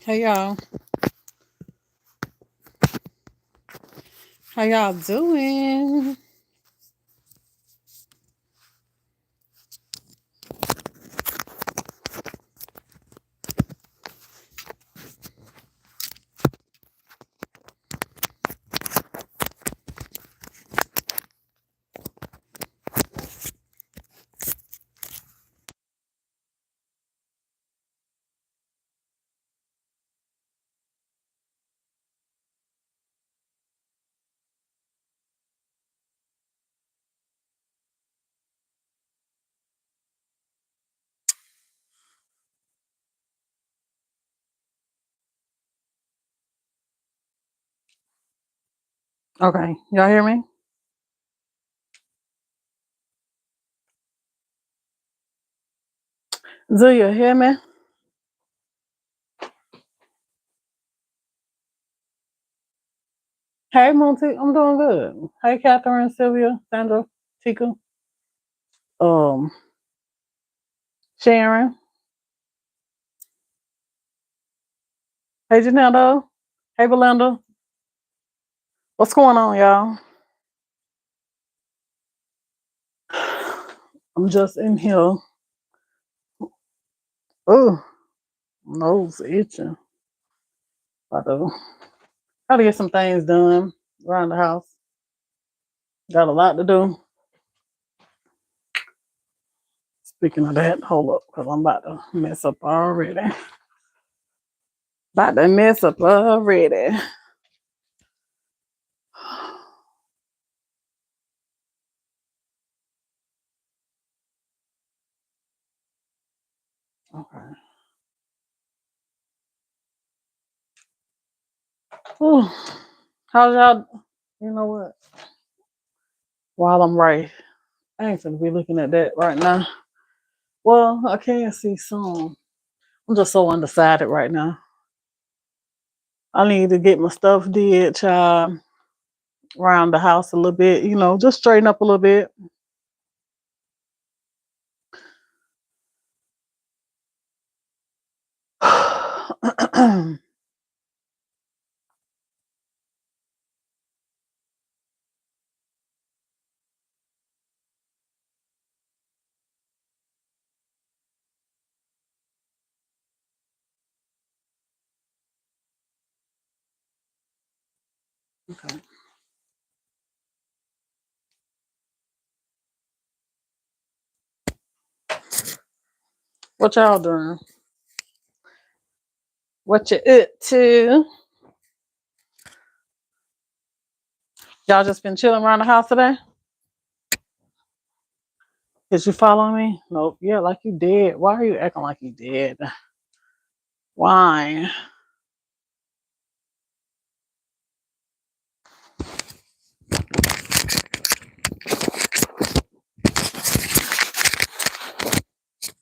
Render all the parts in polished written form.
Hey y'all, how y'all doing? Okay, y'all hear me? Do you hear me? Hey Monty, I'm doing good. Hey Catherine, Sylvia, Sandra, Tika, um, Sharon. Hey Janetta. Hey Belinda. What's going on, y'all? I'm just in here. Oh, nose itching. Gotta get some things done around the house. Got a lot to do. Speaking of that, hold up, because I'm about to mess up already. About to mess up already. Okay. Whew. How's y'all? You know what? While I'm right, I ain't gonna be looking at that right now. Well, I can see some. I'm just so undecided right now. I need to get my stuff did, child, around the house a little bit. Just straighten up a little bit. Okay. What y'all doing? What you up to? Y'all just been chilling around the house today? Did you follow me? Nope. Yeah, like you did. Why are you acting like you did? Why?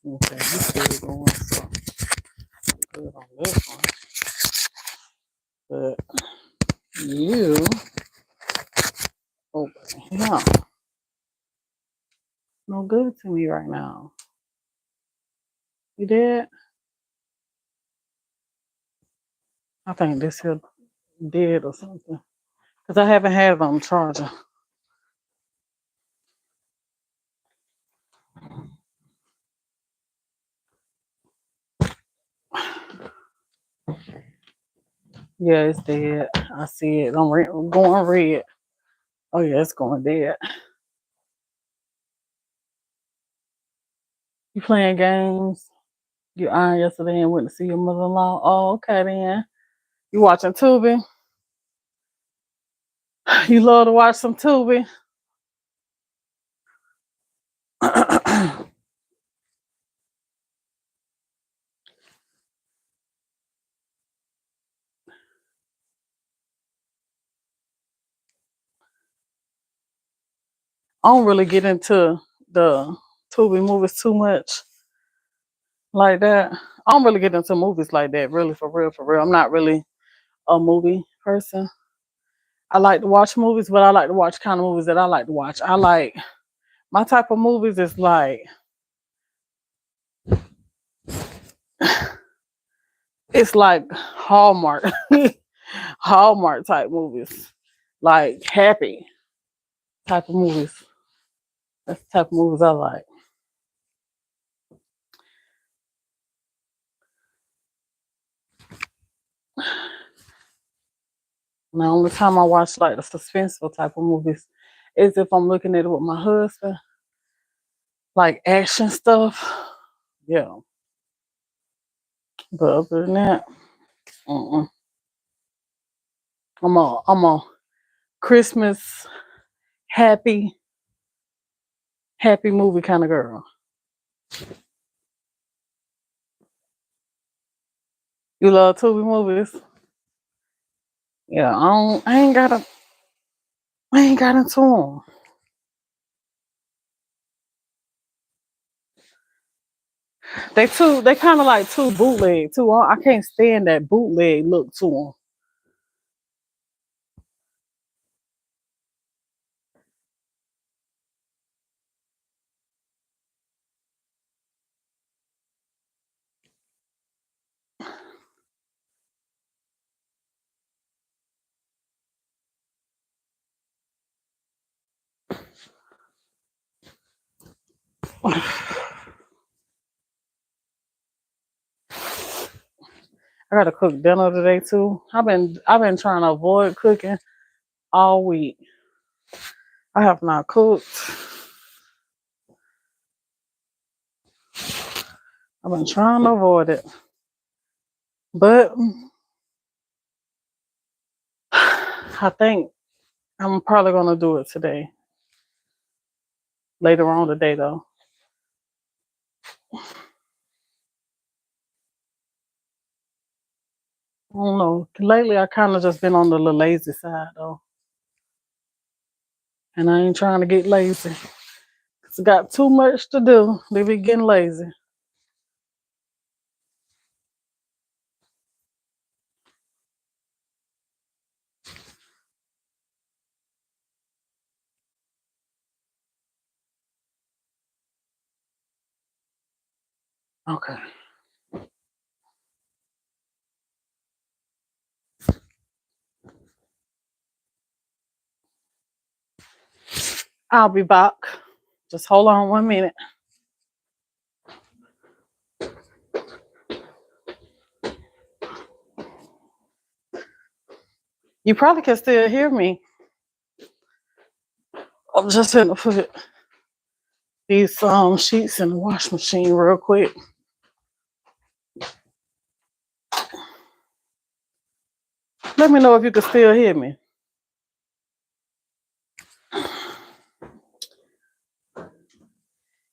Okay, you still going so good on this one. But you, oh, yeah, no good to me right now. You did? I think this here did or something. Because I haven't had it on charger. Yeah, it's dead. I see it. I'm going red. Oh, yeah, it's going dead. You playing games? You ironed yesterday and went to see your mother-in-law? Oh, okay then. You watching Tubi? You love to watch some Tubi? I don't really get into the Tubi movies too much like that. I don't really get into movies like that, really, for real, for real. I'm not really a movie person. I like to watch movies, but I like to watch kind of movies that I like to watch. I like my type of movies is like It's like Hallmark, Hallmark type movies, like happy type of movies. That's the type of movies I like. And the only time I watch like the suspenseful type of movies is if I'm looking at it with my husband, like action stuff. Yeah, but other than that, uh-uh. I'm a Christmas happy happy movie kind of girl. You love Tubi movies? Yeah, I ain't got into them. They kind of like too bootleg too. I can't stand that bootleg look to them. I gotta cook dinner today too. I've been trying to avoid cooking all week. I have not cooked. I've been trying to avoid it, but I think I'm probably gonna do it today. Later on today though. I don't know. Lately I kind of just been on the little lazy side though, and I ain't trying to get lazy. It's got too much to do. They be getting lazy. Okay. I'll be back. Just hold on 1 minute. You probably can still hear me. I'm just gonna put these sheets in the wash machine real quick. Let me know if you can still hear me.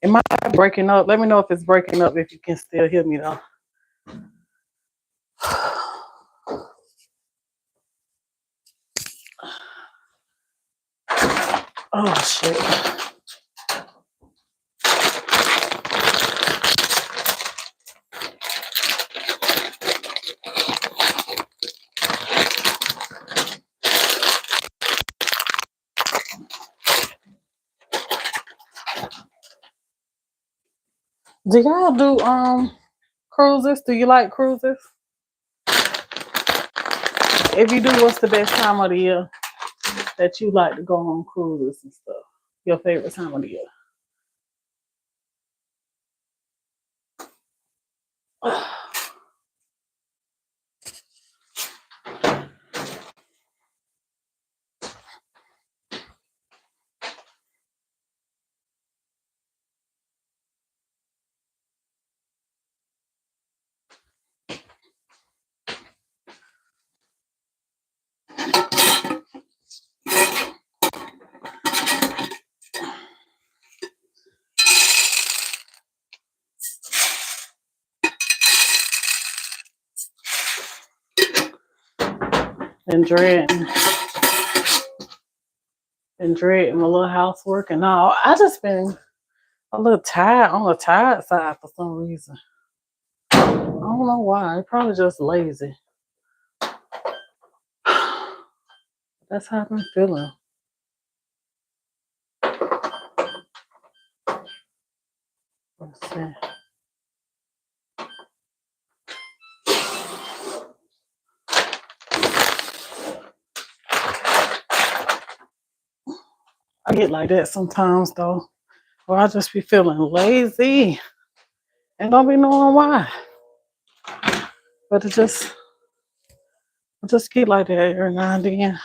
Am I breaking up? Let me know if it's breaking up if you can still hear me though. Oh shit. Do y'all do cruises? Do you like cruises? If you do, what's the best time of the year that you like to go on cruises and stuff? Your favorite time of the year? And dreading my little housework and all. I just been a little tired on the tired side for some reason. I don't know why. Probably just lazy. That's how I've been feeling. Let's see. I get like that sometimes though, or I just be feeling lazy and don't be knowing why. But it just get like that every now and then.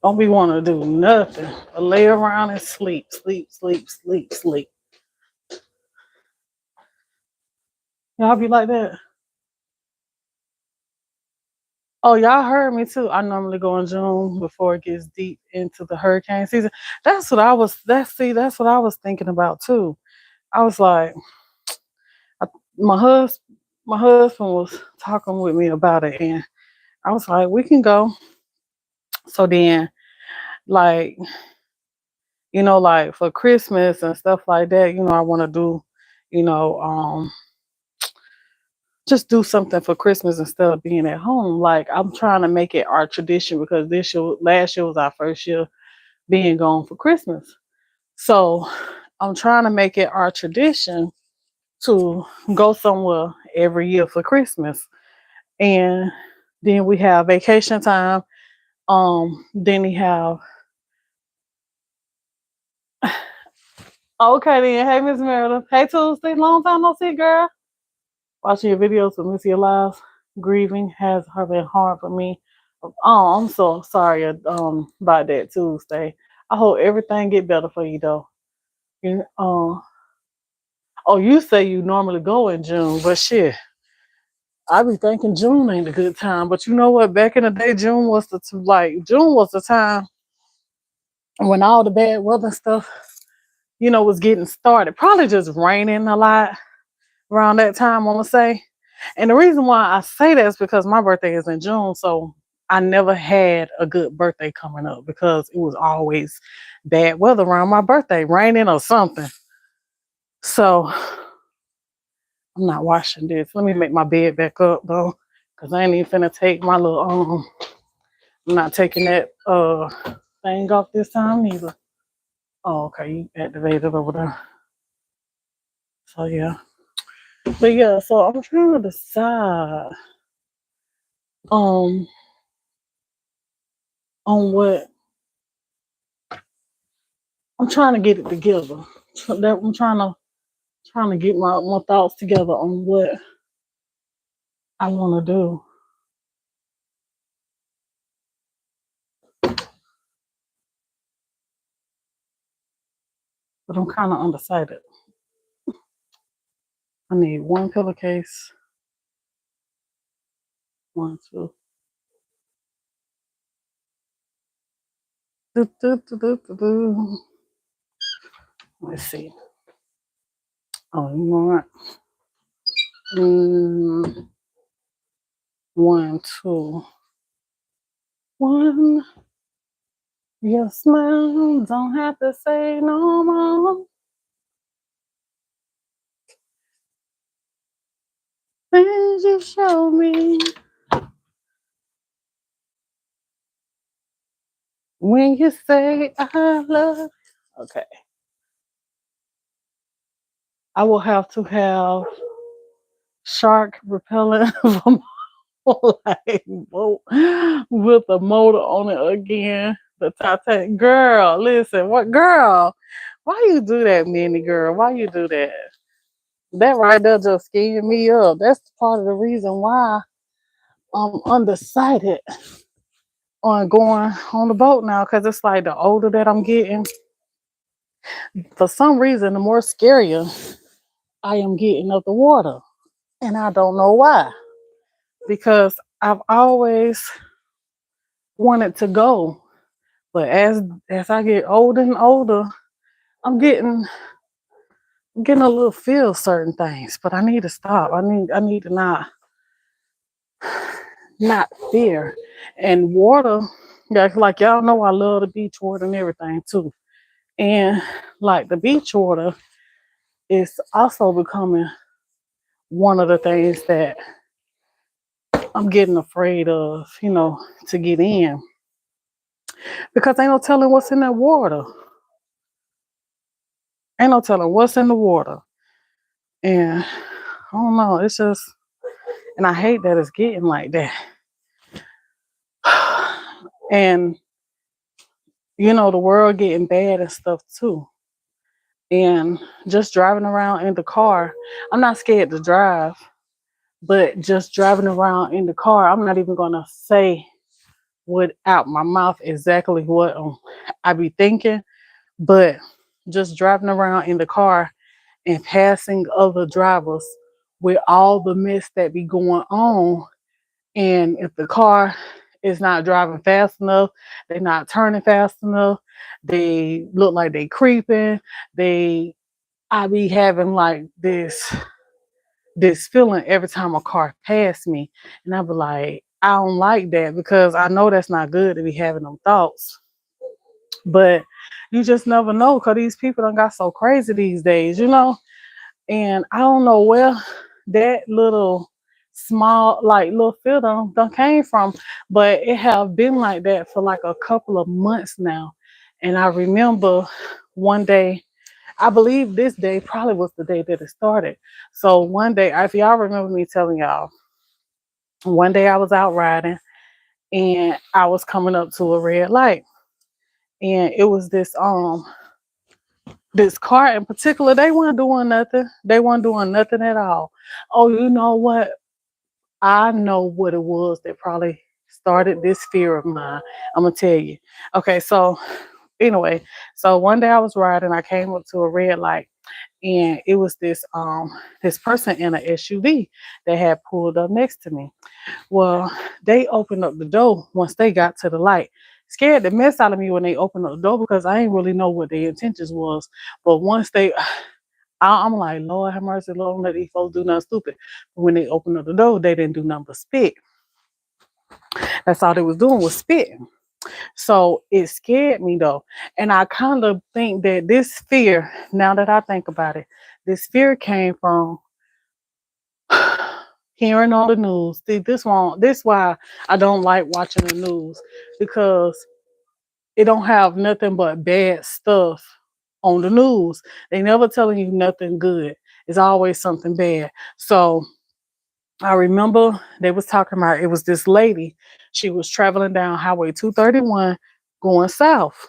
Don't be want to do nothing but lay around and sleep, sleep, sleep, sleep, sleep. Y'all be like that. Oh, y'all heard me too. I normally go in June before it gets deep into the hurricane season. That's what I was thinking about too. I was like, I, my hus my husband was talking with me about it, and I was like, we can go. So then, like, like for Christmas and stuff like that, I want to do, you know, just do something for Christmas instead of being at home. Like I'm trying to make it our tradition because last year was our first year being gone for Christmas. So I'm trying to make it our tradition to go somewhere every year for Christmas. And then we have vacation time. Then we have okay then. Hey Miss Meredith. Hey Tuesday. Long time no see, girl. Watching your videos with Missy Alive. Grieving has been hard for me. Oh, I'm so sorry about that Tuesday. I hope everything get better for you though. You, oh, you say you normally go in June, but shit, I be thinking June ain't a good time. But you know what? Back in the day, June was the time when all the bad weather stuff, was getting started. Probably just raining a lot around that time, I'm gonna say. And the reason why I say that is because my birthday is in June, so I never had a good birthday coming up because it was always bad weather around my birthday, raining or something. So I'm not washing this. Let me make my bed back up though, because I ain't even finna take my little I'm not taking that thing off this time either. Oh, okay, you activated over there. So yeah. But yeah, so I'm trying to decide um on what I'm trying to get it together. So that I'm trying to get my thoughts together on what I want to do. But I'm kind of undecided. I need one pillowcase. One, two. Do, do, do, do, do, do. Let's see. Oh, you know what? Mm, one, two. One. Your smile don't have to say no more. Things you show me when you say I love. Okay. I will have to have shark repellent from like boat with a motor on it again. The Titanic girl, listen, what girl? Why you do that, Minnie girl? Why you do that? That right there just scared me up. That's part of the reason why I'm undecided on going on the boat now. Cause it's like the older that I'm getting, for some reason, the more scarier I am getting of the water. And I don't know why. Because I've always wanted to go. But as I get older and older, I'm getting a little feel certain things. But I need to stop. I need to not fear. And water, yeah, like y'all know I love the beach water and everything too. And like the beach water is also becoming one of the things that I'm getting afraid of, to get in. Because ain't no telling what's in that water. Ain't no telling what's in the water. And I don't know, it's just, and I hate that it's getting like that. And the world getting bad and stuff too. And just driving around in the car, I'm not scared to drive, but just driving around in the car, I'm not even gonna say what out my mouth exactly what I be thinking, but just driving around in the car and passing other drivers with all the mess that be going on. And if the car is not driving fast enough, they're not turning fast enough, they look like they creeping, they I be having like this feeling every time a car pass me. And I be like, I don't like that because I know that's not good to be having them thoughts. But you just never know because these people done got so crazy these days. And I don't know where that little small, like little fear done came from, but it have been like that for like a couple of months now. And I remember one day, I believe this day probably was the day that it started. So one day, if y'all remember me telling y'all, one day I was out riding and I was coming up to a red light, and it was this car in particular. They weren't doing nothing. They weren't doing nothing at all. Oh, you know what? I know what it was that probably started this fear of mine. I'm gonna tell you. Okay, so anyway, so one day I was riding, I came up to a red light, and it was this person in an SUV that had pulled up next to me. Well, they opened up the door once they got to the light. Scared the mess out of me when they opened up the door because I didn't really know what their intentions was. But once I'm like, Lord have mercy, Lord, don't let these folks do nothing stupid. But when they opened up the door, they didn't do nothing but spit. That's all they was doing was spitting. So it scared me though. And I kind of think that this fear, now that I think about it, this fear came from hearing on the news. See, this why I don't like watching the news, because it don't have nothing but bad stuff on the news. They never telling you nothing good. It's always something bad. So I remember they was talking about, it was this lady. She was traveling down Highway 231 going south.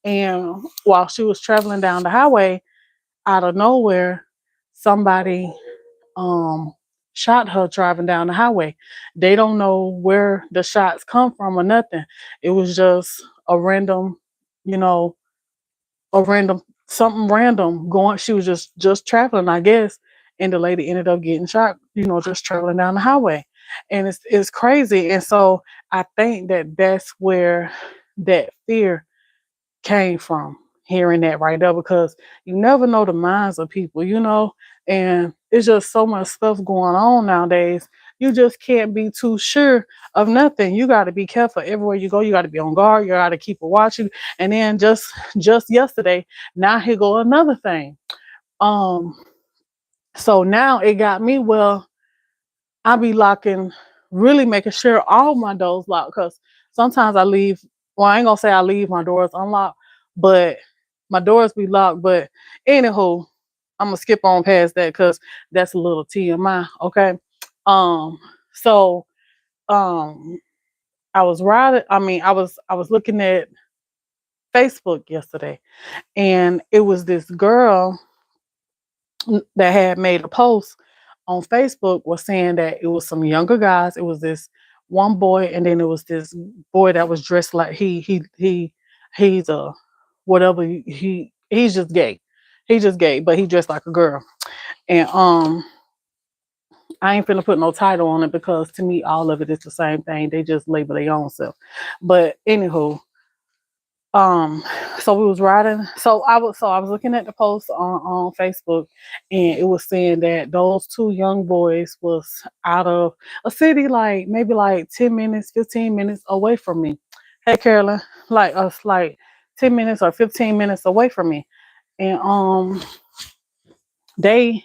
And while she was traveling down the highway, out of nowhere, somebody um shot her driving down the highway. They don't know where the shots come from or nothing. It was just a random, you know, a random something random going. She was just traveling, I guess, and the lady ended up getting shot, just traveling down the highway. And it's crazy. And so I think that that's where that fear came from, hearing that right there, because you never know the minds of people. And it's just so much stuff going on nowadays. You just can't be too sure of nothing. You got to be careful everywhere you go. You got to be on guard. You got to keep a watching. And then just yesterday, now here go another thing. Um, so now it got me. Well, I be locking, really making sure all my doors locked, because sometimes I leave. Well, I ain't gonna say I leave my doors unlocked, but my doors be locked. But anywho, I'm gonna skip on past that because that's a little TMI. Okay. Um. So um, I was riding. I was looking at Facebook yesterday, and it was this girl that had made a post on Facebook, was saying that it was some younger guys. It was this one boy, and then it was this boy that was dressed like he's a whatever he's just gay. He's just gay, but he dressed like a girl. And I ain't finna put no title on it because to me all of it is the same thing. They just label their own self. But anywho, um so we was riding, so I was looking at the post on Facebook, and it was saying that those two young boys was out of a city, like maybe like 10 minutes 15 minutes away from me. Hey Carolyn, like us, like 10 minutes or 15 minutes away from me. And they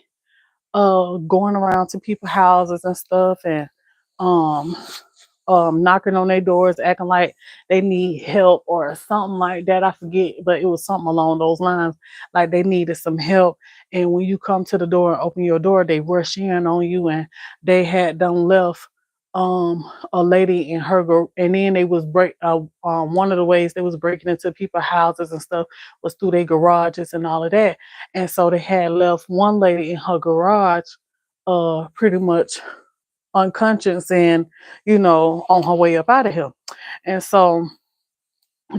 going around to people's houses and stuff, and um knocking on their doors, acting like they need help or something like that. I forget, but it was something along those lines, like they needed some help. And when you come to the door and open your door, they rush in on you, and they had done left a lady in and then they was one of the ways they was breaking into people's houses and stuff was through their garages and all of that. And so they had left one lady in her garage pretty much unconscious and on her way up out of here. And so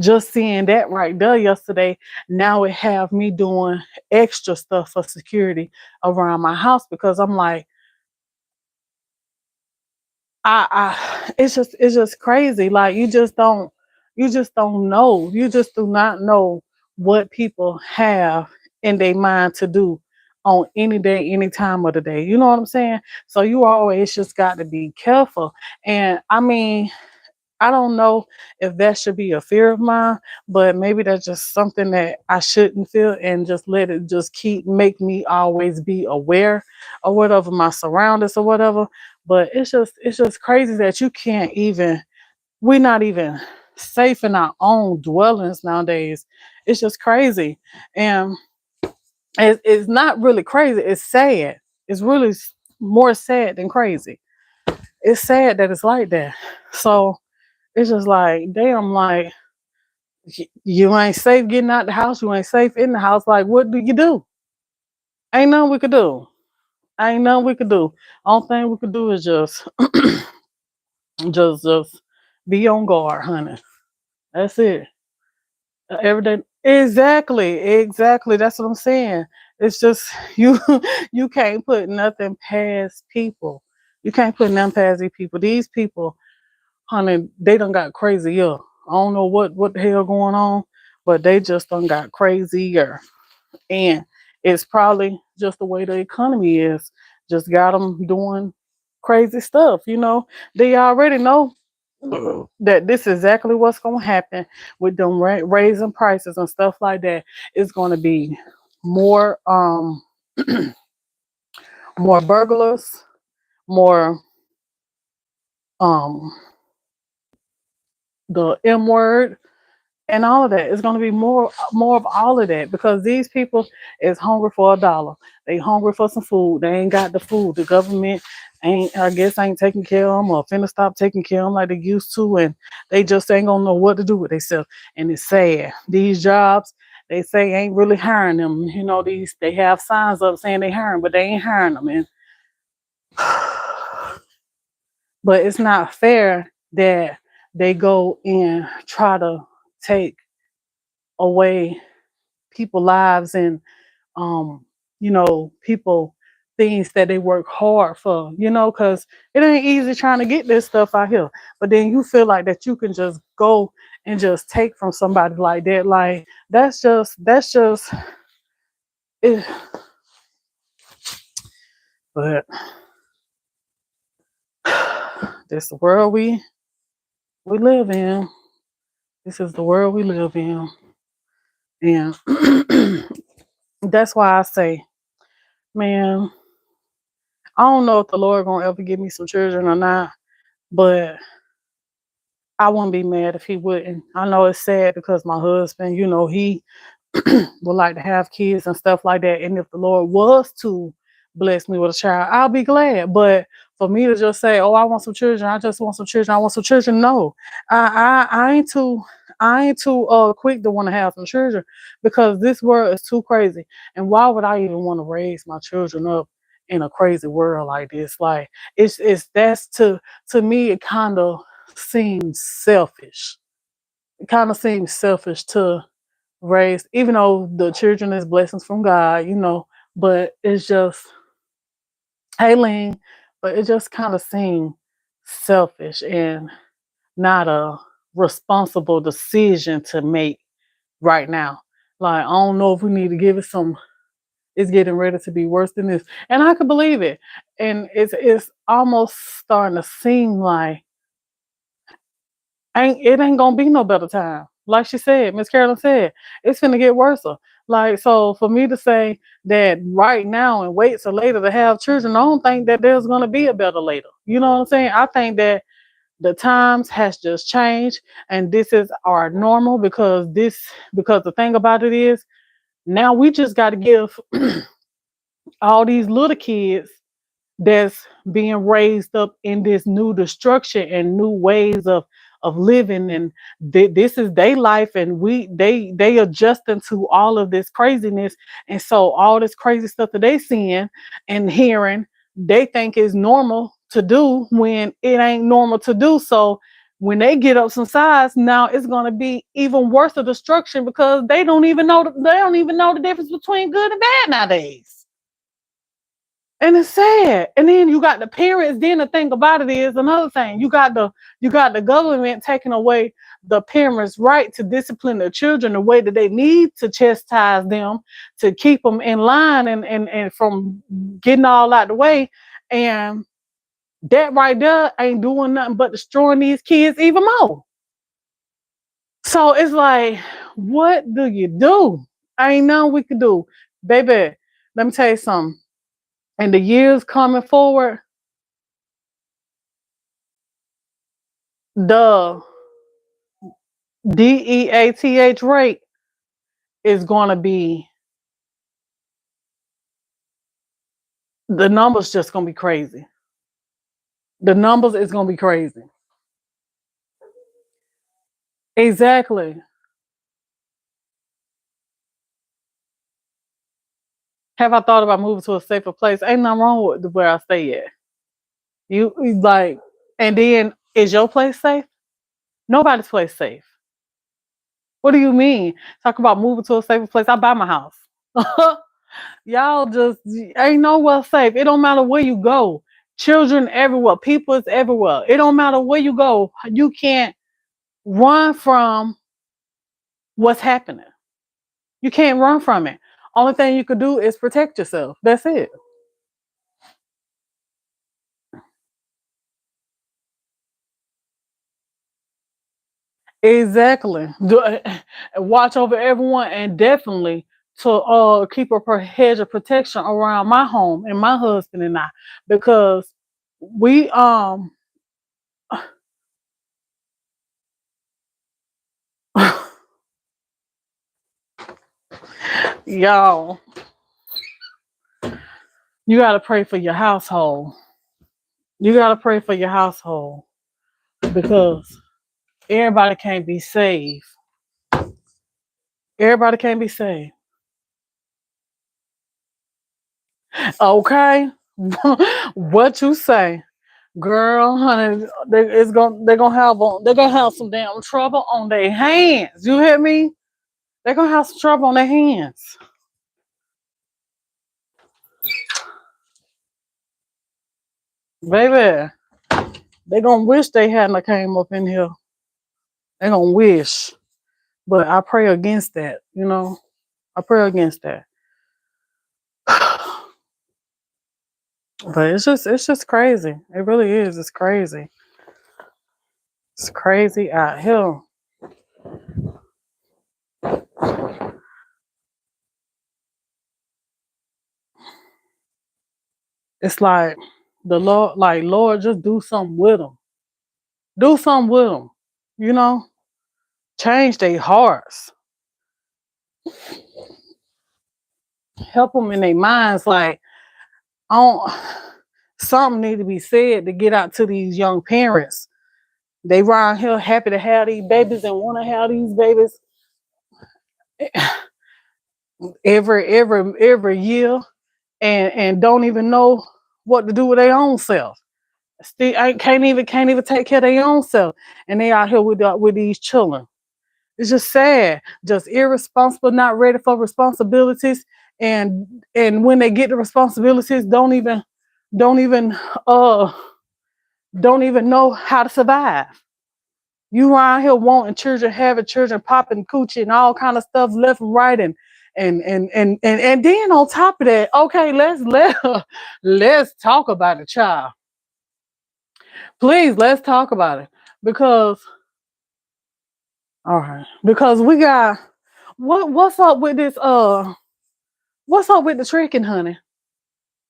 just seeing that right there yesterday, now it have me doing extra stuff for security around my house because I'm like, it's just crazy. Like you just don't know. You just do not know what people have in their mind to do on any day, any time of the day. You know what I'm saying? So you always just got to be careful. And I mean, I don't know if that should be a fear of mine, but maybe that's just something that I shouldn't feel and just let it just make me always be aware of whatever my surroundings or whatever. But it's just crazy that we're not even safe in our own dwellings nowadays. It's just crazy. And it's not really crazy, it's sad. It's really more sad than crazy. It's sad that it's like that. So it's just like, damn, like, you ain't safe getting out the house. You ain't safe in the house. Like, what do you do? Ain't nothing we could do. Ain't nothing we could do. Only thing we could do is just be on guard, honey. That's it. Every day. Exactly. That's what I'm saying. It's just you. You can't put nothing past people. You can't put nothing past these people. These people, honey, they done got crazier. I don't know what the hell going on, but they just done got crazier. And it's probably just the way the economy is. Just got them doing crazy stuff. They already know that this is exactly what's going to happen with them raising prices and stuff like that. It's going to be more more burglars, more um the M word, and all of that. It's going to be more of all of that because these people is hungry for $1. They hungry for some food. They ain't got the food. The government ain't taking care of them or finna stop taking care of them like they used to, and they just ain't gonna know what to do with themselves. And it's sad. These jobs, they say ain't really hiring them. They have signs up saying they hiring, but they ain't hiring them. And but it's not fair that they go and try to take away people lives and people things that they work hard for, because it ain't easy trying to get this stuff out here. But then you feel like that you can just go and just take from somebody like that. Like that's just it. But this the world we live in. This is the world we live in. And that's why I say, man, I don't know if the Lord gonna ever give me some children or not, but I wouldn't be mad if he wouldn't. I know it's sad because my husband, he would like to have kids and stuff like that. And if the Lord was to bless me with a child, I'll be glad. But for me to just say, "Oh, I want some children. I just want some children. I want some children," no, I ain't too. I ain't too quick to want to have some children because this world is too crazy. And why would I even want to raise my children up in a crazy world like this? Like it's that's to me it kind of seems selfish. It kind of seems selfish to raised, even though the children is blessings from God, but it's just, hey, Lean, but it just kind of seemed selfish and not a responsible decision to make right now. Like, I don't know if we need to give it it's getting ready to be worse than this. And I could believe it. And it's almost starting to seem like it ain't gonna be no better time. Like she said, Miss Carolyn said, it's gonna get worse. Like, so for me to say that right now and wait till later to have children, I don't think that there's gonna be a better later. You know what I'm saying? I think that the times has just changed and this is our normal because the thing about it is now we just gotta give all these little kids that's being raised up in this new destruction and new ways of living, and this is their life, and they adjusting to all of this craziness. And so all this crazy stuff that they seeing and hearing, they think is normal to do when it ain't normal to do. So when they get up some sides, now it's going to be even worse of destruction, because they don't even know the difference between good and bad nowadays. And it's sad. And then you got the parents. Then the thing about it is another thing. You got the government taking away the parents' right to discipline their children the way that they need to chastise them, to keep them in line, and from getting all out the way. And that right there ain't doing nothing but destroying these kids even more. So it's like, what do you do? Ain't nothing we can do. Baby, let me tell you something. In the years coming forward, the DEATH rate is going to be, the numbers just going to be crazy. The numbers is going to be crazy. Exactly. Have I thought about moving to a safer place? Ain't nothing wrong with where I stay at. You like, and then is your place safe? Nobody's place safe. What do you mean? Talk about moving to a safer place. I buy my house. Y'all just ain't nowhere safe. It don't matter where you go. Children everywhere. People is everywhere. It don't matter where you go. You can't run from what's happening. You can't run from it. Only thing you could do is protect yourself. That's it. Exactly. Watch over everyone, and definitely to keep a hedge of protection around my home and my husband and I, because we y'all, you gotta pray for your household. You gotta pray for your household, because everybody can't be saved. Everybody can't be saved. Okay? What you say? Girl, honey, they're gonna have some damn trouble on their hands. You hear me? They're gonna have some trouble on their hands. Baby, they gonna wish they hadn't came up in here. They gonna wish. But I pray against that. I pray against that. But it's just crazy. It really is. It's crazy. It's crazy out here. It's like the Lord, like, Lord, just do something with them. Do something with them. You know, change their hearts. Help them in their minds. Like, I don't, something need to be said to get out to these young parents. They around here happy to have these babies and want to have these babies every year, and don't even know what to do with their own self. Still, I can't even take care of their own self, and they out here with these children. It's just sad, just irresponsible, not ready for responsibilities, and when they get the responsibilities, don't even uh don't even know how to survive. You around here wanting children, having children, popping coochie and all kind of stuff left and right, and then on top of that, okay, let's talk about the child. Please, let's talk about it, because all right, because we got what's up with this what's up with the tricking, honey?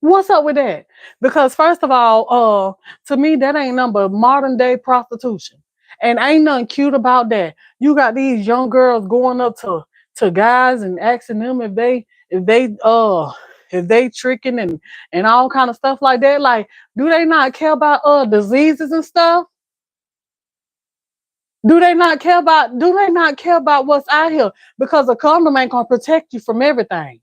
What's up with that? Because first of all, to me that ain't nothing but modern day prostitution, and ain't nothing cute about that. You got these young girls going up to guys and asking them if they if they tricking and all kind of stuff like that, like, do they not care about diseases and stuff? Do they not care about what's out here? Because a condom ain't gonna protect you from everything.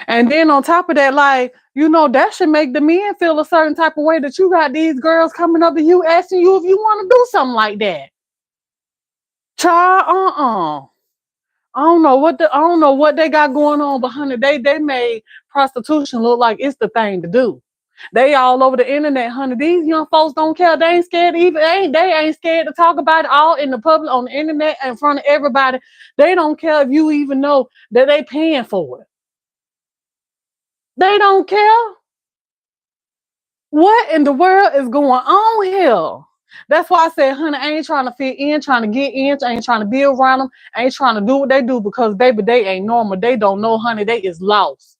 And then on top of that, like, that should make the men feel a certain type of way that you got these girls coming up to you asking you if you want to do something like that. Child, I don't know what they got going on, but honey, they made prostitution look like it's the thing to do. They all over the internet, honey. These young folks don't care. They ain't scared even. They ain't scared to talk about it all in the public, on the internet, in front of everybody. They don't care if you even know that they paying for it. They don't care. What in the world is going on here? That's why I said, honey, I ain't trying to fit in, trying to get in, I ain't trying to be around them, I ain't trying to do what they do because, baby, they ain't normal. They don't know, honey. They is lost.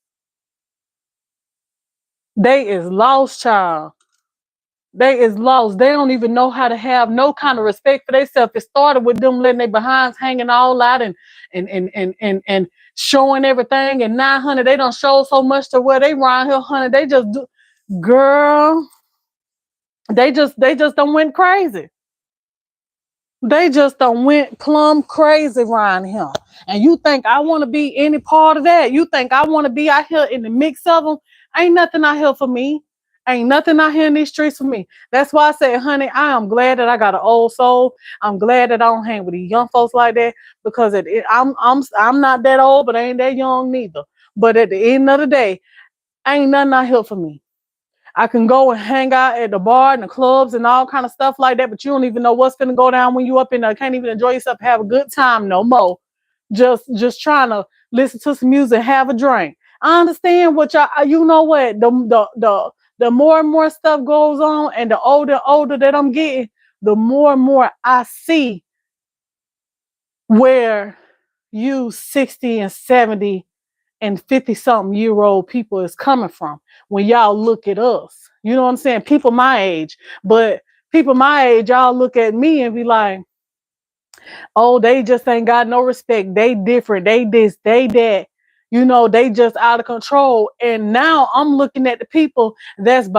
They is lost, child. They is lost. They don't even know how to have no kind of respect for themselves. It started with them letting their behinds hanging all out and showing everything. And now, honey, they don't show so much to where they around here, honey. They just do, girl. They just don't went crazy. They just done went plumb crazy around here. And you think I want to be any part of that? You think I want to be out here in the mix of them? Ain't nothing out here for me. Ain't nothing out here in these streets for me. That's why I said, honey, I am glad that I got an old soul. I'm glad that I don't hang with these young folks like that because I'm not that old, but I ain't that young neither. But at the end of the day, ain't nothing out here for me. I can go and hang out at the bar and the clubs and all kind of stuff like that, but you don't even know what's going to go down when you up in there. Can't even enjoy yourself, have a good time no more. Just trying to listen to some music, have a drink. I understand what y'all. You know what? The more and more stuff goes on, and the older that I'm getting, the more and more I see where you 60 and 70 and 50 something year old people is coming from when y'all look at us. You know what I'm saying? People my age. But people my age, y'all look at me and be like, oh, they just ain't got no respect. They different. They this, they that. They just out of control. And now I'm looking at the people that's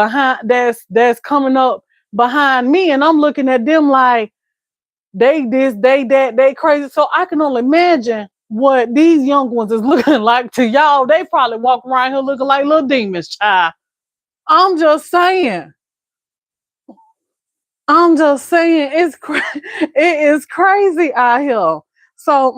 coming up behind me, and I'm looking at them like they this, they that, they crazy. So I can only imagine what these young ones is looking like to y'all. They probably walk around here looking like little demons, child. I'm just saying. It is crazy out here. So,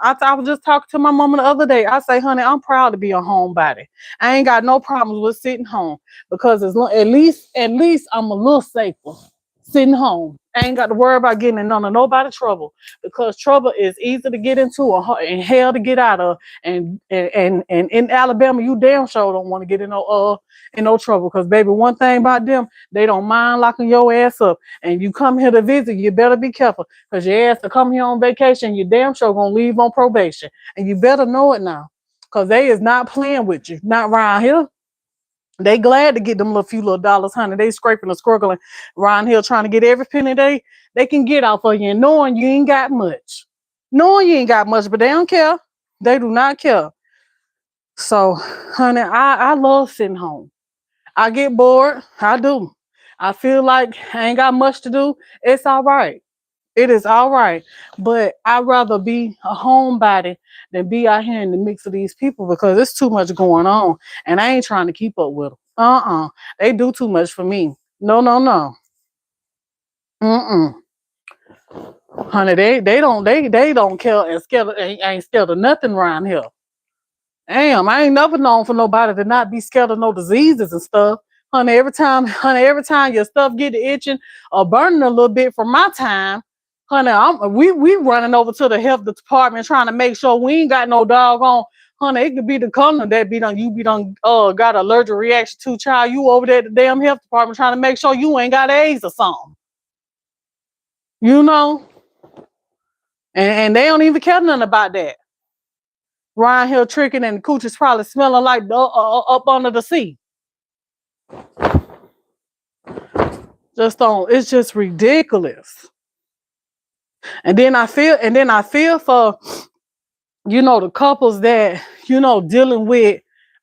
I was just talking to my mama the other day. I say, honey, I'm proud to be a homebody. I ain't got no problems with sitting home because at least I'm a little safer sitting home. I ain't got to worry about getting in none of nobody's trouble because trouble is easy to get into and hell to get out of. And in Alabama, you damn sure don't want to get in no trouble because, baby, one thing about them, they don't mind locking your ass up. And you come here to visit, you better be careful because your ass to come here on vacation, you damn sure gonna leave on probation. And you better know it now because they is not playing with you. Not around here. They glad to get them few little dollars, honey. They scraping and squirgling around here trying to get every penny they can get out for you and knowing you ain't got much. Knowing you ain't got much, but they don't care. They do not care. So, honey, I love sitting home. I get bored. I do. I feel like I ain't got much to do. It's all right. It is all right. But I'd rather be a homebody than be out here in the mix of these people because there's too much going on. And I ain't trying to keep up with them. They do too much for me. No, no, no. Mm-mm. Honey, they don't care and scared ain't scared of nothing around here. Damn, I ain't never known for nobody to not be scared of no diseases and stuff. Honey, every time your stuff get to itching or burning a little bit from my time, honey, we running over to the health department trying to make sure we ain't got no doggone. Honey, it could be the color that got an allergic reaction to, child. You over there at the damn health department trying to make sure you ain't got AIDS or something. You know? And they don't even care nothing about that. Ryan Hill tricking and the coochie's probably smelling like up under the sea. It's just ridiculous. And then I feel for, the couples that, dealing with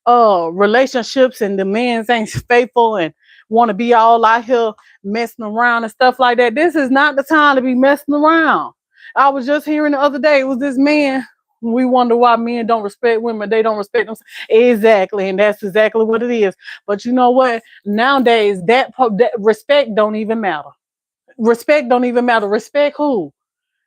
relationships and the men's ain't faithful and want to be all out here messing around and stuff like that. This is not the time to be messing around. I was just hearing the other day, it was this man. We wonder why men don't respect women. They don't respect them. Exactly. And that's exactly what it is. But you know what? Nowadays, that respect don't even matter. Respect don't even matter. Respect who?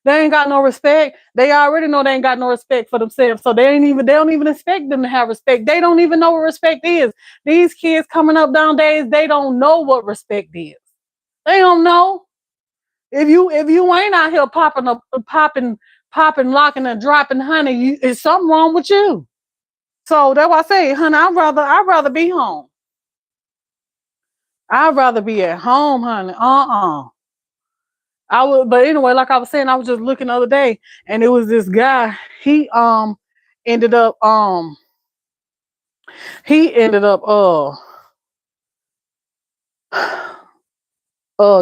They ain't got no respect. They already know they ain't got no respect for themselves. So they don't even expect them to have respect. They don't even know what respect is. These kids coming up nowadays, they don't know what respect is. They don't know. If you ain't out here popping, locking and dropping, honey, it's something wrong with you. So that's why I say, honey, I'd rather be home. I'd rather be at home, honey. I would, but anyway, like I was saying, I was just looking the other day, and it was this guy. He ended up he ended up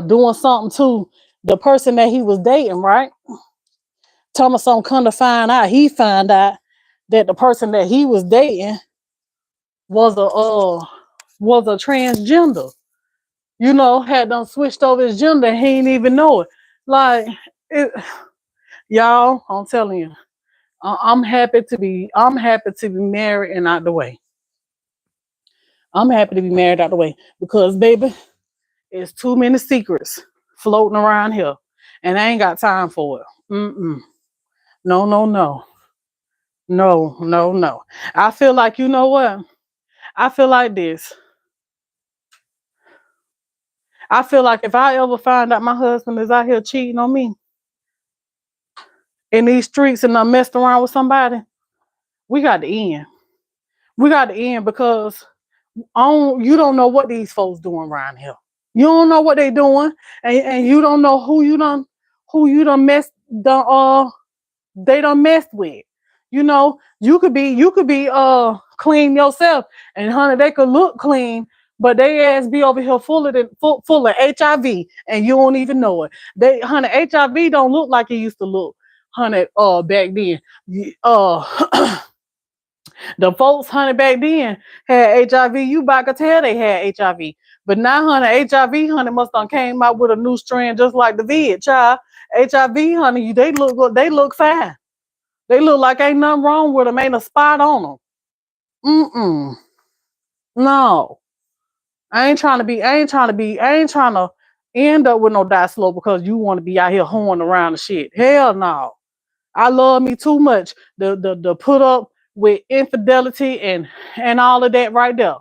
doing something to the person that he was dating, right? Tell me something. Come to find out, he found out that the person that he was dating was a transgender. Had done switched over his gender. And he didn't even know it. Like it, y'all. I'm telling you. I'm happy to be married and out the way. I'm happy to be married out the way because baby, it's too many secrets floating around here, and I ain't got time for it. Mm-mm. No, no, no, no, no, no. I feel like you know what? I feel like this. I feel like if I ever find out my husband is out here cheating on me in these streets and I'm messing around with somebody, we got to end. We got to end because you don't know what these folks doing around here. You don't know what they doing, and you don't know who you done they done messed with. You could be clean yourself, and honey, they could look clean, but they ass be over here full of HIV, and you don't even know it. Honey, HIV don't look like it used to look, honey. Back then, the folks, honey, back then had HIV. You back could tell they had HIV. But now, honey, HIV, honey, must have came out with a new strand just like the vid, child. HIV, honey, they look fine. They look like ain't nothing wrong with them. Ain't a spot on them. Mm-mm. No. I ain't trying to end up with no die slow because you want to be out here hoeing around the shit. Hell no. I love me too much the put up with infidelity and all of that right there.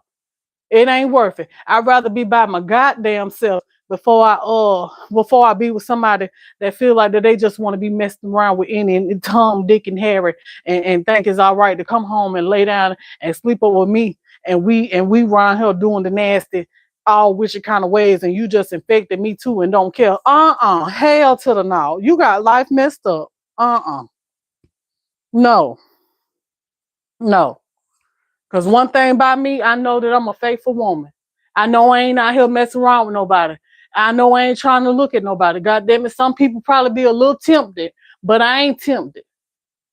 It ain't worth it. I'd rather be by my goddamn self before I be with somebody that feel like that they just want to be messing around with any Tom, Dick, and Harry and think it's all right to come home and lay down and sleep up with me and we around here doing the nasty all wishy kind of ways and you just infected me too and don't care. Hell to the no. You got life messed up. No, no. Because one thing about me, I know that I'm a faithful woman. I know I ain't out here messing around with nobody. I know I ain't trying to look at nobody. God damn it, some people probably be a little tempted, but I ain't tempted.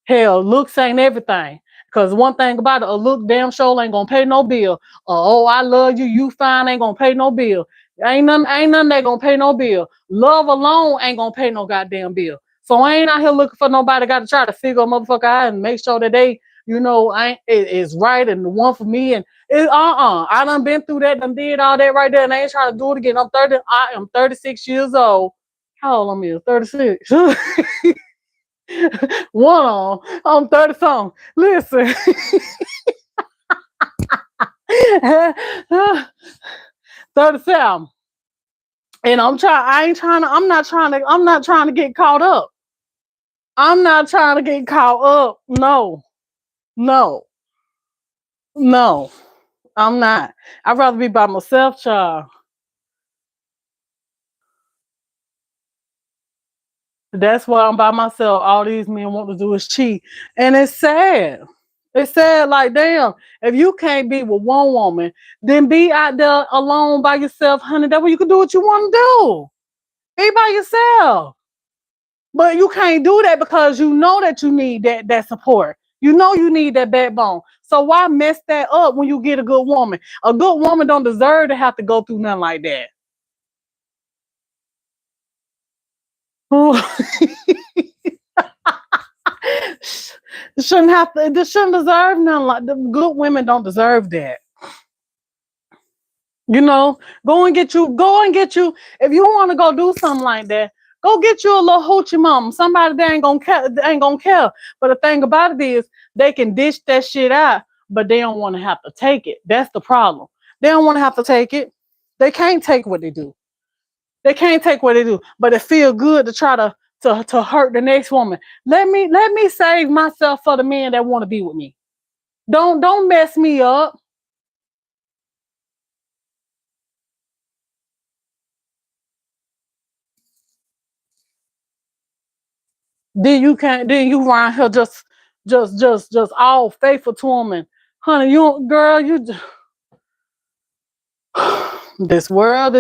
Hell, looks ain't everything. Cause one thing about it, a look damn sure ain't gonna pay no bill. Oh, I love you, you fine, ain't gonna pay no bill. Ain't nothing that gonna pay no bill. Love alone ain't gonna pay no goddamn bill. So I ain't out here looking for nobody got to try to figure a motherfucker out and make sure that they, it's right and the one for me. And I done been through that, done did all that right there, and I ain't trying to do it again. I am 36 years old. How old am I? 36. One on. I'm 30 something. Listen. 37. And I'm not trying to get caught up. I'm not trying to get caught up. No. No. No. I'm not. I'd rather be by myself, child. That's why I'm by myself. All these men want to do is cheat. And it's sad. It's sad, like, damn, if you can't be with one woman, then be out there alone by yourself, honey. That way you can do what you want to do. Be by yourself. But you can't do that because you know that you need that support. You know you need that backbone. So why mess that up when you get a good woman? A good woman don't deserve to have to go through nothing like that. Shouldn't have to. This shouldn't deserve nothing like the good women don't deserve that. You know, go and get you. If you want to go do something like that, go get you a little hoochie mama. Somebody that ain't gonna care. But the thing about it is, they can dish that shit out, but they don't want to have to take it. That's the problem. They don't want to have to take it. They can't take what they do. They can't take what they do. But it feel good to try to hurt the next woman. Let me save myself for the men that want to be with me. Don't mess me up. Then you around here just all faithful to him, and honey, you girl, you this world.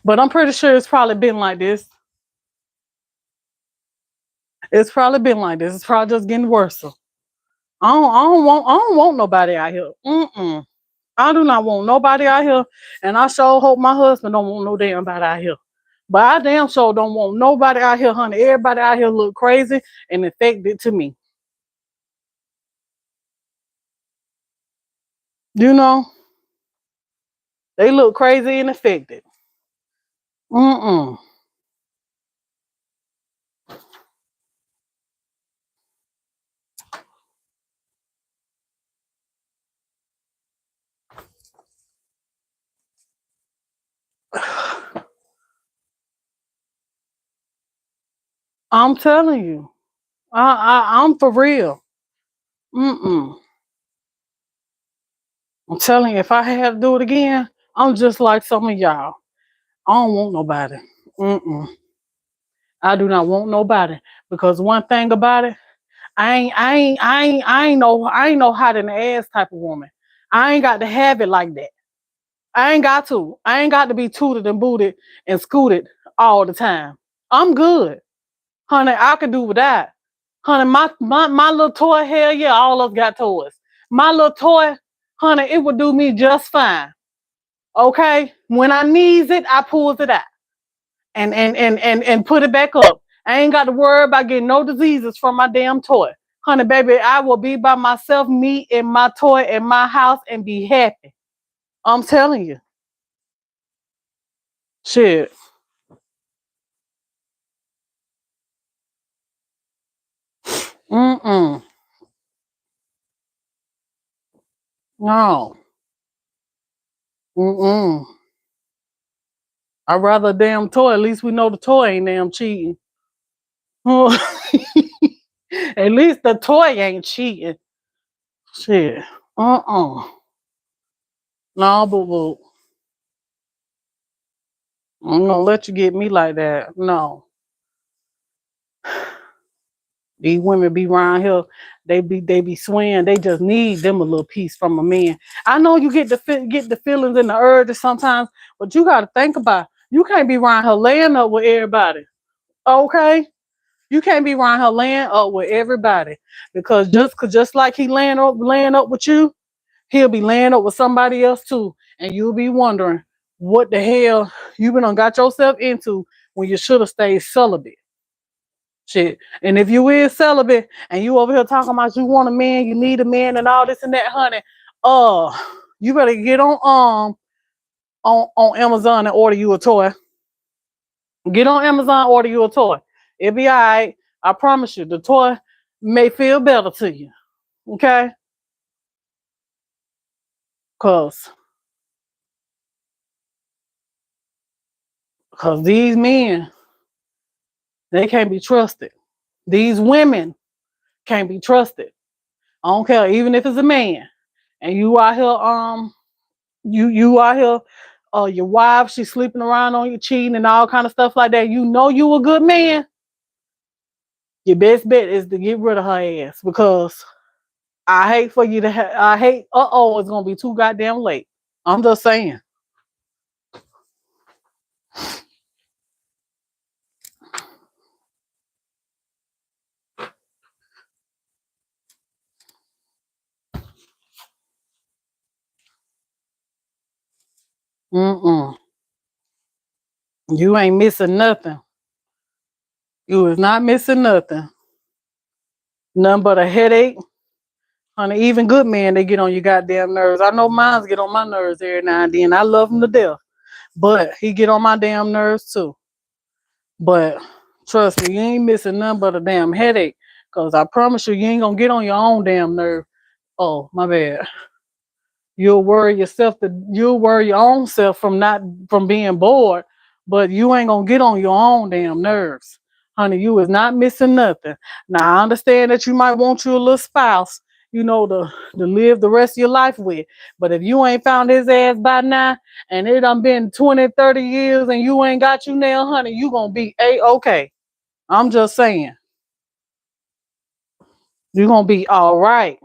But I'm pretty sure it's probably been like this. It's probably been like this. It's probably just getting worse. I don't want nobody out here. Mm-mm. I do not want nobody out here, and I sure hope my husband don't want no damn body out here. But I damn sure don't want nobody out here, honey. Everybody out here look crazy and infected to me. You know, they look crazy and infected. Mm-mm. I'm telling you, I'm for real. Mm-mm. I'm telling you, if I had to do it again, I'm just like some of y'all. I don't want nobody. Mm-mm. I do not want nobody because one thing about it, I ain't no hot in the ass type of woman. I ain't got to have it like that. I ain't got to. I ain't got to be tooted and booted and scooted all the time. I'm good. Honey, I could do with that. Honey, my little toy, hell yeah, all of us got toys. My little toy, honey, it would do me just fine. Okay? When I needs it, I pulls it out and put it back up. I ain't got to worry about getting no diseases from my damn toy. Honey, baby, I will be by myself, me and my toy in my house and be happy. I'm telling you. Shit. Mm-mm. No. Mm-mm. I'd rather a damn toy. At least we know the toy ain't damn cheating. At least the toy ain't cheating. Shit. Uh-uh. No, boo boo. I'm gonna let you get me like that. No. These women be around here, they be swaying. They just need them a little piece from a man. I know you get the feelings and the urges sometimes, but you got to think about it. You can't be around here laying up with everybody. Okay, you can't be around here laying up with everybody because just like he laying up with you, he'll be laying up with somebody else too, and you'll be wondering what the hell you been got yourself into when you should have stayed celibate. Shit. And if you is celibate and you over here talking about you want a man, you need a man and all this and that, honey, uh, you better get on Amazon and order you a toy. Get on Amazon, order you a toy. It'll be all right. I promise you, the toy may feel better to you. Okay? Cause cause these men, they can't be trusted. These women can't be trusted. I don't care, even if it's a man. And you out here, your wife, she's sleeping around on you, cheating and all kind of stuff like that. You know you a good man. Your best bet is to get rid of her ass because I hate for you to I hate, it's gonna be too goddamn late. I'm just saying. Mm-mm. You ain't missing nothing. You is not missing nothing. Nothing but a headache. Honey, even good men, they get on your goddamn nerves. I know mines get on my nerves every now and then. I love him to death. But he get on my damn nerves too. But trust me, you ain't missing nothing but a damn headache. Cause I promise you, you ain't gonna get on your own damn nerve. Oh, my bad. You'll worry your own self from being bored, but you ain't gonna get on your own damn nerves. Honey, you is not missing nothing. Now I understand that you might want you a little spouse, to live the rest of your life with. But if you ain't found his ass by now and it done been 20, 30 years and you ain't got you now, honey, you gonna be A-okay. I'm just saying. You gonna be all right.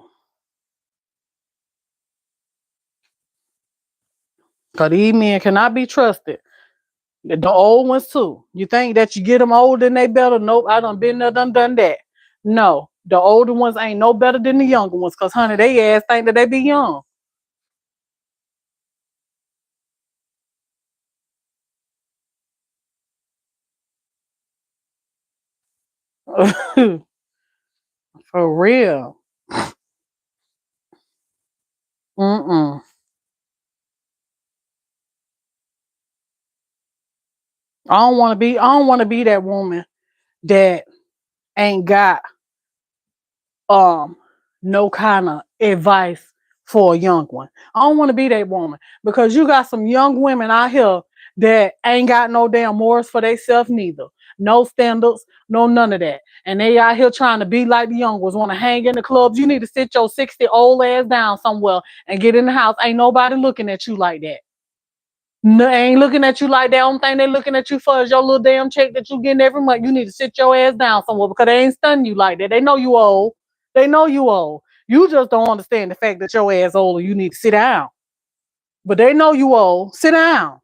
Cause these men cannot be trusted. The old ones too. You think that you get them older and they better? Nope, I done been there, done that. No, the older ones ain't no better than the younger ones. Cause honey, they ass think that they be young. For real. Mm-mm. I don't want to be that woman that ain't got um no kind of advice for a young one. I don't want to be that woman because you got some young women out here that ain't got no damn morals for themselves neither. No standards, no none of that. And they out here trying to be like the young ones, want to hang in the clubs. You need to sit your 60 old ass down somewhere and get in the house. Ain't nobody looking at you like that. No, ain't looking at you like that. Only thing they looking at you for is your little damn check that you getting every month. You need to sit your ass down somewhere because they ain't stunning you like that. They know you old. They know you old. You just don't understand the fact that your ass old and you need to sit down. But they know you old. Sit down.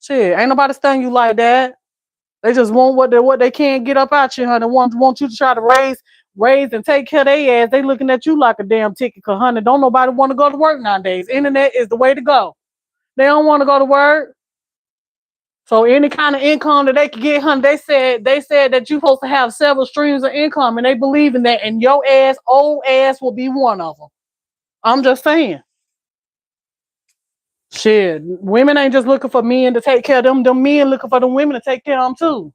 Shit, ain't nobody stunning you like that. They just want what they can't get up out you, honey. Want you to try to raise and take care of their ass. They looking at you like a damn ticket, cause honey, don't nobody want to go to work nowadays. Internet is the way to go. They don't want to go to work. So any kind of income that they could get, honey, they said that you supposed to have several streams of income, and they believe in that. And your ass, old ass, will be one of them. I'm just saying. Shit, women ain't just looking for men to take care of them. Them men looking for them women to take care of them too.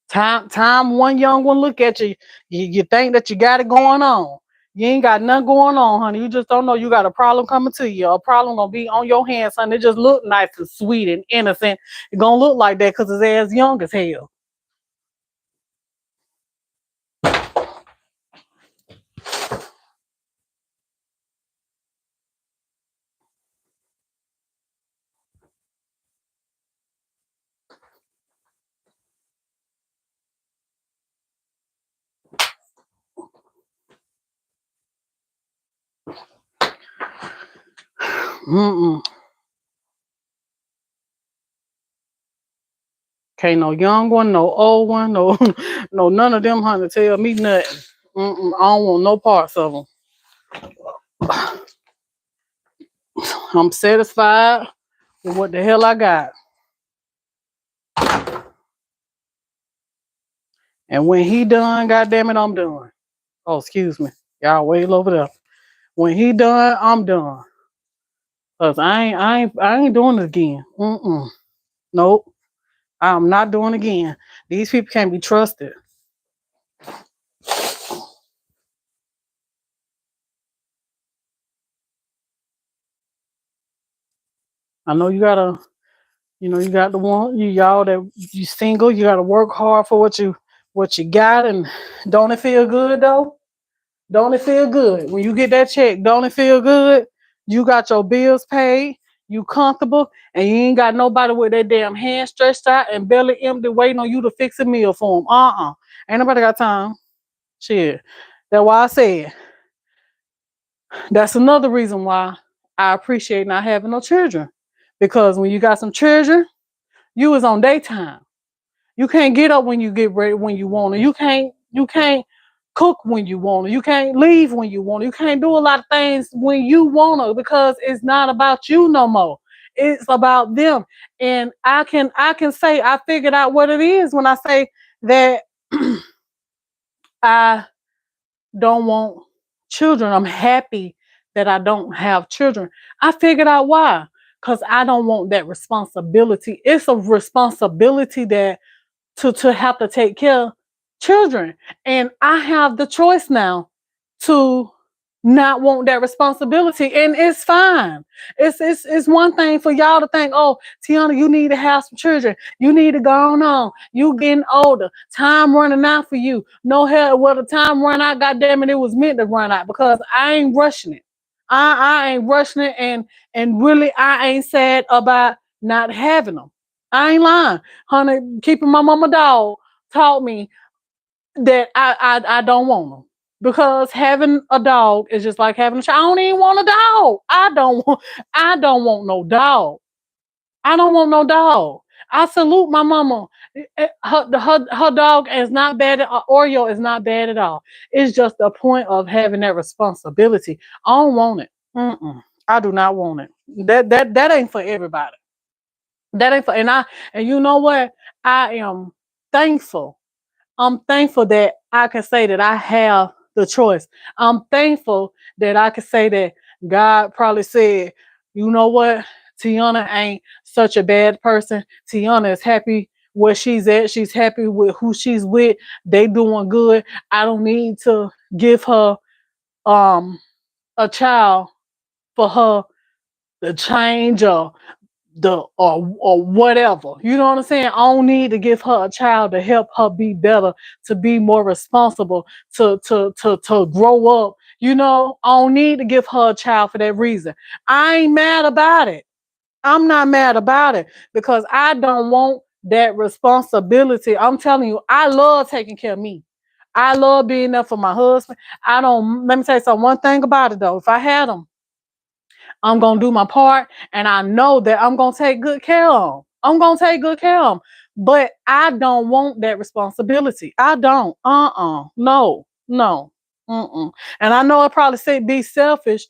Time one young one look at you, you think that you got it going on. You ain't got nothing going on, honey. You just don't know you got a problem coming to you. A problem gonna be on your hands, honey. It just look nice and sweet and innocent. It gonna look like that because it's as young as hell. Mm-mm. Can't no young one, no old one, no no none of them, honey, tell me nothing. Mm-mm. I don't want no parts of them. I'm satisfied with what the hell I got. And when he done, goddamn it, I'm done. Oh, excuse me. Y'all wait over there. When he done, I'm done. Cause I ain't doing it again. Mm-mm. Nope. I'm not doing it again. These people can't be trusted. I know you got the one, y'all that you single, you gotta work hard for what you got, and don't it feel good though? Don't it feel good? When you get that check, don't it feel good? You got your bills paid, you comfortable, and you ain't got nobody with their damn hand stretched out and belly empty waiting on you to fix a meal for them. Ain't nobody got time. Shit. That's why I said that's another reason why I appreciate not having no children. Because when you got some children, you was on daytime. You can't get up when you get ready when you want to. You can't. You can't cook when you want to. You can't leave when you want to. You can't do a lot of things when you want to because it's not about you no more. It's about them. And I can say I figured out what it is when I say that I don't want children. I'm happy that I don't have children. I figured out why. Because I don't want that responsibility. It's a responsibility that to have to take care of children. And I have the choice now to not want that responsibility. And it's fine. It's one thing for y'all to think, oh, Tiana, you need to have some children. You need to go on. You getting older. Time running out for you. No hell, well, the time run out, goddamn it, it was meant to run out because I ain't rushing it. I ain't rushing it and really I ain't sad about not having them. I ain't lying. Honey, keeping my mama dog taught me that I don't want them. Because having a dog is just like having a child. I don't even want a dog. I don't want no dog. I don't want no dog. I salute my mama. Her dog is not bad. Oreo is not bad at all. It's just the point of having that responsibility. I don't want it. I do not want it. That ain't for everybody. That ain't for and you know what? I am thankful. I'm thankful that I can say that I have the choice. I'm thankful that I can say that God probably said, you know what? Tiana ain't such a bad person. Tiana is happy where she's at. She's happy with who she's with. They doing good. I don't need to give her um a child for her to change or whatever. You know what I'm saying? I don't need to give her a child to help her be better, to be more responsible, to grow up. You know, I don't need to give her a child for that reason. I ain't mad about it. I'm not mad about it because I don't want that responsibility. I'm telling you, I love taking care of me. I love being there for my husband. I don't, let me tell you something. One thing about it though, if I had them, I'm gonna do my part, and I know that I'm gonna take good care of them. I'm gonna take good care of them, but I don't want that responsibility. I don't. No, no. And I know I probably say be selfish,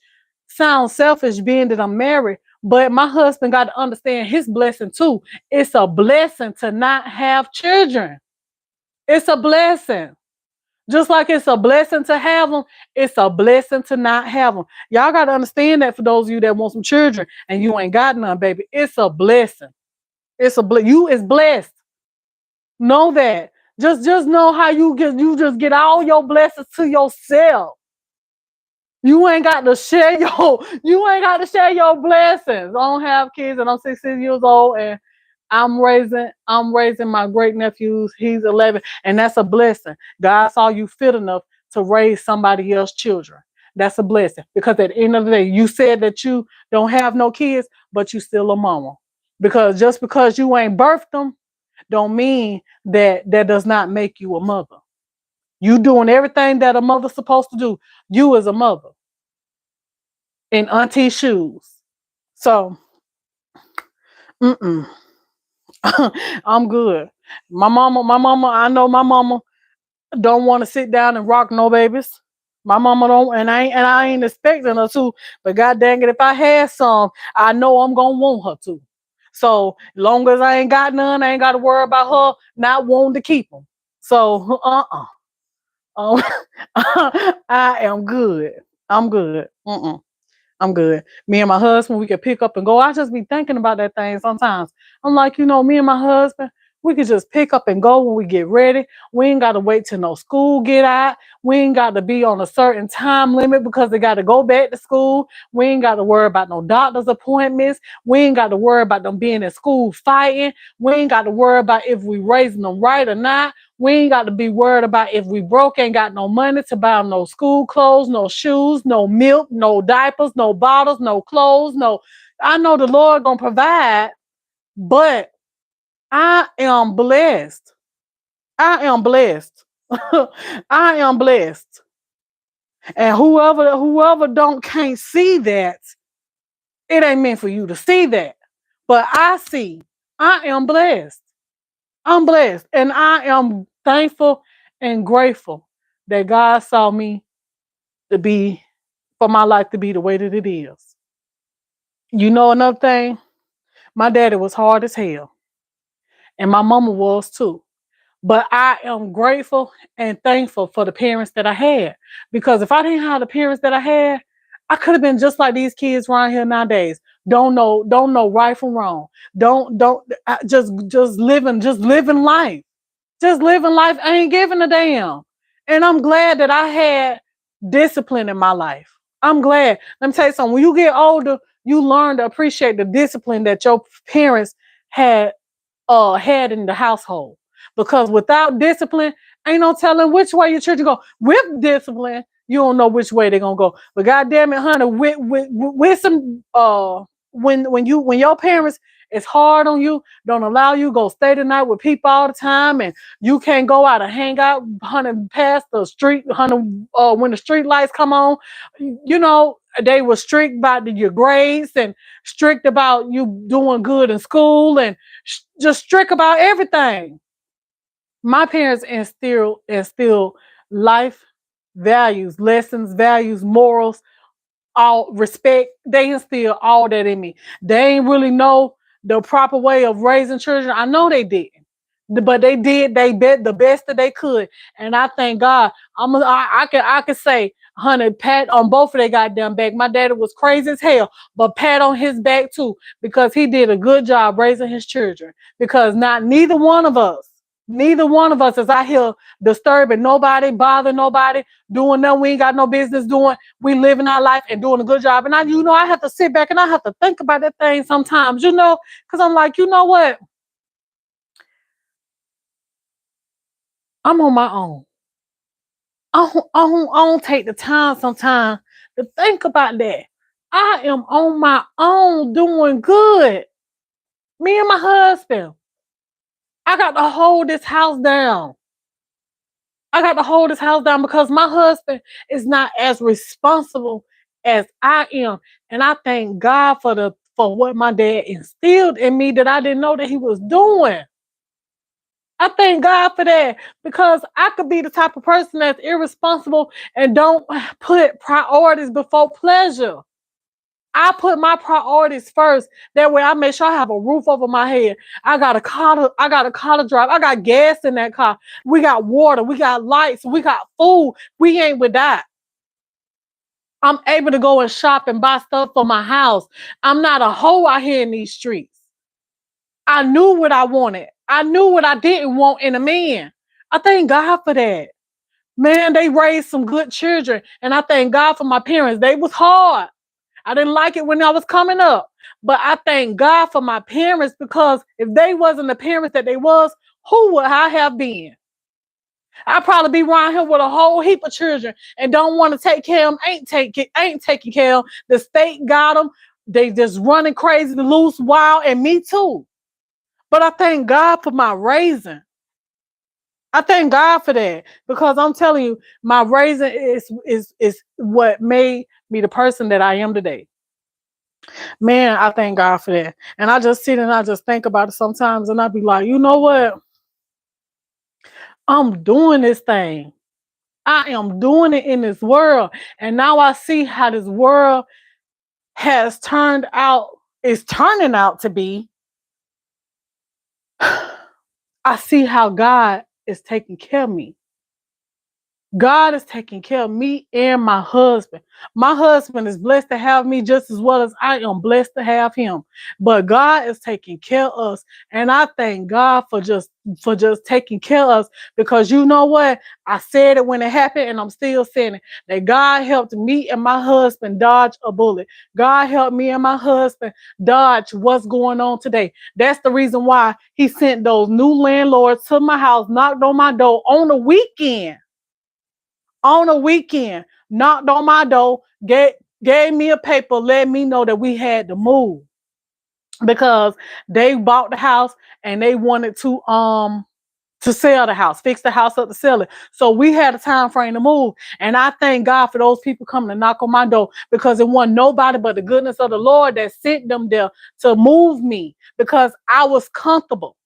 sounds selfish being that I'm married, but my husband got to understand his blessing too. It's a blessing to not have children. It's a blessing. Just like it's a blessing to have them, it's a blessing to not have them. Y'all got to understand that for those of you that want some children and you ain't got none, baby. It's a blessing. You is blessed. Know that. Just know how you just get all your blessings to yourself. You ain't got to share your blessings. I don't have kids and I'm 16 years old and I'm raising my great nephews. He's 11, and that's a blessing. God saw you fit enough to raise somebody else's children. That's a blessing because at the end of the day, you said that you don't have no kids, but you still a mama. Because just because you ain't birthed them, don't mean that does not make you a mother. You doing everything that a mother's supposed to do. You as a mother in auntie shoes. So, mm-mm. I'm good. My mama, I know my mama don't want to sit down and rock no babies. My mama don't, and I ain't expecting her to. But god dang it, if I had some, I know I'm gonna want her to. So long as I ain't got none, I ain't got to worry about her not wanting to keep them. So um, I am good. I'm good. I'm good. Me and my husband, we could pick up and go. I just be thinking about that thing sometimes. I'm like, me and my husband, we could just pick up and go when we get ready. We ain't got to wait till no school get out. We ain't got to be on a certain time limit because they got to go back to school. We ain't got to worry about no doctor's appointments. We ain't got to worry about them being in school fighting. We ain't got to worry about if we raising them right or not. We ain't got to be worried about if we broke, ain't got no money to buy no school clothes, no shoes, no milk, no diapers, no bottles, no clothes, no. I know the Lord gonna provide, but I am blessed. I am blessed. I am blessed. And whoever can't see that, it ain't meant for you to see that. But I see. I am blessed. I'm blessed. And I am thankful and grateful that God saw me to be, for my life to be the way that it is. You know another thing? My daddy was hard as hell, and my mama was too. But I am grateful and thankful for the parents that I had. Because if I didn't have the parents that I had, I could have been just like these kids around here nowadays. Don't know right from wrong. Just living life. Just living life. I ain't giving a damn. And I'm glad that I had discipline in my life. I'm glad. Let me tell you something. When you get older, you learn to appreciate the discipline that your parents had had in the household. Because without discipline, ain't no telling which way your children go. With discipline, you don't know which way they're gonna go. But goddamn it, honey, with some when your parents is hard on you, don't allow you go stay the night with people all the time, and you can't go out and hang out, honey, past the street, honey, when the street lights come on, you know they were strict about your grades and strict about you doing good in school and just strict about everything. My parents instill life values, lessons, values, morals, all respect. They instill all that in me. They ain't really know the proper way of raising children. I know they didn't. But they did. They bet the best that they could, and I thank God. I can say, honey, pat on both of their goddamn back. My daddy was crazy as hell, but pat on his back too, because he did a good job raising his children. Because neither one of us is out here disturbing nobody, bothering nobody, doing nothing we ain't got no business doing. We living our life and doing a good job. And I have to sit back and I have to think about that thing sometimes, because I'm like, you know what? I'm on my own. I don't take the time sometimes to think about that. I am on my own doing good. Me and my husband. I got to hold this house down. I got to hold this house down because my husband is not as responsible as I am. And I thank God for what my dad instilled in me that I didn't know that he was doing. I thank God for that because I could be the type of person that's irresponsible and don't put priorities before pleasure. I put my priorities first. That way I make sure I have a roof over my head. I got a car to drive. I got gas in that car. We got water. We got lights. We got food. We ain't with that. I'm able to go and shop and buy stuff for my house. I'm not a hoe out here in these streets. I knew what I wanted. I knew what I didn't want in a man. I thank God for that. Man, they raised some good children. And I thank God for my parents. They was hard. I didn't like it when I was coming up. But I thank God for my parents because if they wasn't the parents that they was, who would I have been? I'd probably be around here with a whole heap of children and don't want to take care of them, ain't taking care of them. The state got them. They just running crazy, loose, wild, and me too. But I thank God for my raising. I thank God for that because I'm telling you, my raising is what made me the person that I am today. Man, I thank God for that. And I just sit and I just think about it sometimes and I be like, you know what? I'm doing this thing. I am doing it in this world. And now I see how this world has turned out, is turning out to be. I see how God is taking care of me. God is taking care of me and my husband. My husband is blessed to have me just as well as I am blessed to have him. But God is taking care of us. And I thank God for just taking care of us because you know what? I said it when it happened and I'm still saying it. That God helped me and my husband dodge a bullet. God helped me and my husband dodge what's going on today. That's the reason why he sent those new landlords to my house, knocked on my door on the weekend. On a weekend, knocked on my door, gave me a paper, let me know that we had to move because they bought the house and they wanted to sell the house, fix the house up to sell it. So we had a time frame to move. And I thank God for those people coming to knock on my door because it wasn't nobody but the goodness of the Lord that sent them there to move me because I was comfortable.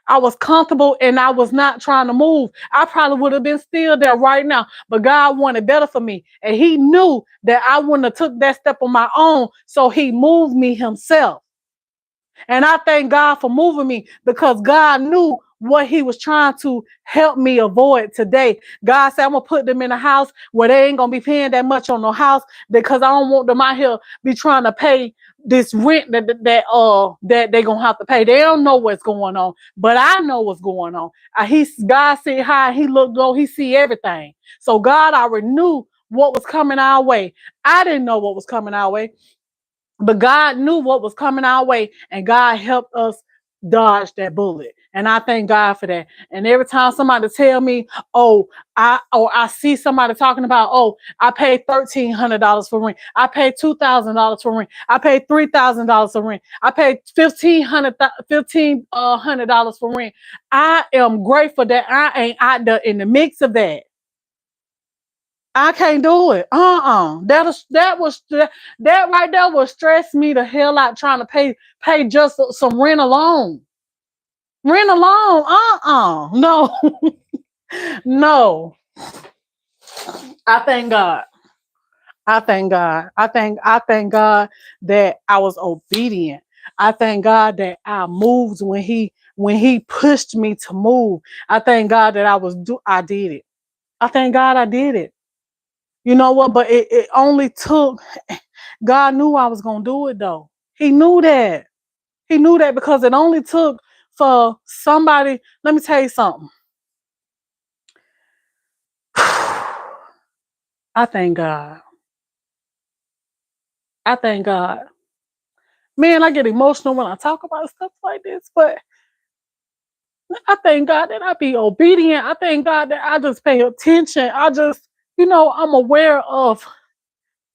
I was comfortable and I was not trying to move, I probably would have been still there right now. But God wanted better for me. And he knew that I wouldn't have took that step on my own. So he moved me himself. And I thank God for moving me because God knew what he was trying to help me avoid today. God said, I'm going to put them in a house where they ain't going to be paying that much on no house because I don't want them out here be trying to pay this rent that they're going to have to pay. They don't know what's going on, but I know what's going on. God see high, he looked low, he see everything. So God already knew what was coming our way. I didn't know what was coming our way. But God knew what was coming our way, and God helped us dodge that bullet. And I thank God for that. And every time somebody tell me, I see somebody talking about, I paid $1,300 for rent. I paid $2,000 for rent. I paid $3,000 for rent. I paid $1,500 for rent. I am grateful that I ain't out there in the mix of that. I can't do it. That right there will stress me the hell out trying to pay just some rent alone. Rent alone. No. No. I thank God. I thank God. I thank God that I was obedient. I thank God that I moved when he pushed me to move. I thank God that I did it. I thank God I did it. You know what? But it only took, God knew I was going to do it though. He knew that. He knew that because it only took for somebody. Let me tell you something. I thank God. I thank God. Man, I get emotional when I talk about stuff like this, but I thank God that I be obedient. I thank God that I just pay attention. I'm aware of,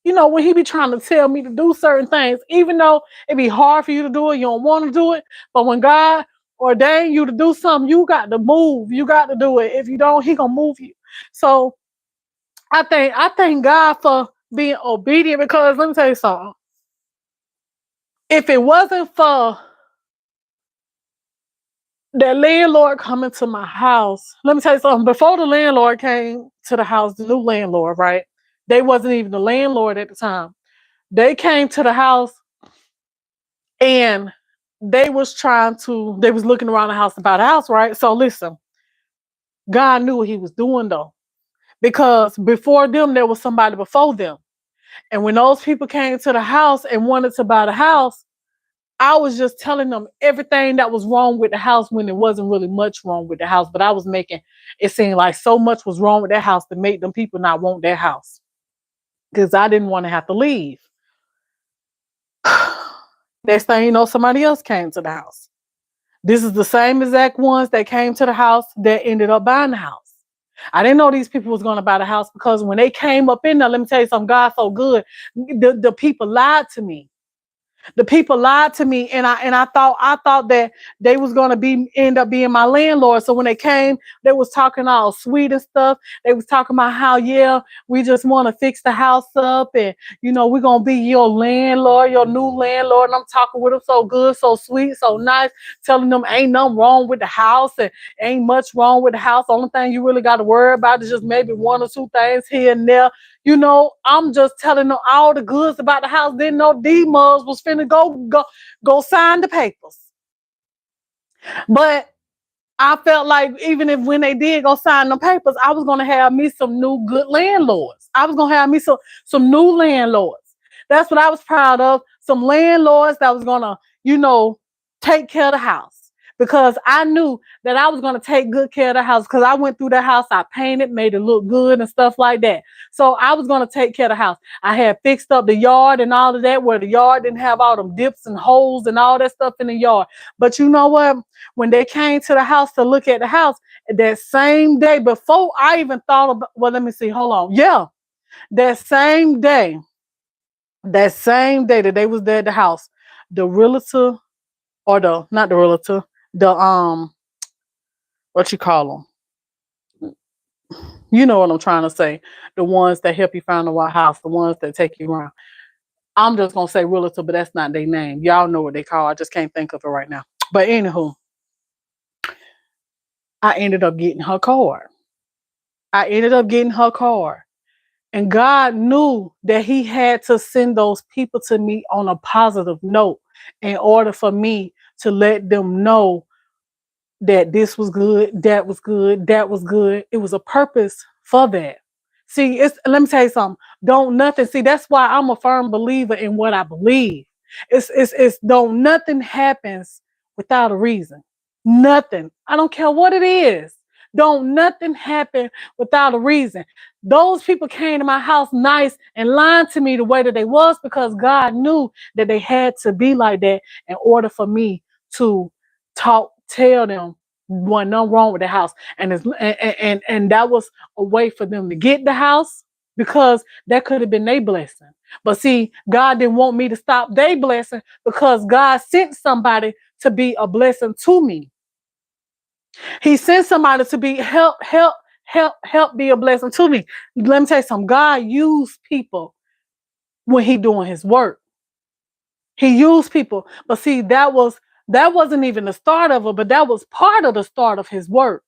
when he be trying to tell me to do certain things, even though it be hard for you to do it, you don't want to do it. But when God ordained you to do something, you got to move. You got to do it. If you don't, he gonna move you. So I thank God for being obedient because let me tell you something. If it wasn't for the landlord coming to my house, let me tell you something. Before the landlord came to the house, the new landlord, right? They wasn't even the landlord at the time. They came to the house and they was looking around the house about a house, right? So listen, God knew what he was doing though. Because before them, there was somebody before them. And when those people came to the house and wanted to buy the house, I was just telling them everything that was wrong with the house when it wasn't really much wrong with the house. But I was making it seem like so much was wrong with that house to make them people not want that house. Because I didn't want to have to leave. Next thing you know, somebody else came to the house. This is the same exact ones that came to the house that ended up buying the house. I didn't know these people was going to buy the house because when they came up in there, let me tell you something, God so good. The people lied to me. The people lied to me, and I thought that they was gonna end up being my landlord. So when they came, they was talking all sweet and stuff. They was talking about how we just want to fix the house up, and we're gonna be your landlord, your new landlord. And I'm talking with them so good, so sweet, so nice, telling them ain't nothing wrong with the house and ain't much wrong with the house. Only thing you really got to worry about is just maybe one or two things here and there. I'm just telling them all the goods about the house. Didn't know D-Mubs was finna go sign the papers. But I felt like even if when they did go sign the papers, I was gonna have me some new good landlords. I was gonna have me some new landlords. That's what I was proud of. Some landlords that was gonna, take care of the house. Because I knew that I was going to take good care of the house because I went through the house, I painted, made it look good and stuff like that. So I was going to take care of the house. I had fixed up the yard and all of that where the yard didn't have all them dips and holes and all that stuff in the yard. But you know what? When they came to the house to look at the house, that same day, before I even thought about, well, let me see, hold on. Yeah, that same day that they was there at the house, the realtor or not the realtor, the what you call them, you know what I'm trying to say, the ones that help you find the right house, the ones that take you around. I'm just gonna say realtor, but that's not their name. Y'all know what they call. I just can't think of it right now. But anywho, I ended up getting her card. I ended up getting her card. And God knew that He had to send those people to me on a positive note in order for me to let them know that this was good, that was good, that was good. It was a purpose for that. See, let me tell you something. Don't nothing. See, that's why I'm a firm believer in what I believe. It's don't nothing happens without a reason. Nothing. I don't care what it is. Don't nothing happen without a reason. Those people came to my house nice and lied to me the way that they was because God knew that they had to be like that in order for me to tell them wasn't nothing wrong with the house. And that was a way for them to get the house because that could have been their blessing. But see, God didn't want me to stop their blessing because God sent somebody to be a blessing to me. He sent somebody to be help be a blessing to me. Let me tell you something. God used people when He doing His work. He used people. But see, that wasn't even the start of it, but that was part of the start of His work.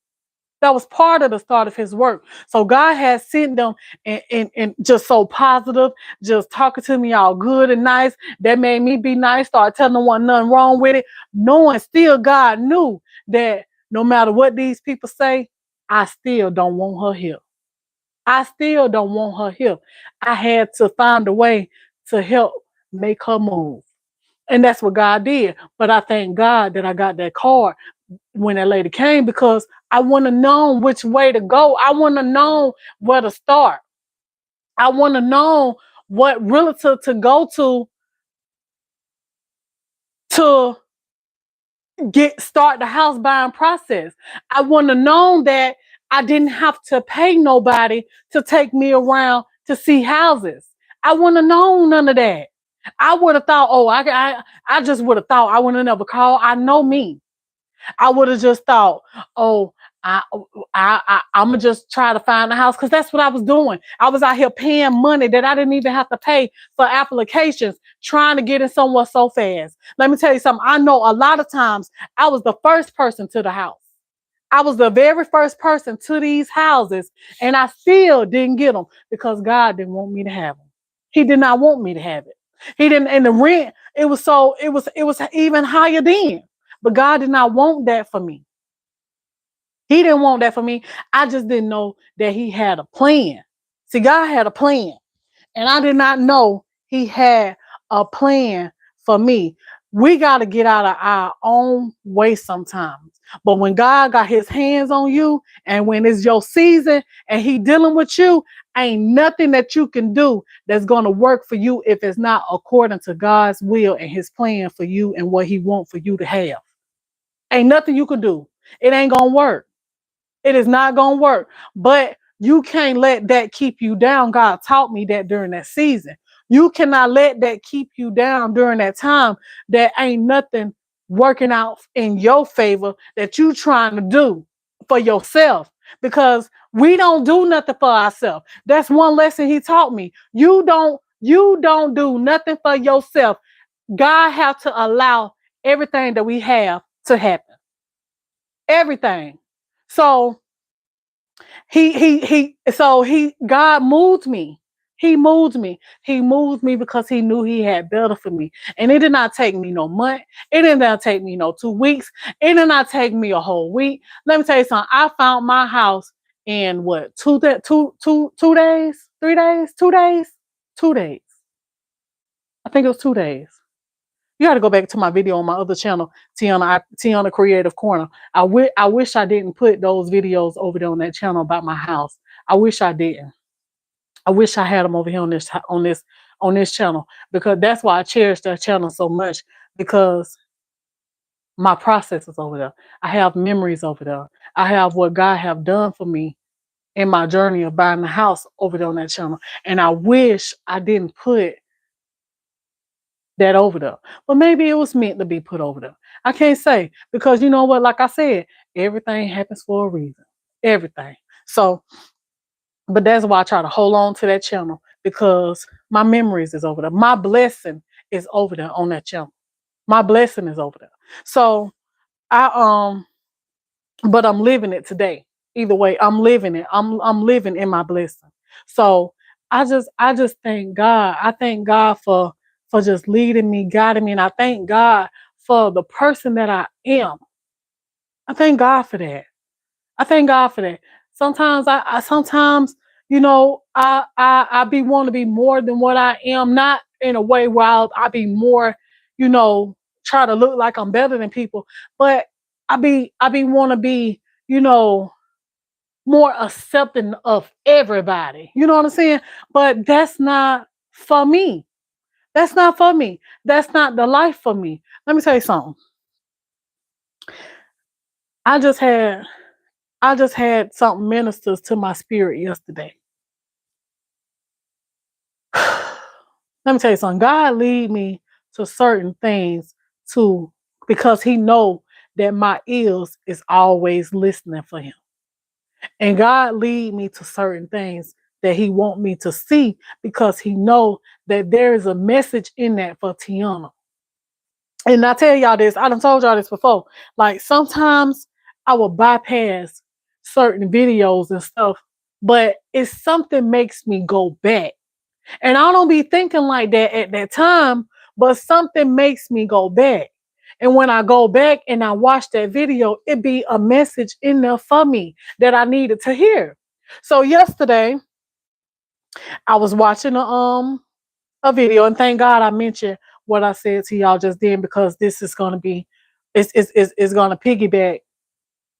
That was part of the start of His work. So God has sent them and just so positive, just talking to me all good and nice. That made me be nice, start telling them wasn't nothing wrong with it. Knowing still God knew that no matter what these people say, I still don't want her here. I still don't want her here. I had to find a way to help make her move. And that's what God did. But I thank God that I got that card when that lady came because I want to know which way to go. I want to know where to start. I want to know what realtor to go to start the house buying process. I want to know that I didn't have to pay nobody to take me around to see houses. I want to know none of that. I would have thought, I just would have thought I would have never called. I know me. I would have just thought, oh, I, I'm gonna just try to find a house because that's what I was doing. I was out here paying money that I didn't even have to pay for applications, trying to get in somewhere so fast. Let me tell you something. I know a lot of times I was the first person to the house. I was the very first person to these houses, and I still didn't get them because God didn't want me to have them. He did not want me to have it. He didn't, and the rent, it was even higher then. But God did not want that for me. He didn't want that for me. I just didn't know that He had a plan. See, God had a plan. And I did not know He had a plan for me. We got to get out of our own way sometimes. But when God got His hands on you and when it's your season and He dealing with you, ain't nothing that you can do that's going to work for you if it's not according to God's will and His plan for you and what He wants for you to have. Ain't nothing you can do. It ain't going to work. It is not going to work. But you can't let that keep you down. God taught me that during that season. You cannot let that keep you down during that time. That ain't nothing working out in your favor that you trying to do for yourself. Because we don't do nothing for ourselves. That's one lesson He taught me. You don't do nothing for yourself. God have to allow everything that we have to happen. Everything. So God moved me. He moved me. He moved me because He knew He had better for me. And it did not take me no month. It did not take me no 2 weeks. It did not take me a whole week. Let me tell you something. I found my house in what, 2 days, 3 days, 2 days, 2 days. I think it was 2 days. You got to go back to my video on my other channel, Tiana Creative Corner. I wish I didn't put those videos over there on that channel about my house. I wish I didn't. I wish I had them over here on this channel because that's why I cherish that channel so much because my process is over there. I have memories over there. I have what God have done for me in my journey of buying the house over there on that channel. And I wish I didn't put that over there. But maybe it was meant to be put over there. I can't say because you know what, like I said, everything happens for a reason. Everything. So, but that's why I try to hold on to that channel because my memories is over there. My blessing is over there on that channel. My blessing is over there. So I but I'm living it today. Either way, I'm living it. I'm living in my blessing. So I just thank God. I thank God for just leading me, guiding me, and I thank God for the person that I am. I thank God for that. I thank God for that. Sometimes I sometimes, I be want to be more than what I am, not in a way where I be more, you know, try to look like I'm better than people, but I be want to be, you know, more accepting of everybody. You know what I'm saying? But that's not for me. That's not for me. That's not the life for me. Let me tell you something. I just had I just had something ministers to my spirit yesterday. Let me tell you something. God lead me to certain things to because He know that my ears is always listening for Him, and God lead me to certain things that He want me to see because He know that there is a message in that for Tiana. And I tell y'all this, I done told y'all this before. Like sometimes I will bypass certain videos and stuff, but it's something makes me go back. And I don't be thinking like that at that time, but something makes me go back. And when I go back and I watch that video, it be a message in there for me that I needed to hear. So yesterday I was watching a video, and thank God I mentioned what I said to y'all just then because this is gonna be it's gonna piggyback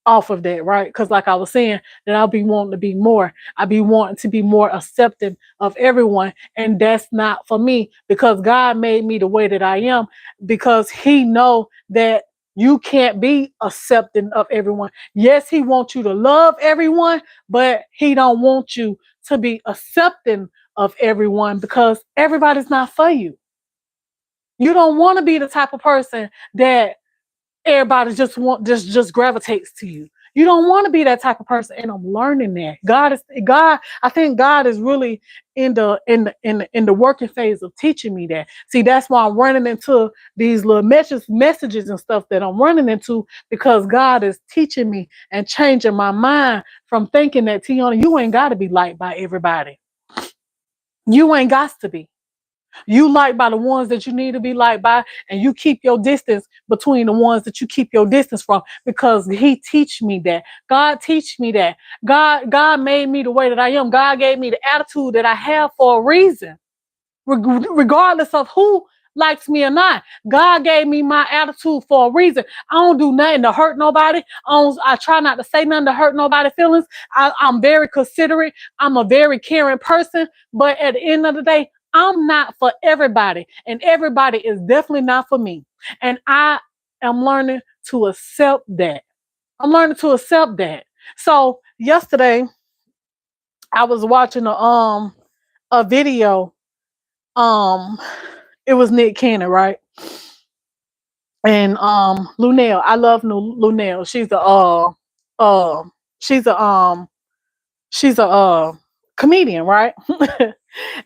off of that, right? Because like I was saying, that I'll be wanting to be more. I be wanting to be more accepting of everyone, and that's not for me because God made me the way that I am because He know that you can't be accepting of everyone. Yes, He wants you to love everyone, but He don't want you to be accepting of everyone because everybody's not for you. You don't want to be the type of person that everybody just gravitates to you. You don't want to be that type of person, and I'm learning that. God. I think God is really in the working phase of teaching me that. See, that's why I'm running into these little messages and stuff that I'm running into because God is teaching me and changing my mind from thinking that Tiana, you ain't got to be liked by everybody. You ain't got to be. You like by the ones that you need to be liked by, and you keep your distance between the ones that you keep your distance from because He teach me that. God teach me that. God made me the way that I am. God gave me the attitude that I have for a reason regardless of who likes me or not. God gave me my attitude for a reason. I don't do nothing to hurt nobody. I try not to say nothing to hurt nobody's feelings. I'm very considerate. I'm a very caring person. But at the end of the day, I'm not for everybody. And everybody is definitely not for me. And I am learning to accept that. I'm learning to accept that. So yesterday, I was watching a video. um it was Nick Cannon, right? And Lunel, I love Lunel. Uh she's a she's a comedian, right?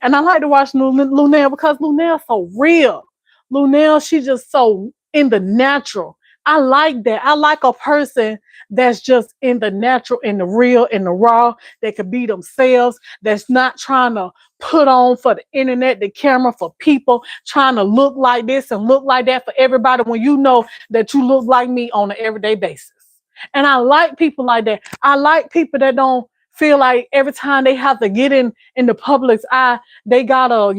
And I like to watch Lunel because Lunel's so real. Lunel, she's just so in the natural. I like that. I like a person that's just in the natural, in the real, in the raw, that could be themselves, that's not trying to put on for the internet, the camera, for people, trying to look like this and look like that for everybody when you know that you look like me on an everyday basis. And I like people like that. I like people that don't feel like every time they have to get in the public's eye, they gotta,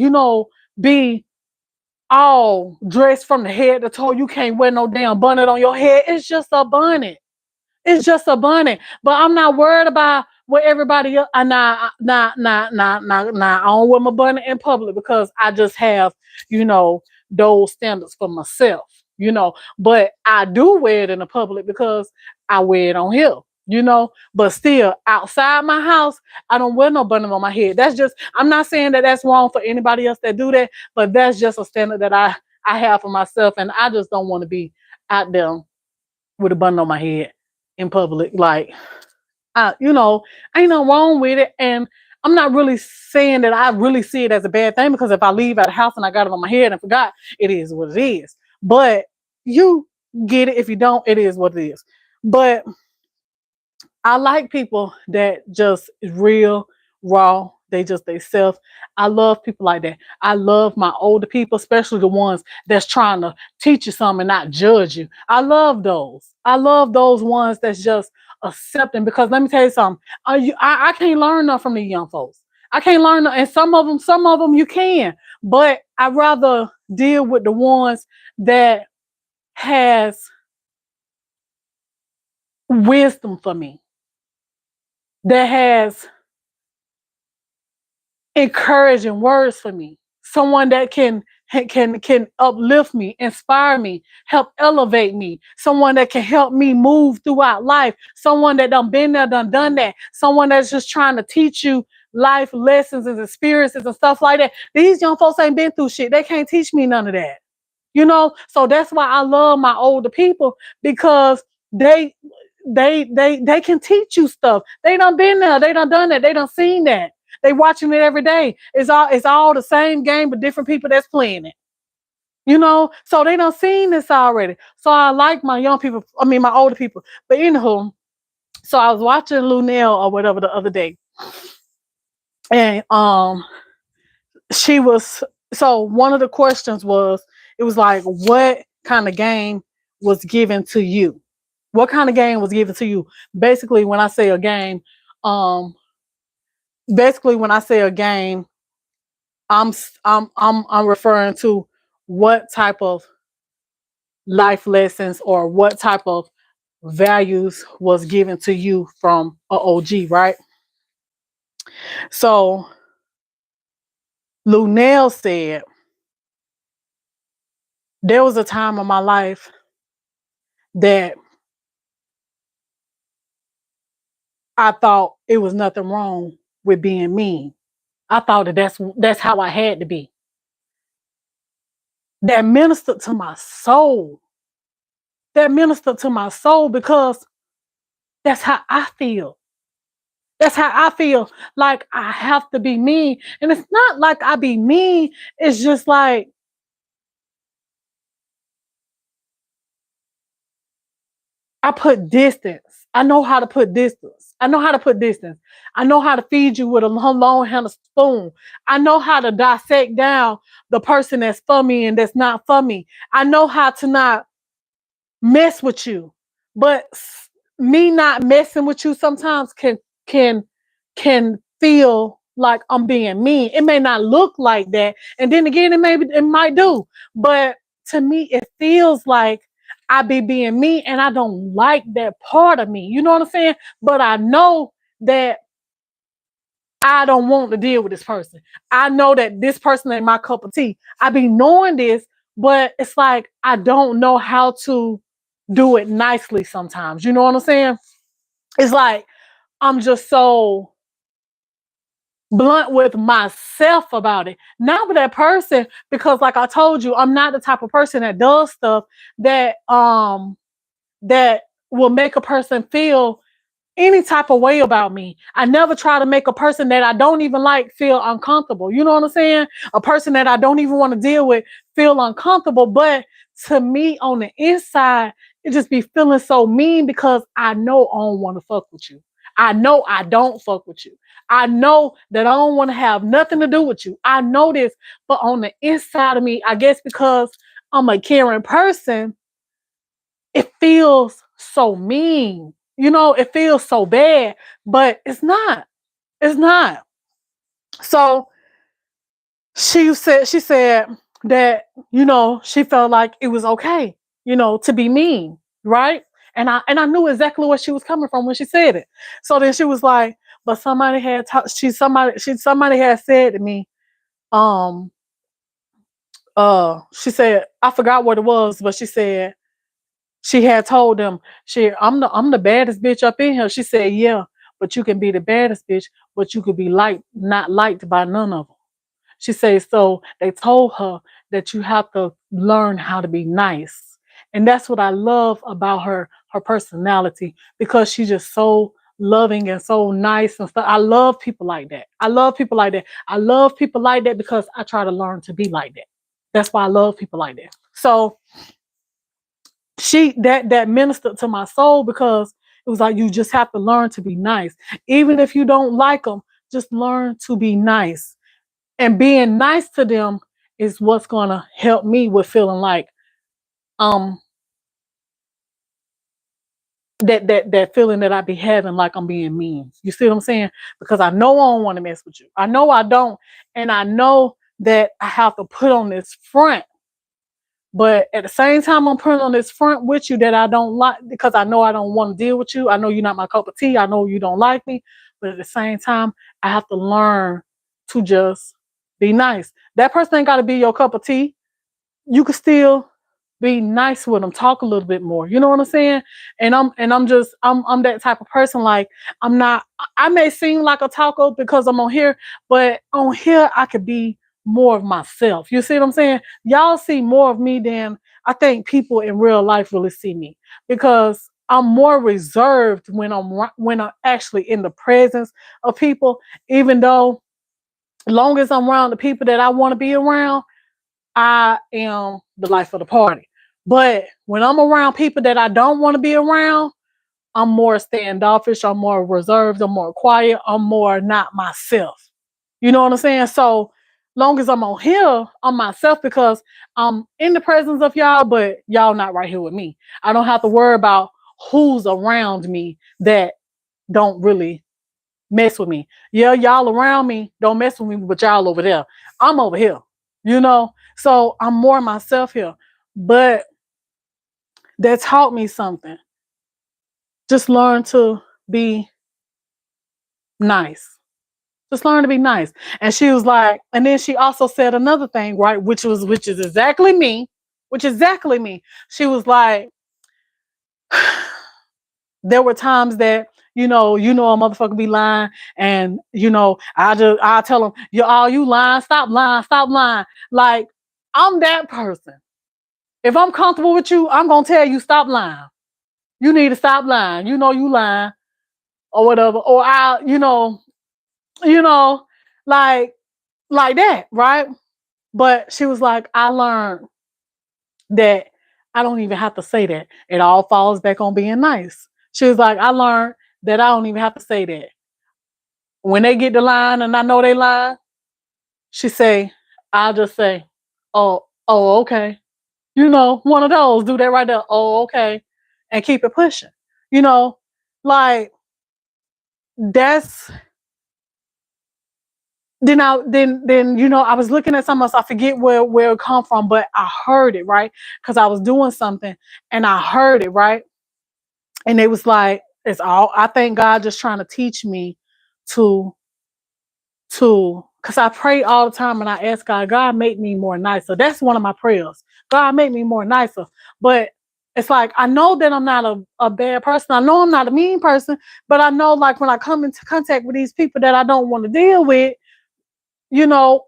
be all dressed from the head to toe. You can't wear no damn bonnet on your head. It's just a bonnet. It's just a bonnet. But I'm not worried about what everybody else. I don't wear my bonnet in public because I just have, you know, those standards for myself, But I do wear it in the public because I wear it on here, But still, outside my house, I don't wear no bonnet on my head. I'm not saying that that's wrong for anybody else that do that, but that's just a standard that I have for myself. And I just don't want to be out there with a bun on my head in public. Like, ain't no wrong with it. And I'm not really saying that I really see it as a bad thing because if I leave out the house and I got it on my head and forgot, it is what it is. But you get it. If you don't, it is what it is. But I like people that just is real, raw. They just they self. I love people like that. I love my older people, especially the ones that's trying to teach you something and not judge you. I love those. I love those ones that's just accepting. Because let me tell you something. I can't learn nothing from the young folks. I can't learn, and some of them you can. But I'd rather deal with the ones that has wisdom for me, that has encouraging words for me, someone that can uplift me, inspire me, help elevate me, someone that can help me move throughout life, someone that done been there, done that, someone that's just trying to teach you life lessons and experiences and stuff like that. These young folks ain't been through shit. They can't teach me none of that. So that's why I love my older people, because they they can teach you stuff. They done been there, they done that, they done seen that. They watching it every day. It's all the same game, but different people that's playing it. So they done seen this already. So I like my young people, I mean my older people. But anywho, so I was watching Lunel or whatever the other day. And she was so one of the questions was, it was like, what kind of game was given to you? What kind of game was given to you? Basically, when I say a game, um, basically when I say a game, I'm referring to what type of life lessons or what type of values was given to you from a OG, right? So Lunel said, there was a time in my life that I thought it was nothing wrong with being mean. I thought that's how I had to be. That ministered to my soul. That ministered to my soul because that's how I feel. That's how I feel. Like I have to be mean. And it's not like I be mean. It's just like I put distance. I know how to put distance. I know how to put distance. I know how to feed you with a long handled spoon. I know how to dissect down the person that's for me and that's not for me. I know how to not mess with you. But me not messing with you sometimes can can feel like I'm being mean. It may not look like that, and then again, it might do. But to me, it feels like I be being mean, and I don't like that part of me. You know what I'm saying? But I know that I don't want to deal with this person. I know that this person ain't my cup of tea. I be knowing this, but it's like I don't know how to do it nicely sometimes. You know what I'm saying? It's like I'm just so blunt with myself about it. Not with that person, because like I told you, I'm not the type of person that does stuff that will make a person feel any type of way about me. I never try to make a person that I don't even like feel uncomfortable. You know what I'm saying? A person that I don't even want to deal with feel uncomfortable. But to me on the inside, it just be feeling so mean because I know I don't want to fuck with you. I know I don't fuck with you. I know that I don't want to have nothing to do with you. I know this, but on the inside of me, I guess because I'm a caring person, it feels so mean. It feels so bad, but it's not. It's not. So she said that, she felt like it was okay, to be mean, right? And I knew exactly where she was coming from when she said it. So then she was like, but somebody had somebody had said to me, um, she said, I forgot what it was, but she said, she had told them, I'm the baddest bitch up in here. She said, yeah, but you can be the baddest bitch, but you could be not liked by none of them. She said, so they told her that you have to learn how to be nice. And that's what I love about her personality, because she's just so loving and so nice and stuff. I love people like that. I love people like that. I love people like that because I try to learn to be like that. That's why I love people like that. So that ministered to my soul, because It was like, you just have to learn to be nice. Even if you don't like them, just learn to be nice. And being nice to them is what's going to help me with feeling like, um, that feeling that I be having like I'm being mean. You see what I'm saying? Because I know I don't want to mess with you. I know I don't. And I know that I have to put on this front. But at the same time, I'm putting on this front with you that I don't like, because I know I don't want to deal with you. I know you're not my cup of tea. I know you don't like me. But at the same time, I have to learn to just be nice. That person ain't got to be your cup of tea. You can still be nice with them, talk a little bit more. You know what I'm saying? I'm that type of person. Like, I'm not, I may seem like a taco because I'm on here, but on here I could be more of myself. You see what I'm saying? Y'all see more of me than I think people in real life really see me, because I'm more reserved when I'm actually in the presence of people. Even though, long as I'm around the people that I want to be around, I am the life of the party. But when I'm around people that I don't want to be around, I'm more standoffish, I'm more reserved, I'm more quiet, I'm more not myself. You know what I'm saying? So long as I'm on here, I'm myself, because I'm in the presence of y'all, but y'all not right here with me. I don't have to worry about who's around me that don't really mess with me. Yeah, y'all around me don't mess with me, but y'all over there. I'm over here, you know? So I'm more myself here. But that taught me something. Just learn to be nice. Just learn to be nice. And she was like, and then she also said another thing, right? Which is exactly me. Which is exactly me. She was like, there were times that, a motherfucker be lying, and I tell him, you lying, stop lying. Like, I'm that person. If I'm comfortable with you, I'm gonna tell you, stop lying. You need to stop lying. You know you lying, or whatever. Or you know, like like that, right? But she was like, I learned that I don't even have to say that. It all falls back on being nice. She was like, I learned that I don't even have to say that. When they get the line and I know they lie, she say, I'll just say, okay. One of those, do that right there. Oh, okay. And keep it pushing. You know, like, that's I was looking at something else. I forget where it come from, but I heard it, right? Because I was doing something and I heard it, right? And it was like, I thank God just trying to teach me to because I pray all the time and I ask God make me more nicer. That's one of my prayers. God make me more nicer. But it's like, I know that I'm not a bad person. I know I'm not a mean person, but I know, like, when I come into contact with these people that I don't want to deal with, you know,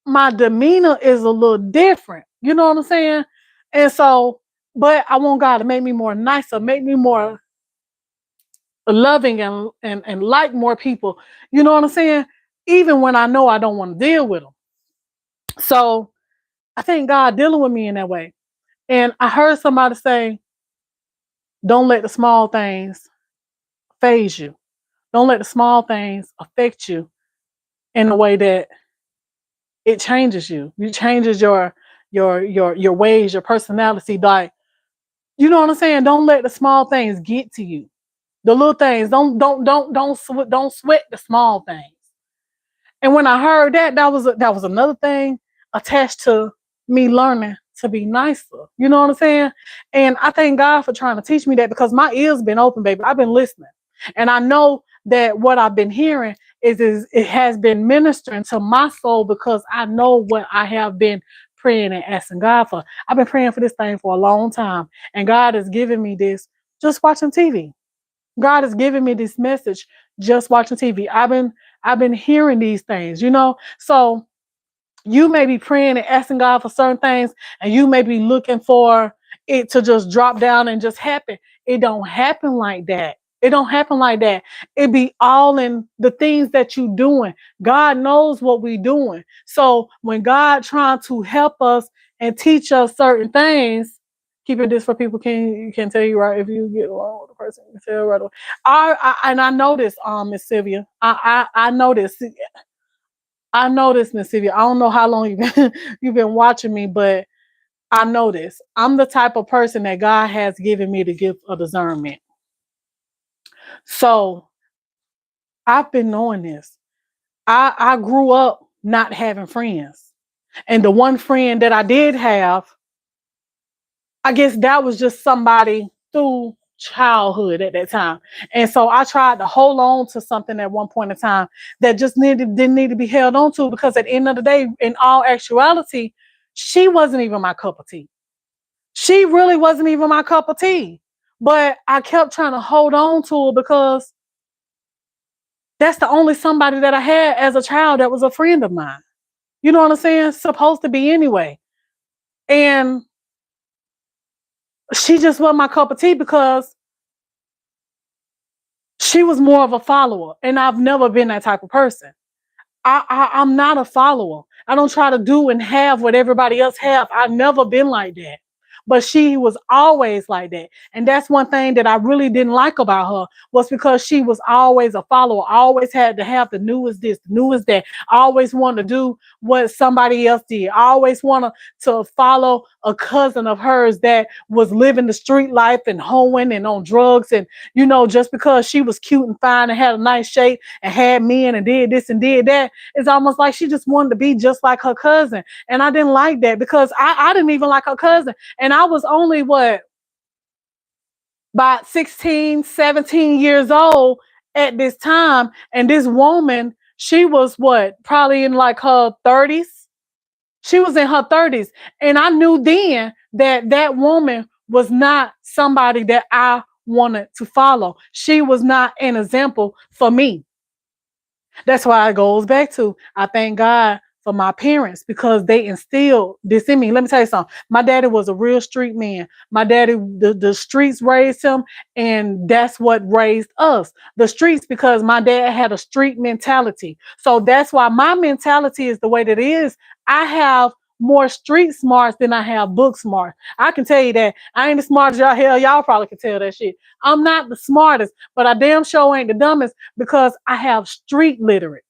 my demeanor is a little different. You know what I'm saying? And so, but I want God to make me more nicer, make me more loving, and like more people. You know what I'm saying? Even when I know I don't want to deal with them. So I think God dealing with me in that way. And I heard somebody say, don't let the small things phase you. Don't let the small things affect you in a way that it changes you. It changes your ways, your personality. Like, you know what I'm saying? Don't let the small things get to you. The little things. Don't sweat the small things. And when I heard that, that was another thing attached to me learning to be nicer. You know what I'm saying? And I thank God for trying to teach me that, because my ears been open, baby. I've been listening. And I know that what I've been hearing is it has been ministering to my soul, because I know what I have been praying and asking God for. I've been praying for this thing for a long time. And God has given me this just watching TV. God has given me this message just watching TV. I've been hearing these things, So you may be praying and asking God for certain things, and you may be looking for it to just drop down and just happen. It don't happen like that. It don't happen like that. It be all in the things that you doing. God knows what we doing. So when God trying to help us and teach us certain things, Keep it this for people can tell you right if you get along with the person. You can tell right away. And I know this, Miss Sylvia. I know this. I know this, Miss Sylvia. I don't know how long you've been watching me, but I know this. I'm the type of person that God has given me the gift of discernment. So I've been knowing this. I grew up not having friends. And the one friend that I did have, I guess that was just somebody through childhood at that time. And so I tried to hold on to something at one point in time that just didn't need to be held on to, because at the end of the day, in all actuality, she wasn't even my cup of tea. She really wasn't even my cup of tea. But I kept trying to hold on to her because that's the only somebody that I had as a child that was a friend of mine. You know what I'm saying? Supposed to be anyway. And she just wasn't my cup of tea because she was more of a follower. And I've never been that type of person. I'm not a follower. I don't try to do and have what everybody else have. I've never been like that. But she was always like that. And that's one thing that I really didn't like about her, was because she was always a follower. Always had to have the newest this, the newest that. Always wanted to do what somebody else did. Always wanted to follow a cousin of hers that was living the street life and hoeing and on drugs. And, just because she was cute and fine and had a nice shape and had men and did this and did that, it's almost like she just wanted to be just like her cousin. And I didn't like that because I didn't even like her cousin. And I was only about 16, 17 years old at this time. And this woman, she was probably in like her 30s. She was in her 30s. And I knew then that that woman was not somebody that I wanted to follow. She was not an example for me. That's why it goes back to, I thank God for my parents, because they instilled this in me. Let me tell you something. My daddy was a real street man. My daddy, the streets raised him, and that's what raised us. The streets, because my dad had a street mentality. So that's why my mentality is the way that it is. I have more street smarts than I have book smart. I can tell you that. I ain't the smartest y'all. Hell, y'all probably can tell that shit. I'm not the smartest, but I damn sure ain't the dumbest, because I have street literate.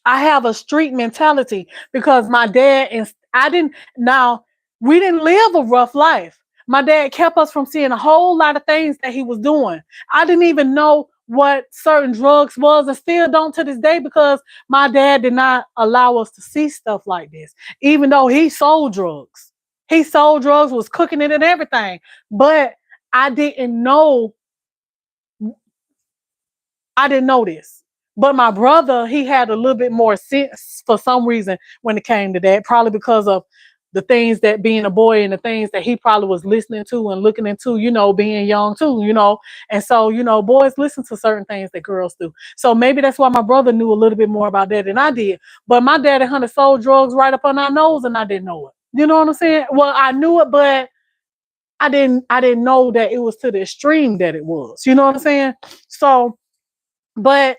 I have a street mentality because my dad and I didn't now we didn't live a rough life. My dad kept us from seeing a whole lot of things that he was doing. I didn't even know what certain drugs was, and still don't to this day, because my dad did not allow us to see stuff like this. Even though he sold drugs. He sold drugs, was cooking it and everything. But I didn't know I didn't know this. But my brother, he had a little bit more sense for some reason when it came to that, probably because of the things that being a boy and the things that he probably was listening to and looking into, being young too. And so, boys listen to certain things that girls do. So maybe that's why my brother knew a little bit more about that than I did. But my daddy hunted sold drugs right up on our nose, and I didn't know it. You know what I'm saying? Well, I knew it, but I didn't know that it was to the extreme that it was. You know what I'm saying? So, but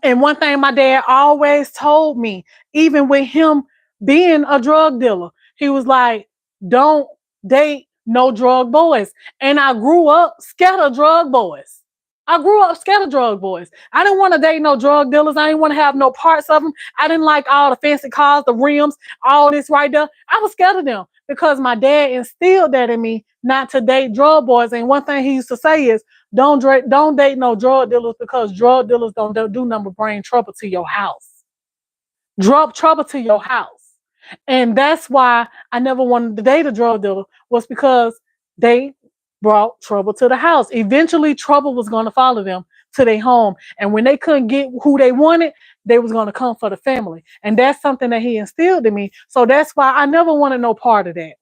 and one thing my dad always told me, even with him being a drug dealer, he was like, don't date no drug boys. And I grew up scared of drug boys. I grew up scared of drug boys. I didn't want to date no drug dealers. I didn't want to have no parts of them. I didn't like all the fancy cars, the rims, all this right there. I was scared of them because my dad instilled that in me, not to date drug boys. And one thing he used to say is, don't date no drug dealers, because drug dealers don't do nothing but bring trouble to your house. Drug trouble to your house. And that's why I never wanted to date a drug dealer, was because they brought trouble to the house. Eventually, trouble was going to follow them to their home. And when they couldn't get who they wanted, they was going to come for the family. And that's something that he instilled in me. So that's why I never wanted no part of that.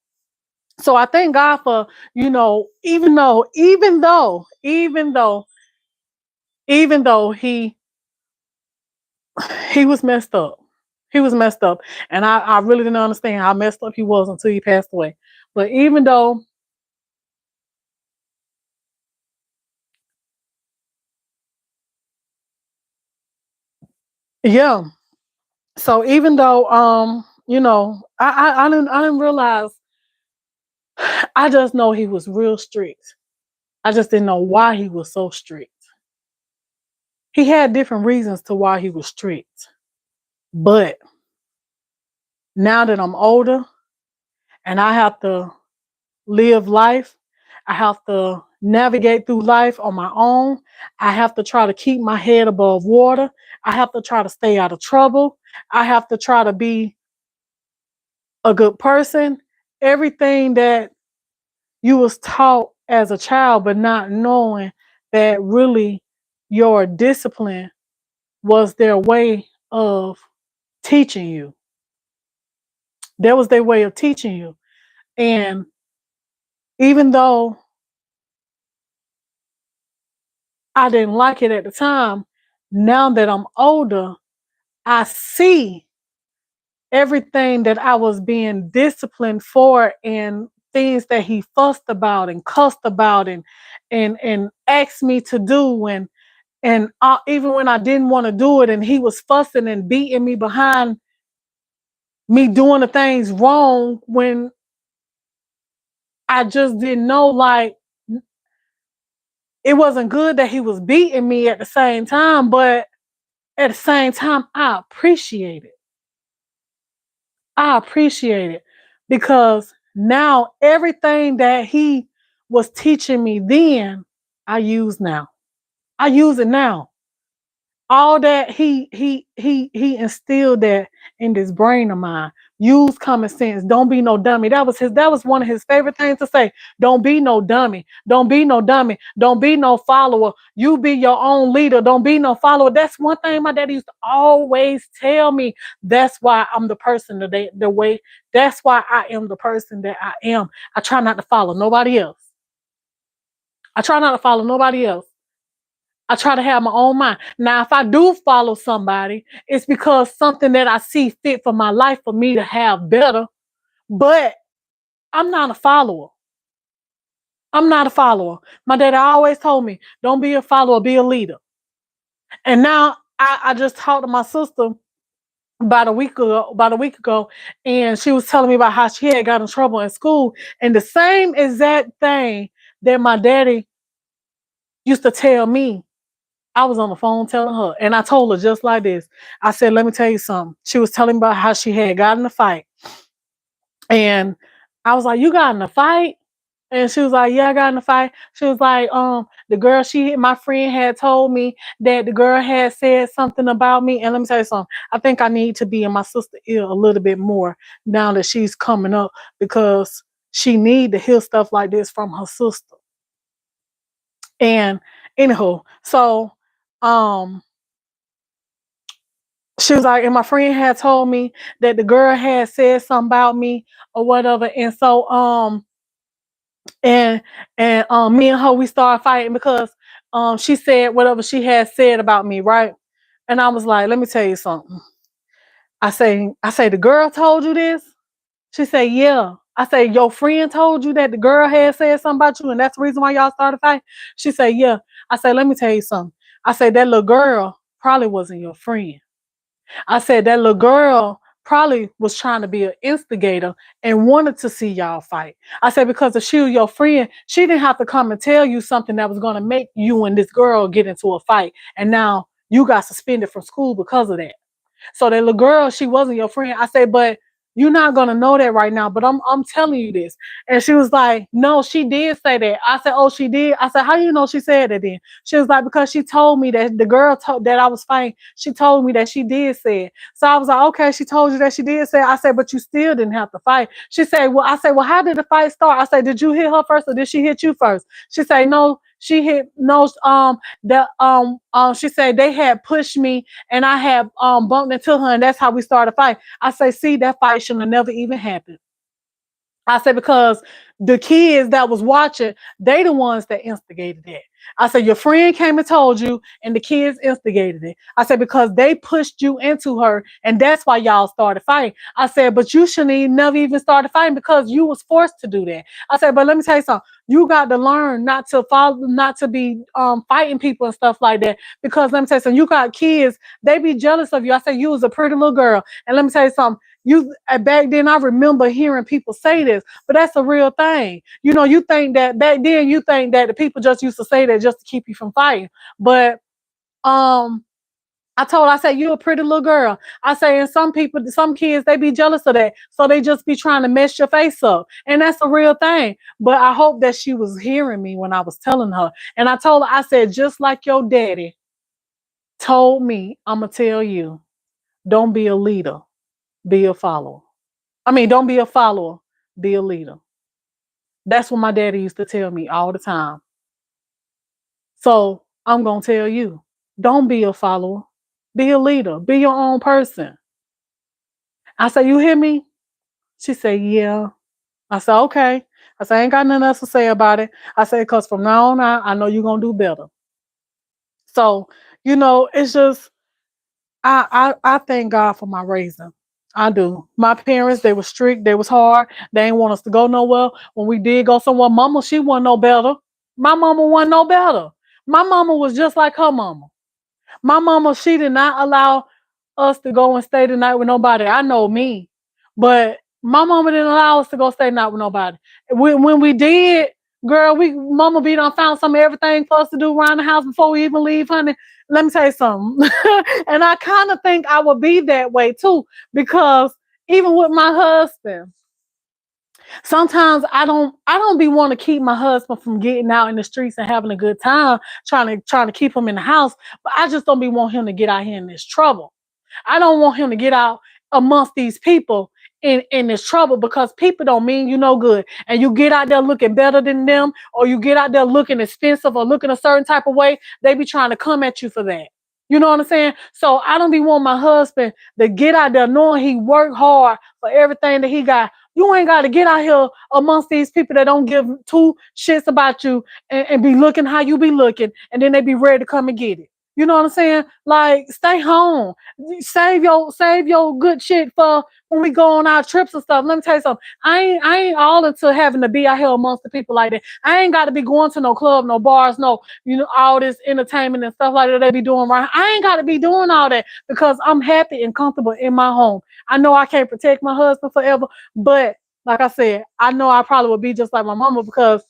So I thank God for, even though he was messed up. He was messed up. And I really didn't understand how messed up he was until he passed away. But even though, yeah. So even though I didn't realize I just know he was real strict. I just didn't know why he was so strict. He had different reasons to why he was strict. But now that I'm older and I have to live life, I have to navigate through life on my own. I have to try to keep my head above water. I have to try to stay out of trouble. I have to try to be a good person. Everything that you was taught as a child, but not knowing that really your discipline was their way of teaching you. That was their way of teaching you. And even though I didn't like it at the time, now that I'm older, I see everything that I was being disciplined for and things that he fussed about and cussed about and asked me to do and even when I didn't want to do it and he was fussing and beating me behind me doing the things wrong when I just didn't know, like, it wasn't good that he was beating me at the same time, but at the same time I appreciate it. I appreciate it because now everything that he was teaching me then, I use now. I use it now. All that he instilled that in this brain of mine. Use common sense. Don't be no dummy. That was one of his favorite things to say. Don't be no dummy. Don't be no dummy. Don't be no follower. You be your own leader. Don't be no follower. That's one thing my daddy used to always tell me. That's why I'm the person today, the way. That's why I am the person that I am. I try not to follow nobody else. I try not to follow nobody else. I try to have my own mind. Now, if I do follow somebody, it's because something that I see fit for my life for me to have better. But I'm not a follower. I'm not a follower. My dad always told me, don't be a follower, be a leader. And now I just talked to my sister about a week ago, and she was telling me about how she had got in trouble in school. And the same exact thing that my daddy used to tell me, I was on the phone telling her, and I told her just like this. I said, let me tell you something. She was telling me about how she had gotten in a fight. And I was like, you got in a fight? And she was like, yeah, I got in a fight. She was like, the girl my friend had told me that the girl had said something about me. And let me tell you something. I think I need to be in my sister's ear a little bit more now that she's coming up because she need to hear stuff like this from her sister. And anyhow, so um she was like, and my friend had told me that the girl had said something about me or whatever. And so and me and her, we started fighting because she said whatever she had said about me, right? And I was like, let me tell you something. I say the girl told you this? She said, yeah. I say, your friend told you that the girl had said something about you and that's the reason why y'all started fighting? She said, yeah. I say, let me tell you something. I say that little girl probably wasn't your friend. I said that little girl probably was trying to be an instigator and wanted to see y'all fight. I said, because if she was your friend, she didn't have to come and tell you something that was going to make you and this girl get into a fight. And now you got suspended from school because of that. So that little girl, she wasn't your friend. I said, but you're not gonna know that right now, but I'm telling you this. And she was like, no, she did say that. I said, oh, she did. I said, how do you know she said that then? She was like, because she told me that the girl that I was fighting, she told me that she did say it. So I was like, okay, she told you that she did say it. I said, but you still didn't have to fight. She said, well, I said, well, how did the fight start? I said, did you hit her first or did she hit you first? She said, no, she hit no she said they had pushed me and I had bumped into her and that's how we started fighting. I say, see, that fight shouldn't have never even happened. I said, because the kids that was watching, they the ones that instigated it. I said, your friend came and told you, and the kids instigated it. I said, because they pushed you into her, and that's why y'all started fighting. I said, but you shouldn't even never even started fighting because you was forced to do that. I said, but let me tell you something. You got to learn not to follow, not to be fighting people and stuff like that. Because let me tell you something. You got kids, they be jealous of you. I said, you was a pretty little girl, and let me tell you something. Back then I remember hearing people say this, but that's a real thing. thing. You think that back then you think that the people just used to say that just to keep you from fighting. But um I said, you a pretty little girl. I say, and some people, some kids, they be jealous of that. So they just be trying to mess your face up. And that's a real thing. But I hope that she was hearing me when I was telling her. And I told her, I said, just like your daddy told me, I'm going to tell you, don't be a leader, be a follower. I mean, don't be a follower, be a leader. That's what my daddy used to tell me all the time. So I'm going to tell you, don't be a follower, be a leader, be your own person. I said, you hear me? She said, yeah. I said, okay. I said, I ain't got nothing else to say about it. I said, because from now on out, I know you're going to do better. So, it's just, I thank God for my raising. I do. My parents, they were strict. They was hard. They ain't want us to go nowhere. When we did go somewhere, mama, she wasn't no better. My mama wasn't no better. My mama was just like her mama. My mama, she did not allow us to go and stay the night with nobody. I know me, but my mama didn't allow us to go stay the night with nobody. When we did, girl, mama be done found some everything for us to do around the house before we even leave, honey. Let me tell you something. And I kind of think I would be that way too, because even with my husband, sometimes I don't be want to keep my husband from getting out in the streets and having a good time, trying to keep him in the house, but I just don't be want him to get out here in this trouble. I don't want him to get out amongst these people in this trouble, because people don't mean you no good. And you get out there looking better than them, or you get out there looking expensive or looking a certain type of way, they be trying to come at you for that. You know what I'm saying? So I don't be want my husband to get out there knowing he worked hard for everything that he got. You ain't got to get out here amongst these people that don't give two shits about you, and be looking how you be looking, and then they be ready to come and get it. You know what I'm saying? Like, stay home. Save your good shit for when we go on our trips and stuff. Let me tell you something. I ain't all into having to be out here amongst the people like that. I ain't got to be going to no club, no bars, no, all this entertainment and stuff like that they be doing right. I ain't got to be doing all that, because I'm happy and comfortable in my home. I know I can't protect my husband forever, but like I said, I know I probably would be just like my mama, because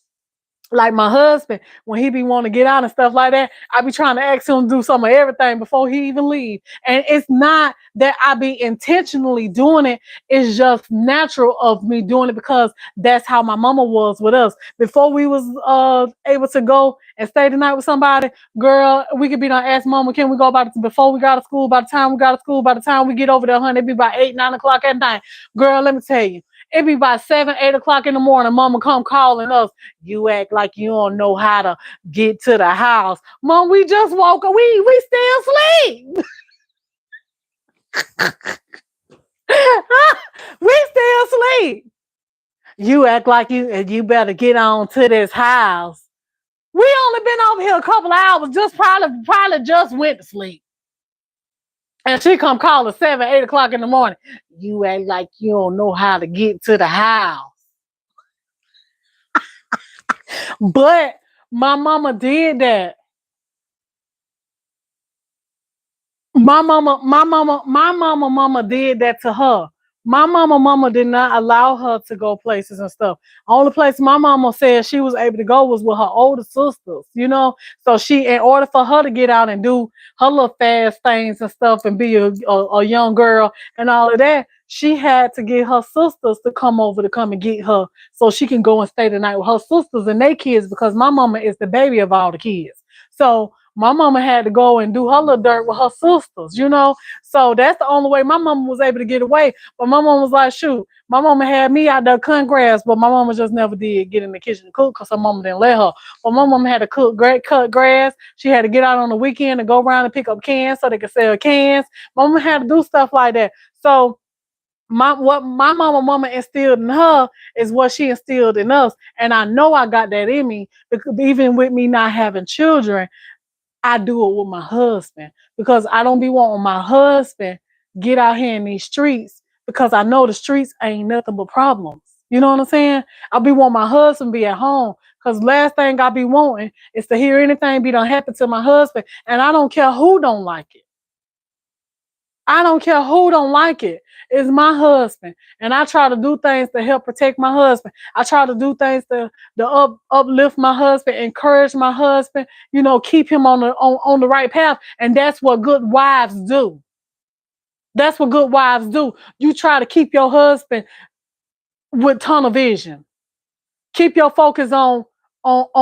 like my husband, when he be wanting to get out and stuff like that, I be trying to ask him to do some of everything before he even leave. And it's not that I be intentionally doing it. It's just natural of me doing it, because that's how my mama was with us. Before we was able to go and stay the night with somebody, girl, we could be done ask mama, can we go before we got to school? By the time we got to school, by the time we get over there, honey, it be about 8, 9 o'clock at night. Girl, let me tell you, it be about 7, 8 o'clock in the morning. Mama come calling us. You act like you don't know how to get to the house. Mom, we just woke up. We still asleep. We still asleep. You act like you better get on to this house. We only been over here a couple of hours. Just probably just went to sleep. And she come call at 7, 8 o'clock in the morning. You act like you don't know how to get to the house. But my mama did that. My mama did that to her. My mama did not allow her to go places and stuff. Only place my mama said she was able to go was with her older sisters. So in order for her to get out and do her little fast things and stuff and be a young girl and all of that, she had to get her sisters to come over to come and get her, so she can go and stay the night with her sisters and their kids, because my mama is the baby of all the kids. So my mama had to go and do her little dirt with her sisters. So that's the only way my mama was able to get away. But my mama was like, shoot, my mama had me out there cutting grass, but my mama just never did get in the kitchen to cook, because her mama didn't let her. But my mama had to cut grass. She had to get out on the weekend and go around and pick up cans so they could sell cans. My mama had to do stuff like that. So what my mama instilled in her is what she instilled in us. And I know I got that in me, because even with me not having children, I do it with my husband, because I don't be wanting my husband get out here in these streets, because I know the streets ain't nothing but problems. You know what I'm saying? I be wanting my husband to be at home, because last thing I be wanting is to hear anything be done happen to my husband, and I don't care who don't like it. I don't care who don't like it. It's my husband. And I try to do things to help protect my husband. I try to do things to uplift my husband, encourage my husband, keep him on the right path. And that's what good wives do. That's what good wives do. You try to keep your husband with tunnel vision. Keep your focus on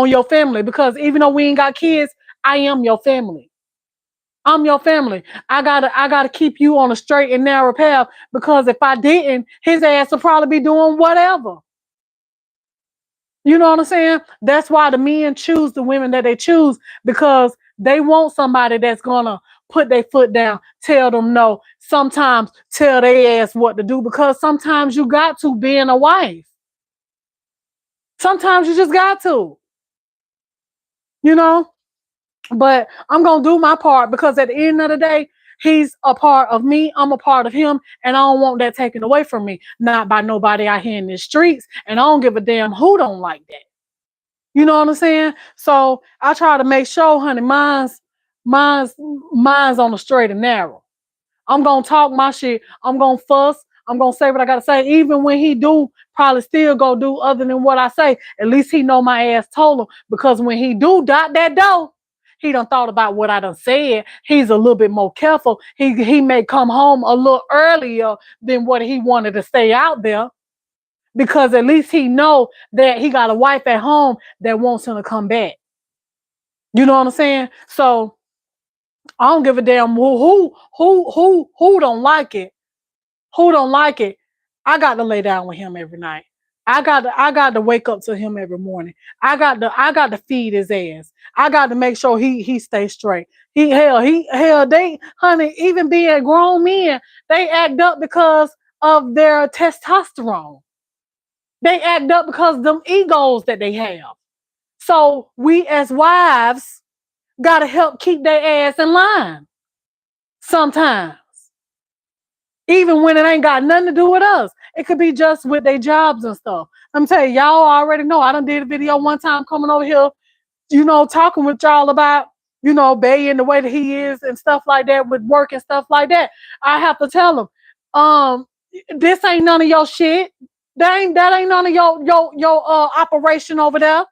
your family, because even though we ain't got kids, I am your family. I'm your family. I gotta keep you on a straight and narrow path, because if I didn't, his ass would probably be doing whatever. You know what I'm saying? That's why the men choose the women that they choose, because they want somebody that's gonna put their foot down, tell them no, sometimes tell their ass what to do, because sometimes you got to, being a wife. Sometimes you just got to, you know? But I'm gonna do my part, because at the end of the day, he's a part of me. I'm a part of him, and I don't want that taken away from me. Not by nobody out here in the streets, and I don't give a damn who don't like that. You know what I'm saying? So I try to make sure, honey, mine's, mine's on the straight and narrow. I'm gonna talk my shit. I'm gonna fuss. I'm gonna say what I gotta say. Even when he do probably still go do other than what I say, at least he know my ass told him. Because when he do dot that door, he done thought about what I done said. He's a little bit more careful. He may come home a little earlier than what he wanted to stay out there. Because at least he know that he got a wife at home that wants him to come back. You know what I'm saying? So I don't give a damn who don't like it. Who don't like it? I got to lay down with him every night. I got to wake up to him every morning. I got to feed his ass. I got to make sure he stays straight. They, honey, even being grown men, they act up because of their testosterone. They act up because of them egos that they have. So we as wives gotta help keep their ass in line sometimes. Even when it ain't got nothing to do with us. It could be just with their jobs and stuff. I'm telling you, y'all already know. I done did a video one time coming over here, talking with y'all about, Bay and the way that he is and stuff like that with work and stuff like that. I have to tell him, this ain't none of your shit. That ain't none of your operation over there.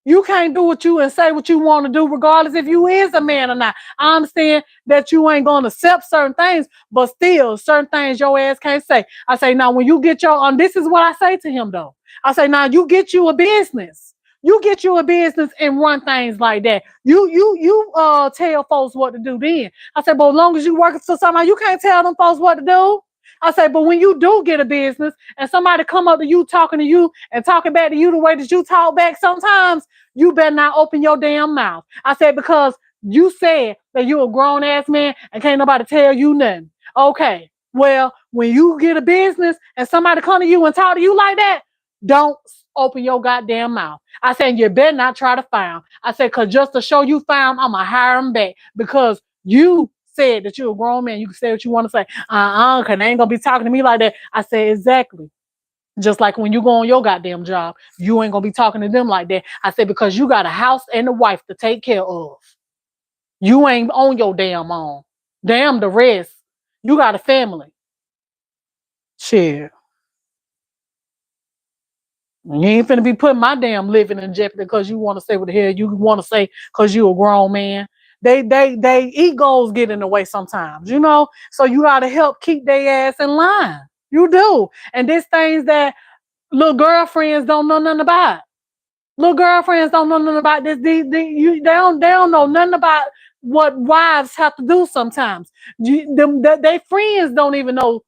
You can't do what you and say what you want to do, regardless if you is a man or not. I understand that you ain't gonna accept certain things, but still, certain things your ass can't say. I say, now when you get your this is what I say to him though. I say, now you get you a business. You get you a business and run things like that. You tell folks what to do then. I say, but as long as you working for somebody, you can't tell them folks what to do. I say, but when you do get a business and somebody come up to you talking to you and talking back to you the way that you talk back sometimes, you better not open your damn mouth. I said, because you said that you a grown ass man and can't nobody tell you nothing. Okay, well, when you get a business and somebody come to you and talk to you like that, don't open your goddamn mouth. I said, you better not try to find. I said, because just to show you found, I'm going to hire him back, because you said that you're a grown man. You can say what you want to say. Because they ain't going to be talking to me like that. I said, exactly. Just like when you go on your goddamn job, you ain't gonna be talking to them like that. I said, because you got a house and a wife to take care of. You ain't on your damn own. Damn the rest. You got a family. Shit. You ain't finna be putting my damn living in jeopardy because you want to say what the hell you want to say because you a grown man. They egos get in the way sometimes, So you gotta help keep their ass in line. You do. And there's things that little girlfriends don't know nothing about. Little girlfriends don't know nothing about this. They don't know nothing about what wives have to do sometimes. They friends don't even know.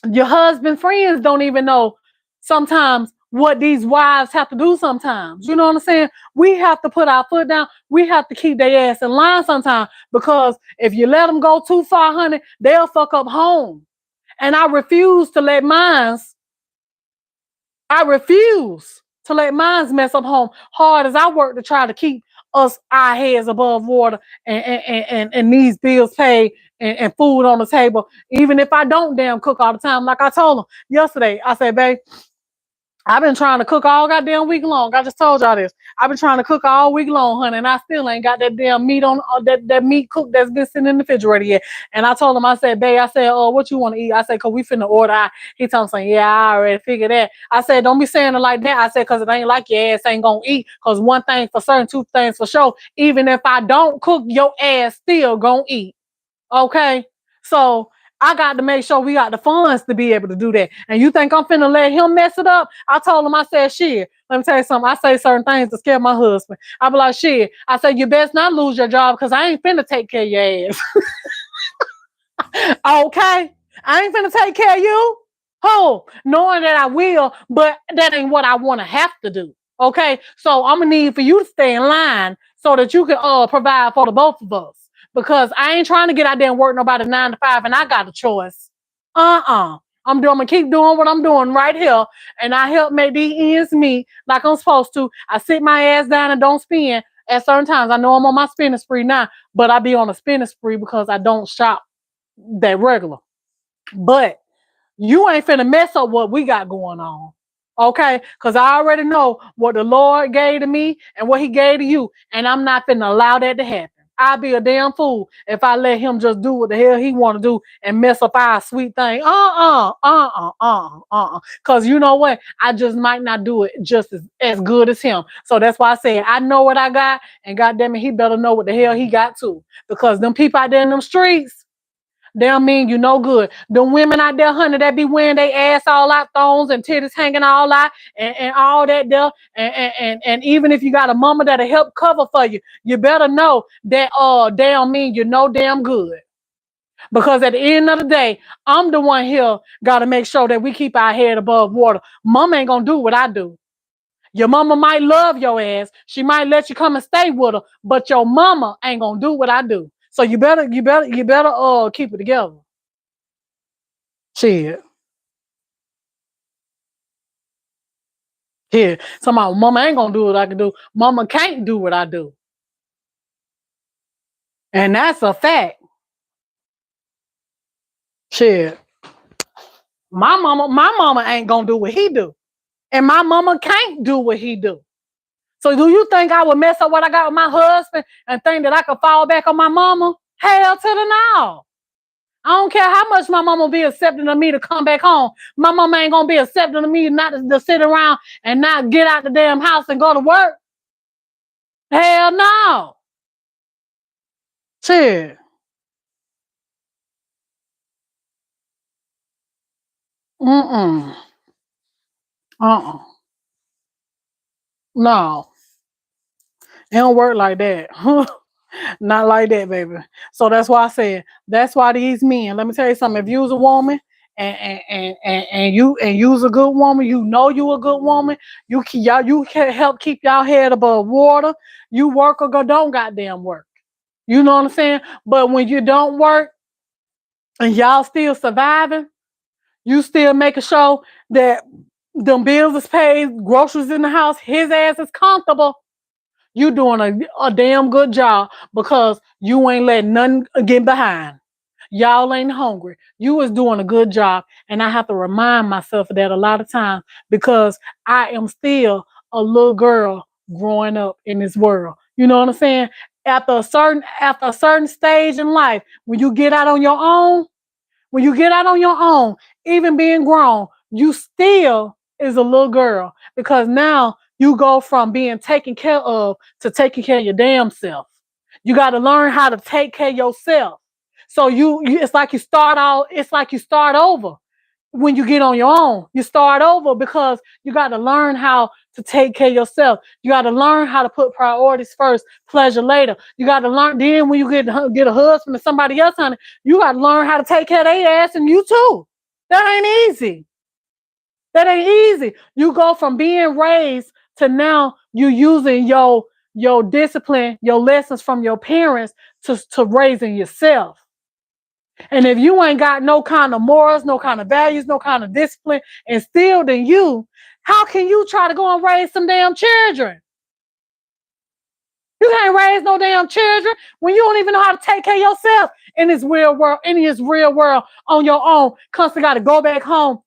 Your husband friends don't even know sometimes what these wives have to do sometimes. You know what I'm saying? We have to put our foot down. We have to keep their ass in line sometimes, because if you let them go too far, honey, they'll fuck up home. And I refuse to let mess up home. Hard as I work to try to keep our heads above water and these bills paid and food on the table. Even if I don't damn cook all the time, like I told him yesterday, I said, babe, I've been trying to cook all goddamn week long. I just told y'all this. I've been trying to cook all week long, honey, and I still ain't got that damn meat on that meat cooked that's been sitting in the refrigerator yet. And I told him, I said, babe, I said, oh, what you want to eat? I said, cause we finna order out. He told me, saying, yeah, I already figured that. I said, don't be saying it like that. I said, cause it ain't like your ass ain't gonna eat. Cause one thing for certain, two things for sure. Even if I don't cook, your ass still gonna eat. Okay, so I got to make sure we got the funds to be able to do that. And you think I'm finna let him mess it up? I told him, I said, shit, let me tell you something. I say certain things to scare my husband. I be like, shit, I said, you best not lose your job because I ain't finna take care of your ass. Okay, I ain't finna take care of you. Oh, knowing that I will, but that ain't what I want to have to do. Okay, so I'm gonna need for you to stay in line so that you can provide for the both of us. Because I ain't trying to get out there and work nobody 9 to 5, and I got a choice. I'm gonna keep doing what I'm doing right here, and I help make these ends meet like I'm supposed to. I sit my ass down and don't spend at certain times. I know I'm on my spending spree now, but I be on a spending spree because I don't shop that regular. But you ain't finna mess up what we got going on. Okay? Because I already know what the Lord gave to me and what he gave to you. And I'm not finna allow that to happen. I'll be a damn fool if I let him just do what the hell he want to do and mess up our sweet thing. Because you know what? I just might not do it just as good as him. So that's why I said I know what I got, and goddamn it, he better know what the hell he got too. Because them people out there in them streets, they don't mean you no good. The women out there, honey, that be wearing their ass all out, thongs and titties hanging all out, and all that there. And even if you got a mama that'll help cover for you, you better know that they don't mean you no damn good. Because at the end of the day, I'm the one here gotta make sure that we keep our head above water. Mama ain't gonna do what I do. Your mama might love your ass. She might let you come and stay with her, but your mama ain't gonna do what I do. So you better keep it together. Shit. Here. Somehow mama ain't gonna do what I can do. Mama can't do what I do. And that's a fact. Shit. My mama ain't gonna do what he do. And my mama can't do what he do. So do you think I would mess up what I got with my husband and think that I could fall back on my mama? Hell to the no. I don't care how much my mama be accepting of me to come back home. My mama ain't gonna be accepting of me not to sit around and not get out the damn house and go to work. Hell no. Shit. Mm-mm. Uh-uh. No. It don't work like that. Not like that, baby. So that's why I said, that's why these men, let me tell you something. If you was a woman and you's a good woman, you know you a good woman, you can help keep y'all head above water. You work or don't goddamn work. You know what I'm saying? But when you don't work and y'all still surviving, you still making sure that them bills is paid, groceries in the house, his ass is comfortable. You doing a damn good job because you ain't letting nothing get behind. Y'all ain't hungry. You was doing a good job. And I have to remind myself of that a lot of times because I am still a little girl growing up in this world. You know what I'm saying? After a certain stage in life, when you get out on your own, even being grown, you still is a little girl because now you go from being taken care of to taking care of your damn self. You got to learn how to take care of yourself. So it's like you start out, it's like you start over when you get on your own. You start over because you got to learn how to take care of yourself. You got to learn how to put priorities first, pleasure later. You got to learn then when you get a husband or somebody else, honey, you got to learn how to take care of their ass and you too. That ain't easy. That ain't easy. You go from being raised to now you using your discipline, your lessons from your parents to raising yourself. And if you ain't got no kind of morals, no kind of values, no kind of discipline instilled in you, how can you try to go and raise some damn children? You can't raise no damn children when you don't even know how to take care of yourself in this real world on your own. Constantly got to go back home.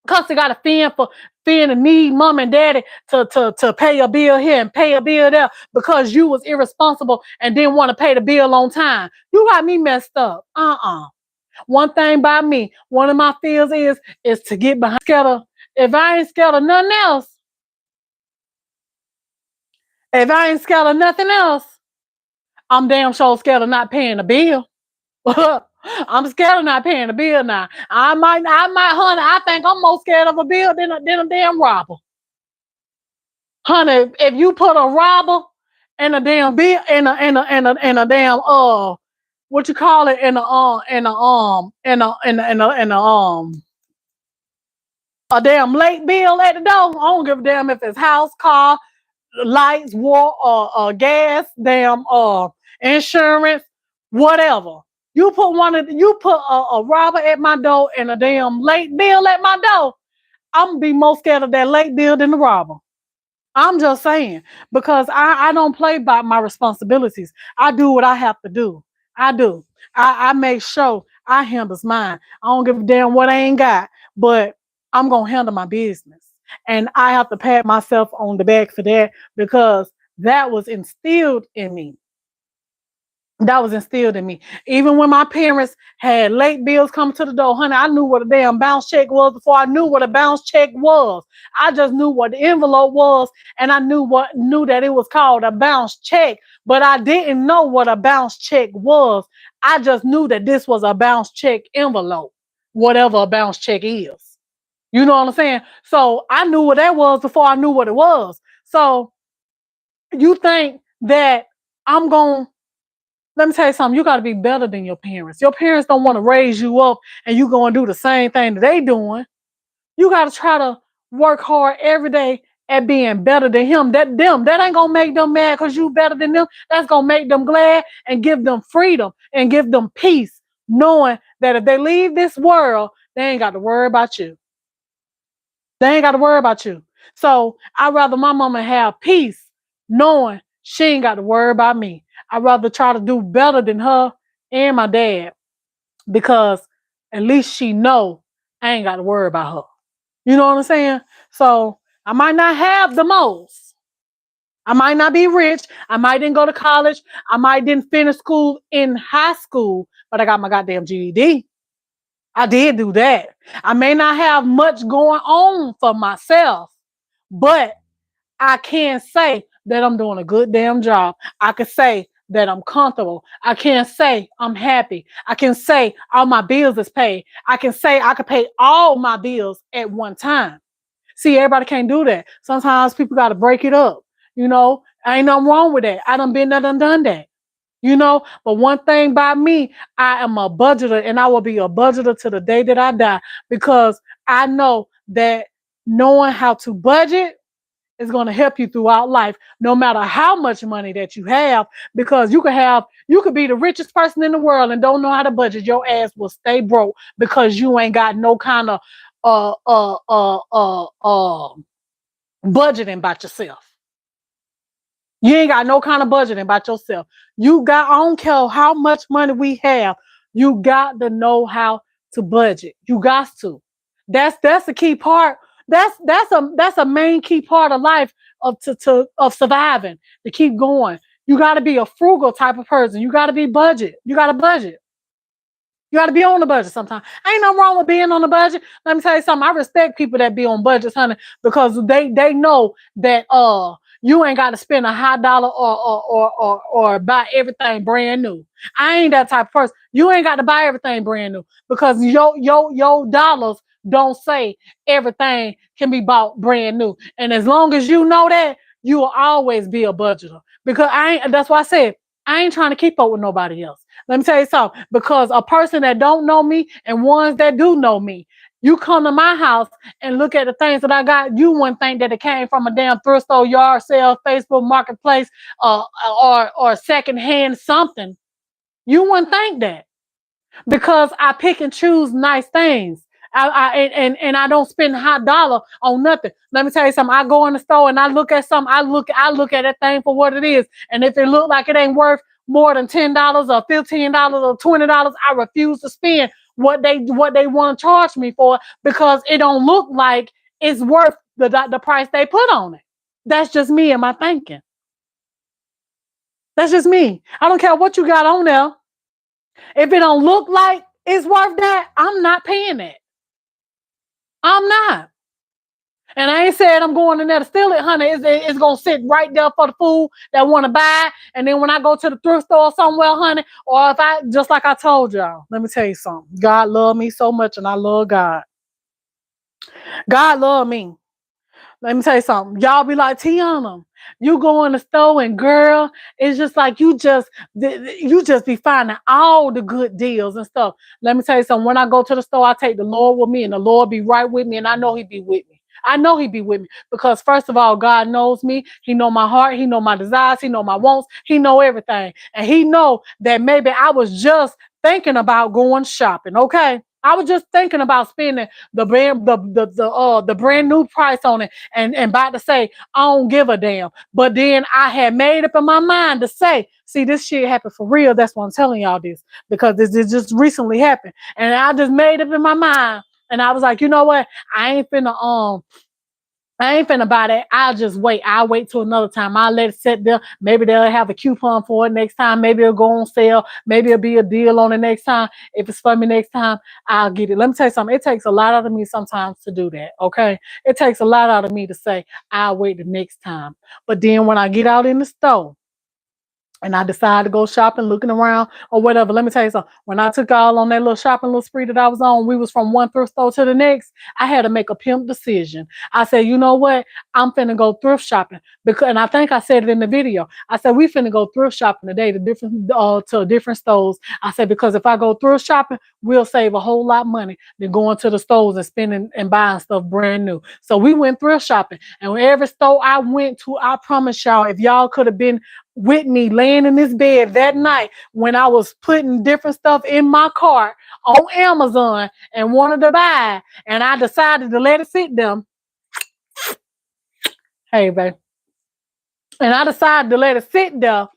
Constantly got to fend for feeling the need mom and daddy to pay a bill here and pay a bill there because you was irresponsible and didn't want to pay the bill on time. You got me messed up. One thing about me, one of my fears is to get behind. If I ain't scared of nothing else, if I ain't scared of nothing else, I'm damn sure scared of not paying the bill. I'm scared of not paying the bill now. Honey, I think I'm more scared of a bill than a damn robber. Honey, if you put a robber and a damn bill in a damn what you call it in a damn late bill at the door. I don't give a damn if it's house, car, lights, water, gas, damn insurance, whatever. You put a robber at my door and a damn late bill at my door. I'm gonna be more scared of that late bill than the robber. I'm just saying, because I don't play by my responsibilities. I do what I have to do. I do. I make sure I handles mine. I don't give a damn what I ain't got, but I'm gonna handle my business. And I have to pat myself on the back for that because that was instilled in me. That was instilled in me. Even when my parents had late bills come to the door, honey, I knew what a damn bounce check was before I knew what a bounce check was. I just knew what the envelope was, and I knew that it was called a bounce check, but I didn't know what a bounce check was. I just knew that this was a bounce check envelope, whatever a bounce check is. You know what I'm saying? So I knew what that was before I knew what it was. So you think that I'm going to let me tell you something. You got to be better than your parents. Your parents don't want to raise you up and you going to do the same thing that they doing. You got to try to work hard every day at being better than him. That ain't going to make them mad because you better than them. That's going to make them glad and give them freedom and give them peace, knowing that if they leave this world, they ain't got to worry about you. They ain't got to worry about you. So I'd rather my mama have peace knowing she ain't got to worry about me. I'd rather try to do better than her and my dad because at least she know I ain't got to worry about her. You know what I'm saying? So I might not have the most. I might not be rich. I might didn't go to college. I might didn't finish school in high school, but I got my goddamn GED. I did do that. I may not have much going on for myself, but I can say that I'm doing a good damn job. I can say that I'm comfortable. I can say I'm happy. I can say all my bills is paid. I can say I can pay all my bills at one time. See, everybody can't do that. Sometimes people got to break it up. You know, ain't nothing wrong with that. I done been there, done that. You know, but one thing about me, I am a budgeter and I will be a budgeter to the day that I die because I know that knowing how to budget is going to help you throughout life, no matter how much money that you have, because you could be the richest person in the world and don't know how to budget. Your ass will stay broke because you ain't got no kind of uh uh uh uh uh budgeting about yourself. You ain't got no kind of budgeting about yourself. I don't care how much money we have, you got to know how to budget. You got to. That's the key part. That's a main key part of life of surviving, to keep going. You got to be a frugal type of person. You got to be budget. You got to budget. You got to be on the budget sometimes. Ain't nothing wrong with being on the budget. Let me tell you something. I respect people that be on budgets, honey, because they know that you ain't got to spend a high dollar or buy everything brand new. I ain't that type of person. You ain't got to buy everything brand new because your dollars don't say everything can be bought brand new. And as long as you know that, you will always be a budgeter. Because that's why I said I ain't trying to keep up with nobody else. Let me tell you something, because a person that don't know me and ones that do know me, you come to my house and look at the things that I got, you wouldn't think that it came from a damn thrift store, yard sale, Facebook Marketplace, or secondhand something. You wouldn't think that because I pick and choose nice things. And I don't spend high dollar on nothing. Let me tell you something. I go in the store and I look at something. I look at that thing for what it is. And if it look like it ain't worth more than $10 or $15 or $20, I refuse to spend what they want to charge me for because it don't look like it's worth the price they put on it. That's just me and my thinking. That's just me. I don't care what you got on there. If it don't look like it's worth that, I'm not paying it. I'm not. And I ain't said I'm going in there to steal it, honey. It's going to sit right there for the fool that want to buy. And then when I go to the thrift store somewhere, honey, or if I, just like I told y'all, let me tell you something. God loved me so much and I love God. God loved me. Let me tell you something. Y'all be like, Tiana, you go in the store and girl, it's just like you just be finding all the good deals and stuff. Let me tell you something. When I go to the store, I take the Lord with me and the Lord be right with me and I know he be with me. I know he be with me because first of all, God knows me. He know my heart. He know my desires. He know my wants. He know everything. And he know that maybe I was just thinking about going shopping. Okay. I was just thinking about spending the brand new price on it and about to say, I don't give a damn. But then I had made up in my mind to say, see, this shit happened for real. That's why I'm telling y'all this, because this just recently happened. And I just made up in my mind. And I was like, you know what? I ain't finna buy that. I'll just wait. I'll wait till another time. I'll let it sit there. Maybe they'll have a coupon for it next time. Maybe it'll go on sale. Maybe it'll be a deal on it next time. If it's for me next time, I'll get it. Let me tell you something. It takes a lot out of me sometimes to do that. Okay. It takes a lot out of me to say, I'll wait the next time. But then when I get out in the store, and I decided to go shopping, looking around or whatever. Let me tell you something. When I took all on that little shopping little spree that I was on, we was from one thrift store to the next. I had to make a pimp decision. I said, you know what? I'm finna go thrift shopping because, and I think I said it in the video. I said we finna go thrift shopping today to different stores. I said because if I go thrift shopping, we'll save a whole lot of money than going to the stores and spending and buying stuff brand new. So we went thrift shopping, and every store I went to, I promise y'all, if y'all could have been with me laying in this bed that night when I was putting different stuff in my cart on Amazon and wanted to buy, and I decided to let it sit there. Hey, babe. And I decided to let it sit there.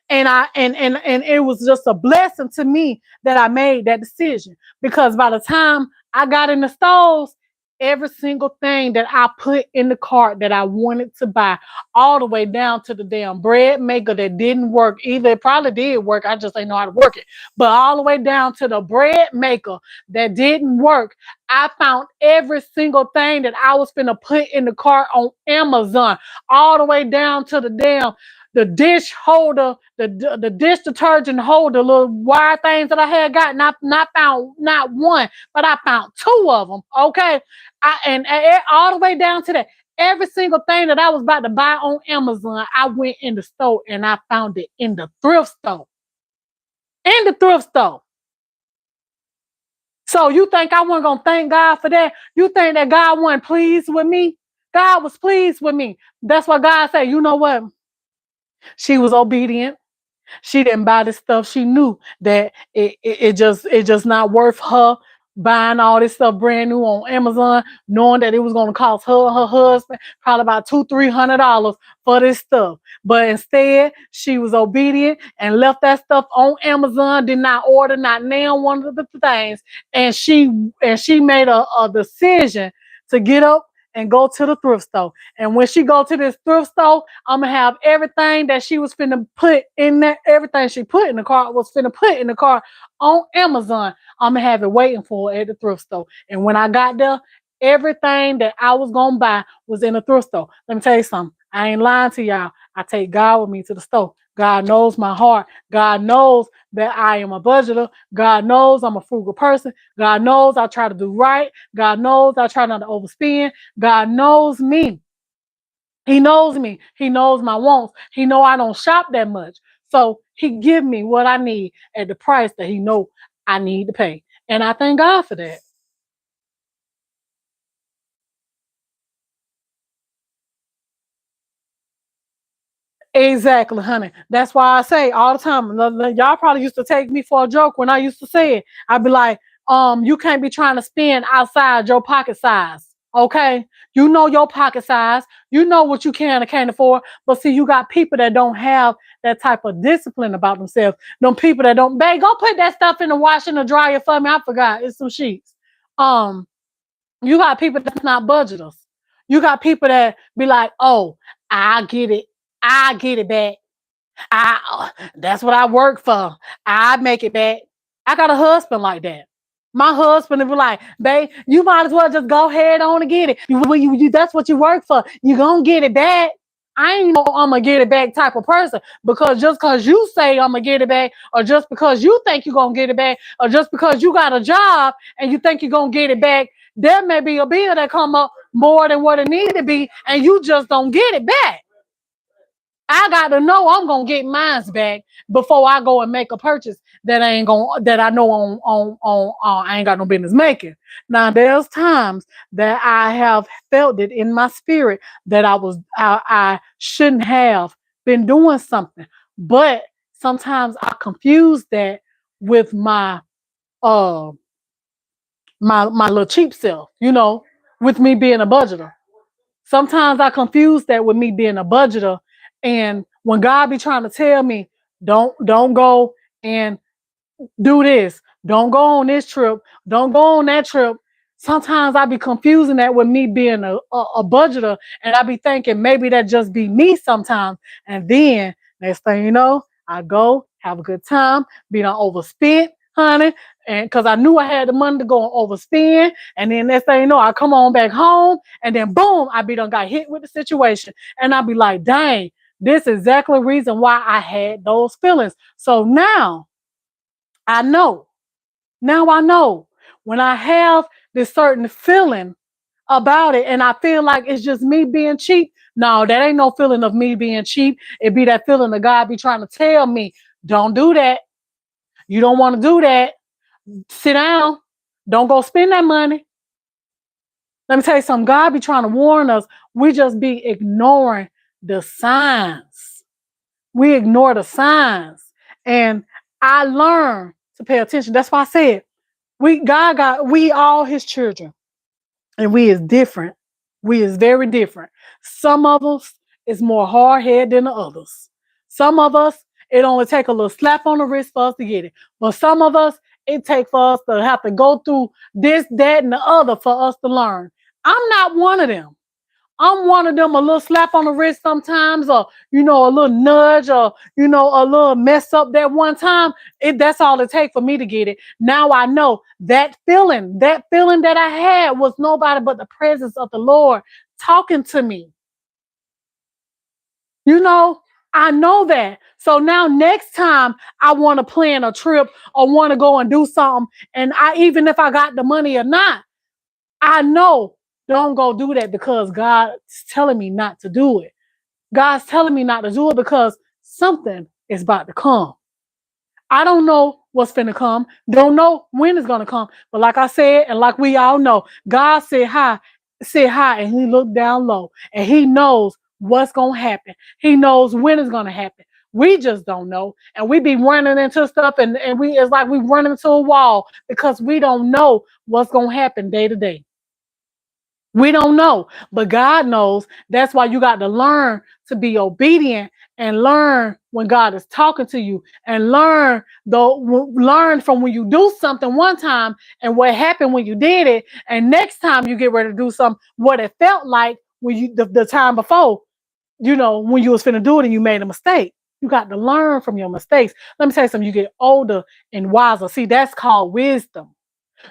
And it was just a blessing to me that I made that decision, because by the time I got in the stores, every single thing that I put in the cart that I wanted to buy, all the way down to the damn bread maker that didn't work either. It probably did work. I just didn't know how to work it. But all the way down to the bread maker that didn't work, I found every single thing that I was finna put in the cart on Amazon, all the way down to the dish holder, the dish detergent holder, little wire things that I had gotten. Not found not one, but I found two of them. Okay, and all the way down to that. Every single thing that I was about to buy on Amazon, I went in the store and I found it in the thrift store. In the thrift store. So you think I wasn't gonna thank God for that? You think that God wasn't pleased with me? God was pleased with me. That's why God said, you know what? She was obedient. She didn't buy this stuff. She knew that it just not worth her buying all this stuff brand new on Amazon, knowing that it was going to cost her and her husband probably about $200-300 for this stuff. But instead, she was obedient and left that stuff on Amazon. Did not order not now one of the things, and she made a decision to get up and go to the thrift store. And when she go to this thrift store, I'm gonna have everything that she was finna put in there, everything she put in the cart was finna put in the cart on Amazon. I'm gonna have it waiting for her at the thrift store. And when I got there, everything that I was gonna buy was in the thrift store. Let me tell you something. I ain't lying to y'all. I take God with me to the store. God knows my heart. God knows that I am a budgeter. God knows I'm a frugal person. God knows I try to do right. God knows I try not to overspend. God knows me. He knows me. He knows my wants. He know I don't shop that much. So he give me what I need at the price that he know I need to pay. And I thank God for that. Exactly, honey. That's why I say all the time. Y'all probably used to take me for a joke when I used to say it. I'd be like, you can't be trying to spend outside your pocket size. Okay? You know your pocket size. You know what you can and can't afford. But see, you got people that don't have that type of discipline about themselves. Them people that don't, babe, go put that stuff in the wash and the dryer for me. I forgot. It's some sheets. You got people that's not budgeters. You got people that be like, oh, I get it. I get it back. That's what I work for. I make it back. I got a husband like that. My husband would be like, babe, you might as well just go ahead on and get it. That's what you work for. You gonna get it back. I ain't no I'm gonna get it back type of person because just because you say I'm gonna get it back, or just because you think you're gonna get it back, or just because you got a job and you think you're gonna get it back, there may be a bill that come up more than what it needed to be, and you just don't get it back. I got to know I'm gonna get mine back before I go and make a purchase that I know I ain't got no business making. Now there's times that I have felt it in my spirit that I shouldn't have been doing something, but sometimes I confuse that with uh my little cheap self, with me being a budgeter. Sometimes I confuse that with me being a budgeter. And when God be trying to tell me, don't go and do this, don't go on this trip, don't go on that trip. Sometimes I be confusing that with me being a budgeter, and I be thinking maybe that just be me sometimes. And then next thing you know, I go have a good time, be done overspent, honey, and because I knew I had the money to go and overspend. And then next thing you know, I come on back home, and then boom, I be done got hit with the situation, and I be like, dang, this is exactly the reason why I had those feelings. So now I know. Now I know when I have this certain feeling about it and I feel like it's just me being cheap. No, that ain't no feeling of me being cheap. It be that feeling of God be trying to tell me, don't do that. You don't want to do that. Sit down. Don't go spend that money. Let me tell you something. God be trying to warn us. We just be ignoring the signs. We ignore the signs. And I learned to pay attention. That's why I said, we all his children, and we is different. We is very different. Some of us is more hard headed than the others. Some of us, it only take a little slap on the wrist for us to get it. But some of us, it take for us to have to go through this, that, and the other for us to learn. I'm not one of them. I'm one of them, a little slap on the wrist sometimes, or a little nudge, or a little mess up that one time. That's all it takes for me to get it. Now I know that feeling that I had was nobody but the presence of the Lord talking to me. I know that. So now next time I want to plan a trip or want to go and do something, and even if I got the money or not, I know don't go do that because God's telling me not to do it. God's telling me not to do it because something is about to come. I don't know what's finna come. Don't know when it's gonna come. But like I said, and like we all know, God said hi, and he looked down low. And he knows what's gonna happen. He knows when it's gonna happen. We just don't know. And we be running into stuff, and it's like we run into a wall because we don't know what's gonna happen day to day. We don't know, but God knows. That's why you got to learn to be obedient and learn when God is talking to you, and learn from when you do something one time and what happened when you did it, and next time you get ready to do something, what it felt like when the time before, when you was finna do it and you made a mistake. You got to learn from your mistakes. Let me tell you something. You get older and wiser. See, that's called wisdom.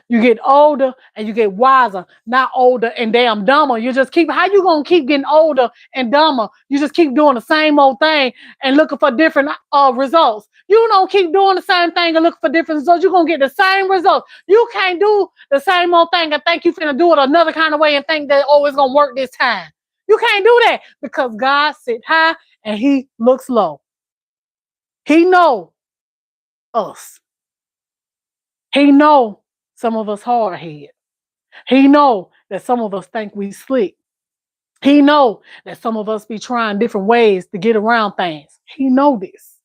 You get older and you get wiser, not older and damn dumber. How you gonna keep getting older and dumber? You just keep doing the same old thing and looking for different results. You don't keep doing the same thing and looking for different results. You're gonna get the same results. You can't do the same old thing and think you finna do it another kind of way and think that, it's gonna work this time. You can't do that because God sit high and he looks low. He know us. He know some of us hard head. He know that some of us think we slick. He know that some of us be trying different ways to get around things. He know this.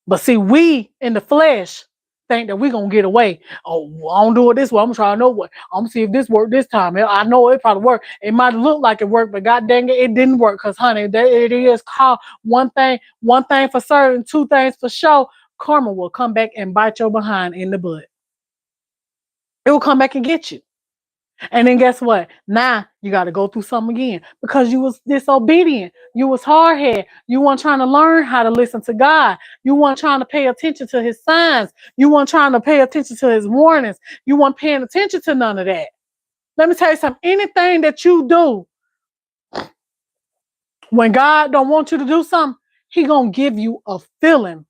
But see, we in the flesh think that we're going to get away. Oh, I don't do it this way. I'm going to try another way. I'm going to see if this worked this time. I know it probably worked. It might look like it worked, but God dang it, it didn't work. Because, honey, it is called one thing for certain, two things for sure. Karma will come back and bite your behind in the butt. It will come back and get you. And then guess what? Now you got to go through something again because you was disobedient. You was hard-headed. You weren't trying to learn how to listen to God. You weren't trying to pay attention to his signs. You weren't trying to pay attention to his warnings. You weren't paying attention to none of that. Let me tell you something. Anything that you do, when God don't want you to do something, he going to give you a feeling.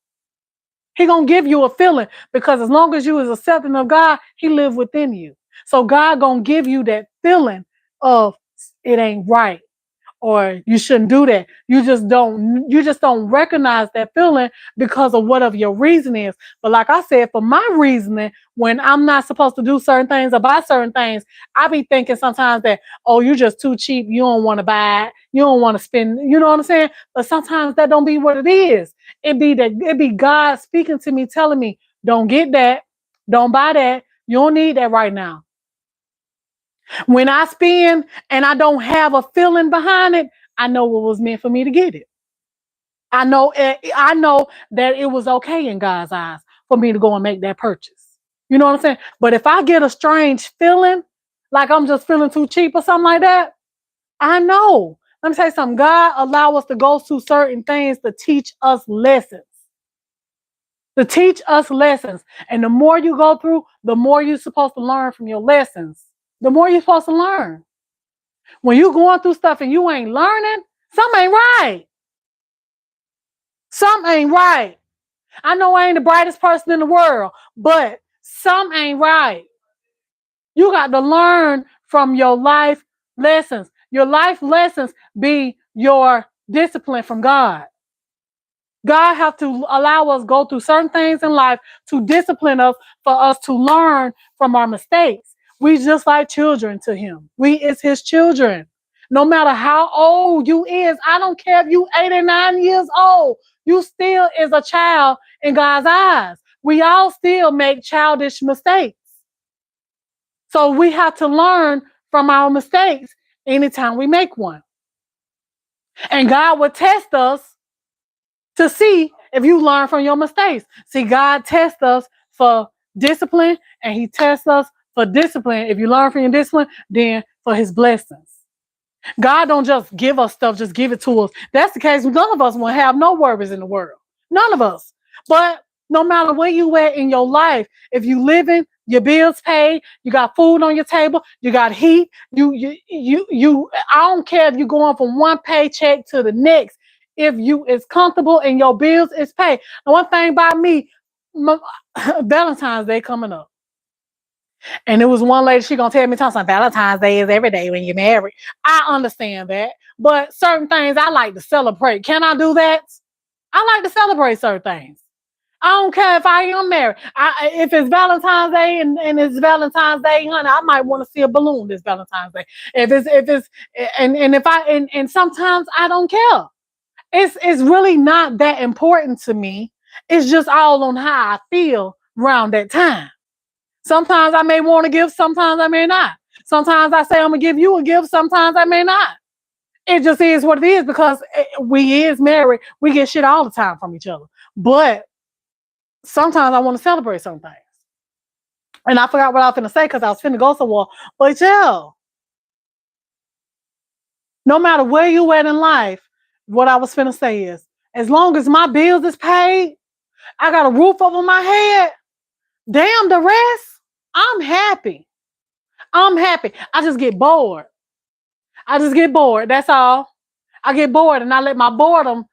He going to give you a feeling because as long as you is accepting of God, he live within you. So God going to give you that feeling of it ain't right or you shouldn't do that. You just don't recognize that feeling because of whatever your reason is. But like I said, for my reasoning, when I'm not supposed to do certain things or buy certain things, I be thinking sometimes that, oh, you're just too cheap. You don't want to buy it. You don't want to spend, you know what I'm saying? But sometimes that don't be what it is. It be God speaking to me, telling me, don't get that. Don't buy that. You don't need that right now. When I spend and I don't have a feeling behind it, I know what was meant for me to get it. I know that it was okay in God's eyes for me to go and make that purchase. You know what I'm saying? But if I get a strange feeling, like I'm just feeling too cheap or something like that, I know. Let me tell you something. God allow us to go through certain things to teach us lessons. To teach us lessons. And the more you go through, the more you're supposed to learn from your lessons. The more you're supposed to learn. When you're going through stuff and you ain't learning, something ain't right. Something ain't right. I know I ain't the brightest person in the world, but something ain't right. You got to learn from your life lessons. Your life lessons be your discipline from God. God have to allow us go through certain things in life to discipline us for us to learn from our mistakes. We just like children to him. We is his children. No matter how old you is, I don't care if you 8 or 9 years old, you still is a child in God's eyes. We all still make childish mistakes. So we have to learn from our mistakes anytime we make one. And God will test us to see if you learn from your mistakes. See, God tests us for discipline, and he tests us for discipline. If you learn from your discipline, then for his blessings. God don't just give us stuff, just give it to us. That's the case. None of us will have no worries in the world. None of us. But no matter where you at in your life, if you living, your bills paid, you got food on your table, you got heat, I don't care if you're going from one paycheck to the next. If you is comfortable and your bills is paid. And one thing about me, Valentine's Day coming up. And it was one lady, she gonna tell me something, Valentine's Day is every day when you're married. I understand that. But certain things I like to celebrate. Can I do that? I like to celebrate certain things. I don't care if I am married. If it's Valentine's Day and it's Valentine's Day, honey, I might want to see a balloon this Valentine's Day. If it's and if I and sometimes I don't care. It's really not that important to me. It's just all on how I feel around that time. Sometimes I may want to give, sometimes I may not. Sometimes I say I'm gonna give you a gift, sometimes I may not. It just is what it is because we is married. We get shit all the time from each other. But sometimes I want to celebrate some things. And I forgot what I was finna say because I was finna go somewhere. But yeah, no matter where you at in life, what I was finna say is, as long as my bills is paid, I got a roof over my head, damn the rest, I'm happy. I'm happy. I just get bored. I just get bored. That's all. I get bored and I let my boredom,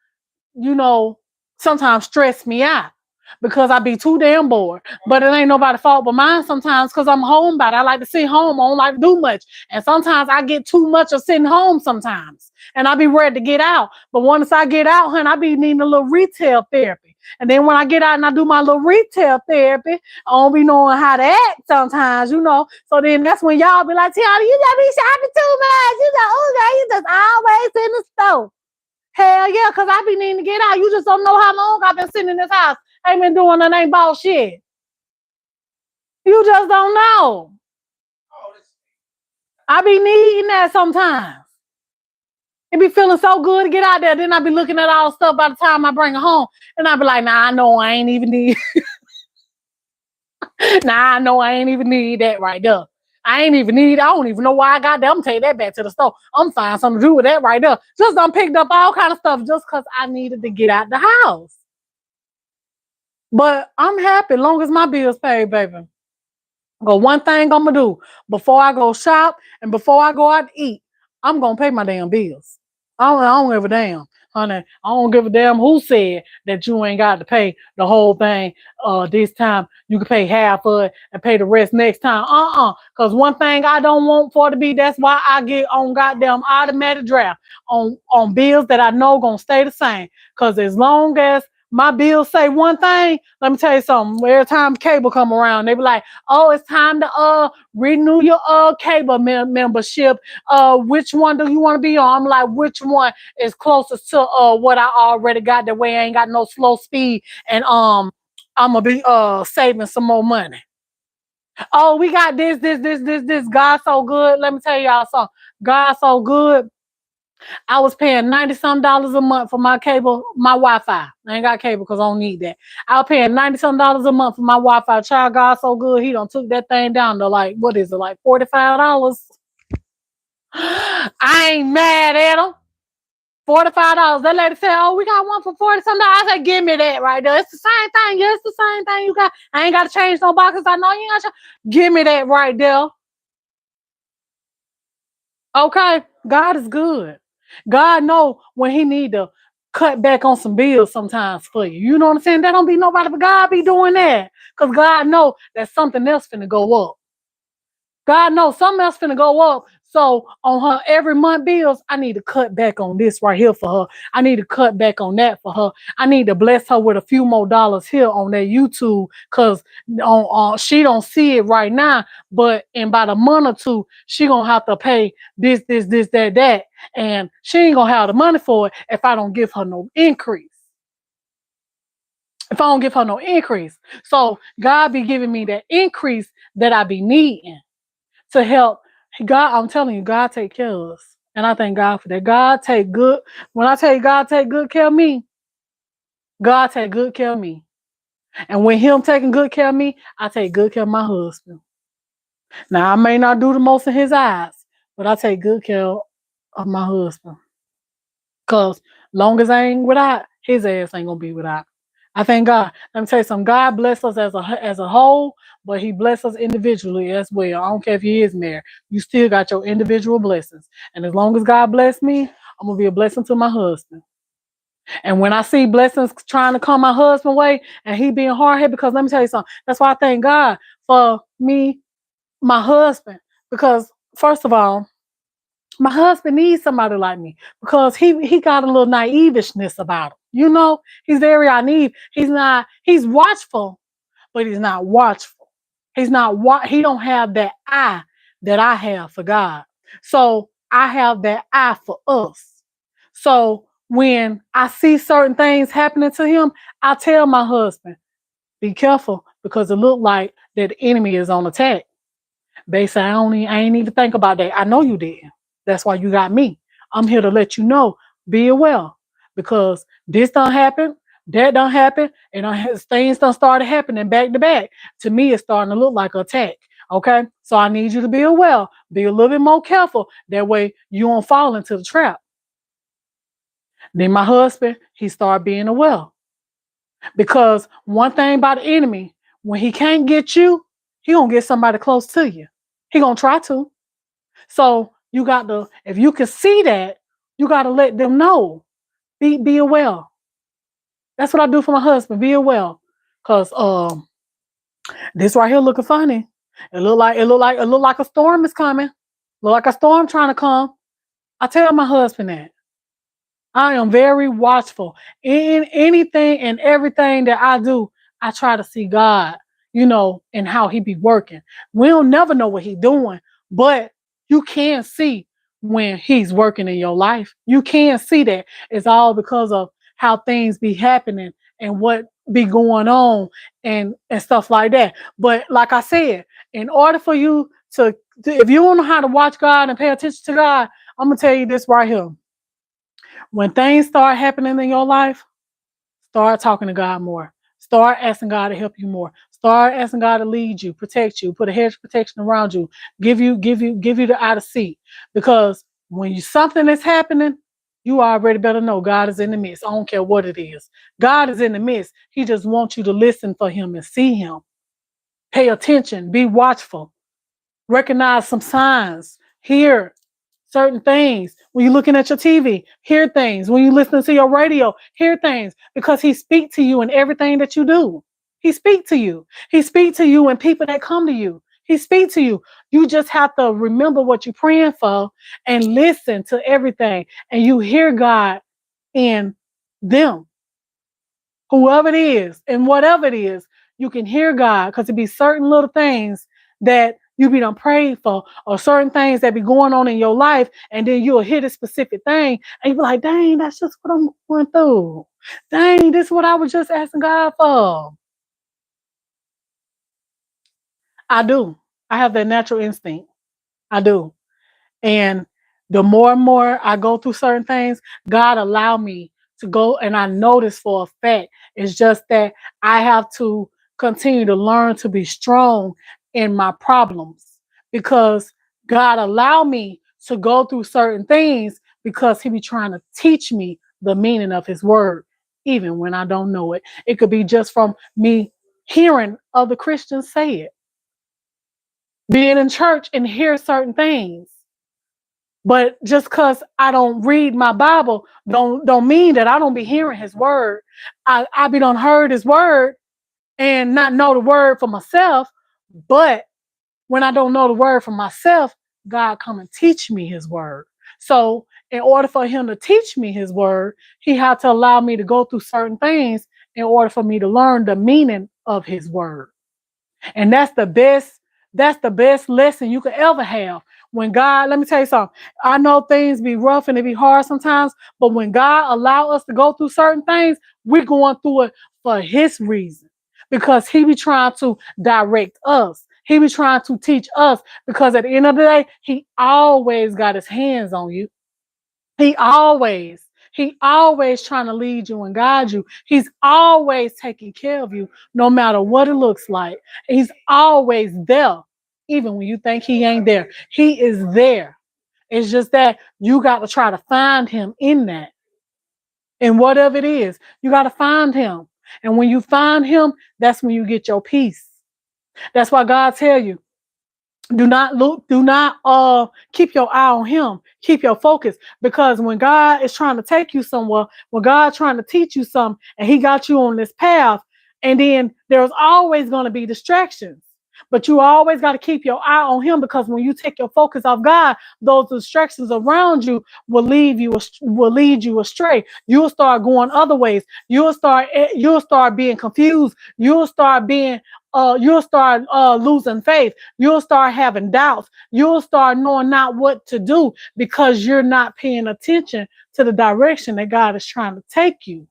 you know, sometimes stress me out because I be too damn bored. But it ain't nobody's fault but mine sometimes because I'm homebound. I like to sit home. I don't like to do much. And sometimes I get too much of sitting home sometimes. And I be ready to get out. But once I get out, honey, I be needing a little retail therapy. And then when I get out and I do my little retail therapy, I don't be knowing how to act sometimes, you know. So then that's when y'all be like, Tiana, you just be shopping too much. You know, oh, girl, you just always in the store. Hell yeah, because I be needing to get out. You just don't know how long I've been sitting in this house. Ain't been doing nothing, ain't bought shit. You just don't know. I be needing that sometimes. It be feeling so good to get out there. Then I be looking at all the stuff by the time I bring it home. And I be like, nah, I know I ain't even need. Nah, I know I ain't even need that right there. I don't even know why I got that. I'm gonna take that back to the store. I'm finding something to do with that right there. Just done picked up all kind of stuff just because I needed to get out the house. But I'm happy long as my bills paid, baby. But one thing I'm gonna do before I go shop and before I go out to eat, I'm gonna pay my damn bills. I don't give a damn, honey. I don't give a damn who said that you ain't got to pay the whole thing. This time you can pay half of it and pay the rest next time. Cause one thing I don't want for it to be. That's why I get on goddamn automatic draft on bills that I know gonna stay the same. Cause as long as my bills say one thing, let me tell you something. Every time cable come around, they be like, "Oh, it's time to renew your cable membership. Which one do you want to be on?" I'm like, "Which one is closest to what I already got? That way I ain't got no slow speed, and I'm gonna be saving some more money." Oh, we got this. God so good. Let me tell y'all something. God so good. I was paying 90 some dollars a month for my cable, my Wi-Fi. I ain't got cable because I don't need that. I was paying 90 some dollars a month for my Wi-Fi. Child, God so good, he done took that thing down to like, what is it, like $45? I ain't mad at him. $45. That lady said, "Oh, we got one for 40 some dollars." I said, "Give me that right there. It's the same thing. Yeah, it's the same thing you got. I ain't got to change no boxes. I know you ain't got to. Give me that right there." Okay, God is good. God know when he need to cut back on some bills sometimes for you. You know what I'm saying? That don't be nobody but God be doing that. Because God know that something else finna go up. God knows something else finna go up. So on her every month bills, I need to cut back on this right here for her. I need to cut back on that for her. I need to bless her with a few more dollars here on that YouTube because she don't see it right now, but in about a month or two, she gonna have to pay this, that, and she ain't gonna have the money for it if I don't give her no increase. If I don't give her no increase, so God be giving me that increase that I be needing to help. God, I'm telling you, God take care of us. And I thank God for that. God take good, when I tell you God take good care of me, God take good care of me. And when him taking good care of me, I take good care of my husband. Now I may not do the most in his eyes, but I take good care of my husband. Cause long as I ain't without, his ass ain't gonna be without. I thank God. Let me tell you something. God bless us as a whole, but he bless us individually as well. I don't care if he is married. You still got your individual blessings. And as long as God bless me, I'm gonna be a blessing to my husband. And when I see blessings trying to come my husband way and he being hard headed, because let me tell you something, that's why I thank God for me, my husband. Because first of all, my husband needs somebody like me because he got a little naivishness about him. You know, he's very naive. He's watchful, but he's not watchful. He don't have that eye that I have for God. So I have that eye for us. So when I see certain things happening to him, I tell my husband, be careful because it look like that the enemy is on attack. They say, I ain't even think about that. I know you did. That's why you got me. I'm here to let you know, be aware. Because this done happen, that done happen, and things done started happening back to back. To me, it's starting to look like an attack. Okay? So I need you to be aware. Be a little bit more careful. That way you won't fall into the trap. Then my husband, he started being aware. Because one thing about the enemy, when he can't get you, he gonna get somebody close to you. He gonna try to. So you got to, if you can see that, you got to let them know. Be aware. That's what I do for my husband. Be aware. Cause this right here looking funny. It look like a storm is coming. Look like a storm trying to come. I tell my husband that. I am very watchful in anything and everything that I do. I try to see God, and how he be working. We'll never know what he doing, but you can see when he's working in your life. You can see that it's all because of how things be happening and what be going on and stuff like that. But like I said, in order for you if you don't know how to watch God and pay attention to God, I'm gonna tell you this right here. When things start happening in your life, start talking to God more. Start asking God to help you more. Start asking God to lead you, protect you, put a hedge of protection around you, give you the out of seat. Because when something is happening, you already better know God is in the midst. I don't care what it is. God is in the midst. He just wants you to listen for him and see him. Pay attention, be watchful, recognize some signs, hear certain things. When you're looking at your TV, hear things. When you're listening to your radio, hear things, because he speaks to you in everything that you do. He speaks to you. He speaks to you and people that come to you. He speaks to you. You just have to remember what you're praying for and listen to everything. And you hear God in them, whoever it is, and whatever it is, you can hear God, because it be certain little things that you be done prayed for, or certain things that be going on in your life, and then you'll hear this specific thing, and you be like, dang, that's just what I'm going through. Dang, this is what I was just asking God for. I do. I have that natural instinct. I do. And the more and more I go through certain things, God allow me to go. And I notice for a fact, it's just that I have to continue to learn to be strong in my problems, because God allow me to go through certain things, because he be trying to teach me the meaning of his word, even when I don't know it. It could be just from me hearing other Christians say it, being in church and hear certain things. But just because I don't read my Bible, don't mean that I don't be hearing his word. I be done heard his word and not know the word for myself. But when I don't know the word for myself, God come and teach me his word. So in order for him to teach me his word, he had to allow me to go through certain things in order for me to learn the meaning of his word. And that's the best lesson you could ever have. When God, let me tell you something. I know things be rough and it be hard sometimes, but when God allow us to go through certain things, we're going through it for his reason. Because he be trying to direct us. He be trying to teach us, because at the end of the day, he always got his hands on you. He always trying to lead you and guide you. He's always taking care of you, no matter what it looks like. He's always there, even when you think he ain't there. He is there. It's just that you got to try to find him in that. And whatever it is, you got to find him. And when you find him, that's when you get your peace. That's why God tell you, do not keep your eye on him. Keep your focus. Because when God is trying to take you somewhere, when God's trying to teach you something, and he got you on this path, and then there's always going to be distractions. But you always got to keep your eye on him, because when you take your focus off God, those distractions around you will lead you astray. You'll start going other ways. You'll start being confused. You'll start losing faith. You'll start having doubts. You'll start knowing not what to do, because you're not paying attention to the direction that God is trying to take you.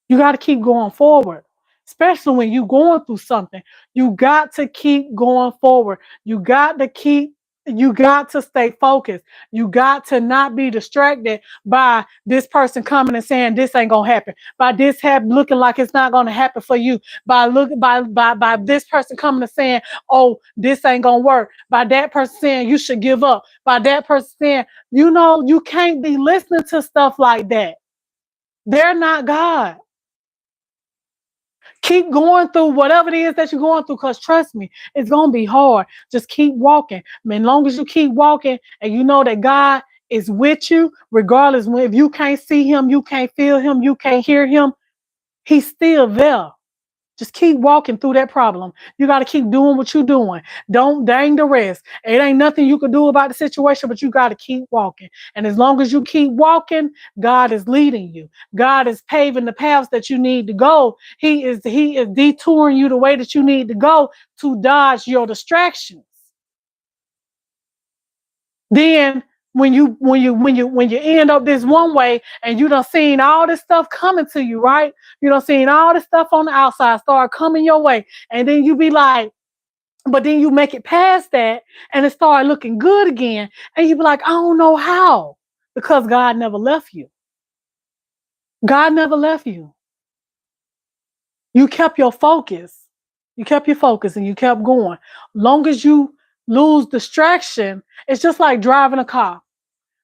You got to keep going forward, especially when you're going through something. You got to keep going forward. You got to stay focused. You got to not be distracted by this person coming and saying this ain't gonna happen, by this looking like it's not gonna happen for you, by this person coming and saying, oh, this ain't gonna work, by that person saying you should give up, by that person saying, you can't be listening to stuff like that. They're not God. Keep going through whatever it is that you're going through, because trust me, it's going to be hard. Just keep walking. I mean, as long as you keep walking and you know that God is with you, regardless, if you can't see him, you can't feel him, you can't hear him, he's still there. Just keep walking through that problem. You got to keep doing what you're doing. Don't dang the rest. It ain't nothing you can do about the situation, but you got to keep walking. And as long as you keep walking, God is leading you. God is paving the paths that you need to go. He is detouring you the way that you need to go to dodge your distractions. Then when you end up this one way, and you done seen all this stuff coming to you, right? You done seen all this stuff on the outside start coming your way, and then you be like, but then you make it past that, and it start looking good again, and you be like, I don't know how, because God never left you. God never left you. You kept your focus. You kept your focus and you kept going. Long as you lose distraction, it's just like driving a car.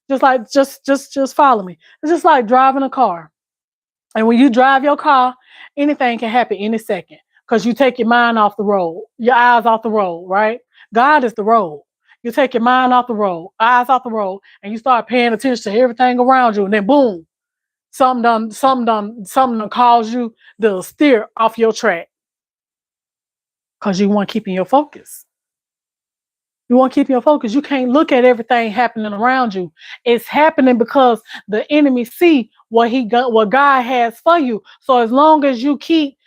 Just follow me. It's just like driving a car. And when you drive your car, anything can happen any second because you take your mind off the road, your eyes off the road, right? God is the road. You take your mind off the road, eyes off the road, and you start paying attention to everything around you, and then boom, something done cause you to steer off your track because you weren't keeping your focus. You want to keep your focus. You can't look at everything happening around you. It's happening because the enemy see what God has for you. So as long as you keep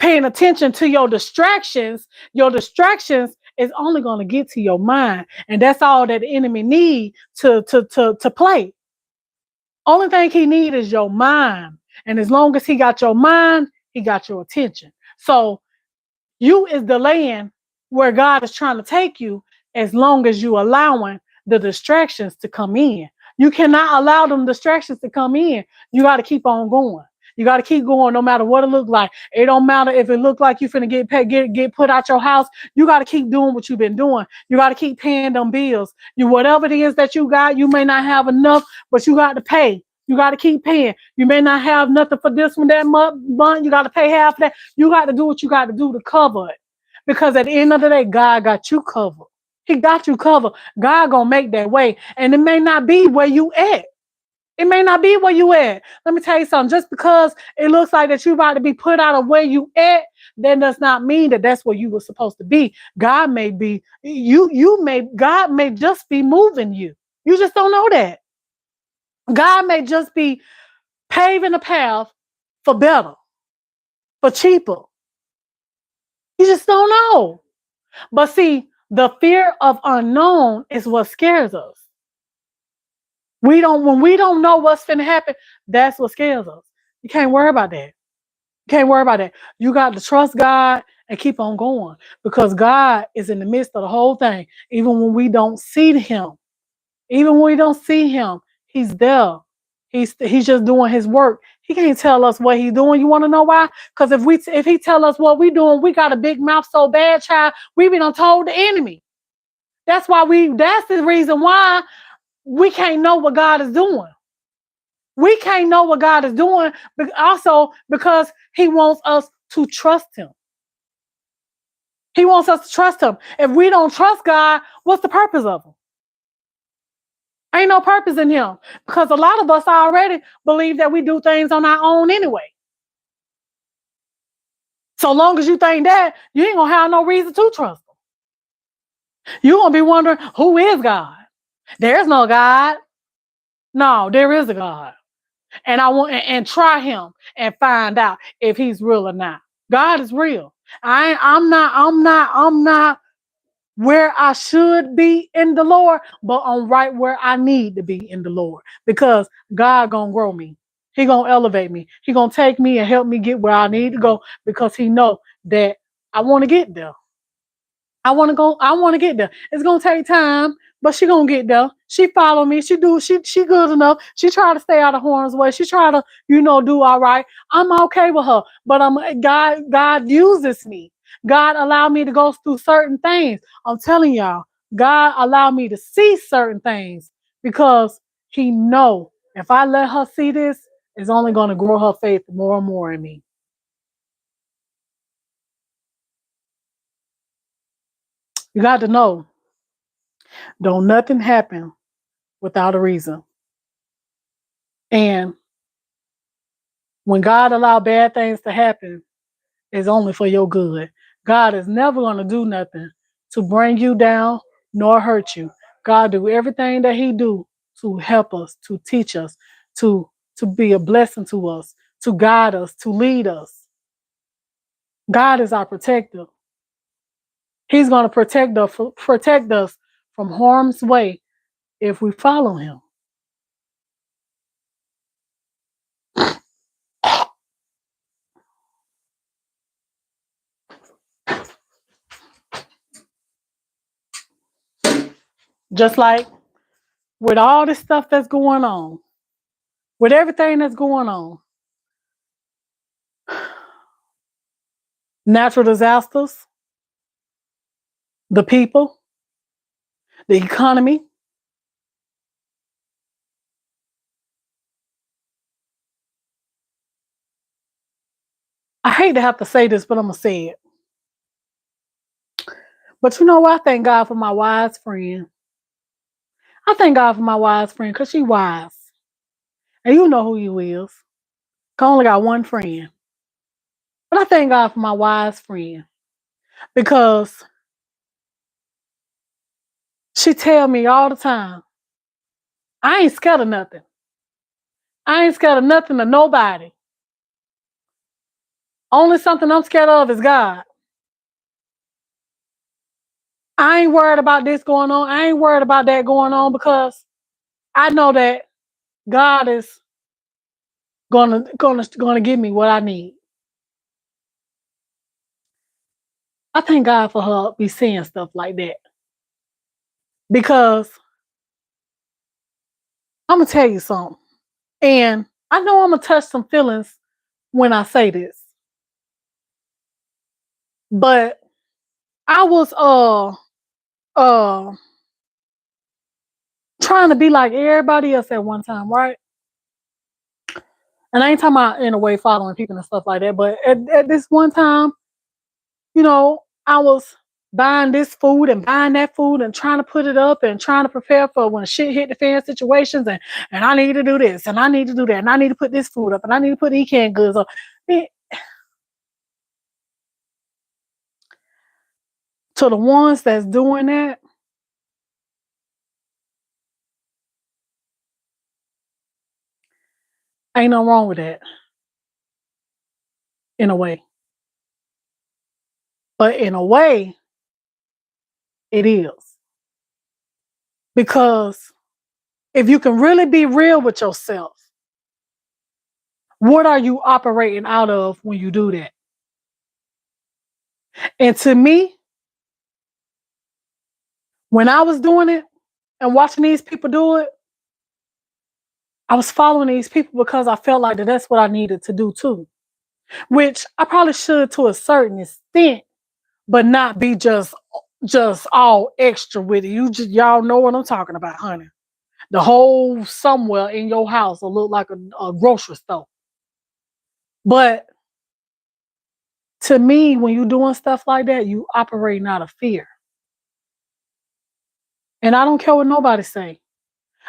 paying attention to your distractions is only going to get to your mind, and that's all that the enemy need to play. Only thing he need is your mind, and as long as he got your mind, he got your attention. So you is delaying where God is trying to take you as long as you allowing the distractions to come in. You cannot allow them distractions to come in. You got to keep on going. You got to keep going no matter what it look like. It don't matter if it look like you finna get put out your house. You got to keep doing what you've been doing. You got to keep paying them bills. You whatever it is that you got, you may not have enough, but you got to pay. You got to keep paying. You may not have nothing for this one that month. You got to pay half of that. You got to do what you got to do to cover it. Because at the end of the day, God got you covered. He got you covered. God gonna make that way. And it may not be where you at. It may not be where you at. Let me tell you something. Just because it looks like that you about to be put out of where you at, that does not mean that that's where you were supposed to be. God may be, God may just be moving you. You just don't know that. God may just be paving a path for better, for cheaper. You just don't know. But see, the fear of unknown is what scares us. When we don't know what's going to happen, that's what scares us. You can't worry about that. You can't worry about that. You got to trust God and keep on going because God is in the midst of the whole thing. Even when we don't see him, he's there. He's just doing his work. He can't tell us what he's doing. You want to know why? Because if he tell us what we doing, we got a big mouth so bad, child. We been told the enemy. That's the reason why we can't know what God is doing. We can't know what God is doing, but also because he wants us to trust him. He wants us to trust him. If we don't trust God, what's the purpose of him? Ain't no purpose in him because a lot of us already believe that we do things on our own anyway. So long as you think that, you ain't going to have no reason to trust him. You're going to be wondering, who is God? There's no God. No, there is a God. And I want and try him and find out if he's real or not. God is real. I'm not where I should be in the Lord, but I'm right where I need to be in the Lord because God gonna grow me. He gonna elevate me. He gonna take me and help me get where I need to go because he know that I want to get there. I want to go. I want to get there. It's gonna take time, but she gonna get there. She follow me. She good enough. She try to stay out of harm's way. She try to do all right. I'm okay with her. But God uses me. God allowed me to go through certain things. I'm telling y'all, God allowed me to see certain things because He know if I let her see this, it's only gonna grow her faith more and more in me. You got to know, don't nothing happen without a reason. And when God allow bad things to happen, it's only for your good. God is never going to do nothing to bring you down nor hurt you. God do everything that he do to help us, to teach us, to be a blessing to us, to guide us, to lead us. God is our protector. He's going to protect us from harm's way if we follow him. Just like with all this stuff that's going on, with everything that's going on, natural disasters, the people, the economy. I hate to have to say this, but I'm going to say it. But you know what? I thank God for my wise friend. I thank God for my wise friend because she wise. And you know who you is. I only got one friend. But I thank God for my wise friend because she tell me all the time, I ain't scared of nothing. I ain't scared of nothing or nobody. Only something I'm scared of is God. I ain't worried about this going on. I ain't worried about that going on because I know that God is gonna give me what I need. I thank God for her be saying stuff like that because I'm gonna tell you something, and I know I'm gonna touch some feelings when I say this, but I was uh trying to be like everybody else at one time, right? And I ain't talking about in a way following people and stuff like that, but at this one time, I was buying this food and buying that food and trying to put it up and trying to prepare for when shit hit the fan situations and I need to do this and I need to do that and I need to put this food up and I need to put these canned goods up. To the ones that's doing that, ain't no wrong with that in a way. But in a way, it is. Because if you can really be real with yourself, what are you operating out of when you do that? And to me, when I was doing it and watching these people do it, I was following these people because I felt like that's what I needed to do too. Which I probably should to a certain extent, but not be just all extra with it. Y'all know what I'm talking about, honey. The whole somewhere in your house will look like a grocery store. But to me, when you're doing stuff like that, you operating out of fear. And I don't care what nobody say.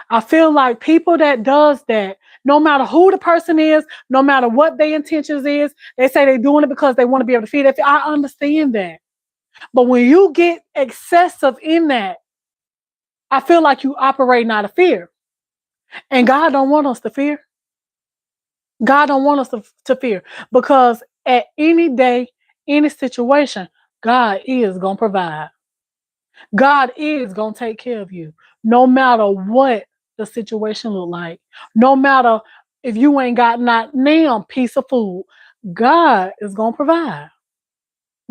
I feel like people that does that, no matter who the person is, no matter what their intentions is, they say they're doing it because they want to be able to feed it. I understand that. But when you get excessive in that, I feel like you operating out of fear. And God don't want us to fear. God don't want us to fear because at any day, any situation, God is going to provide. God is going to take care of you no matter what the situation look like. No matter if you ain't got not damn piece of food, God is going to provide.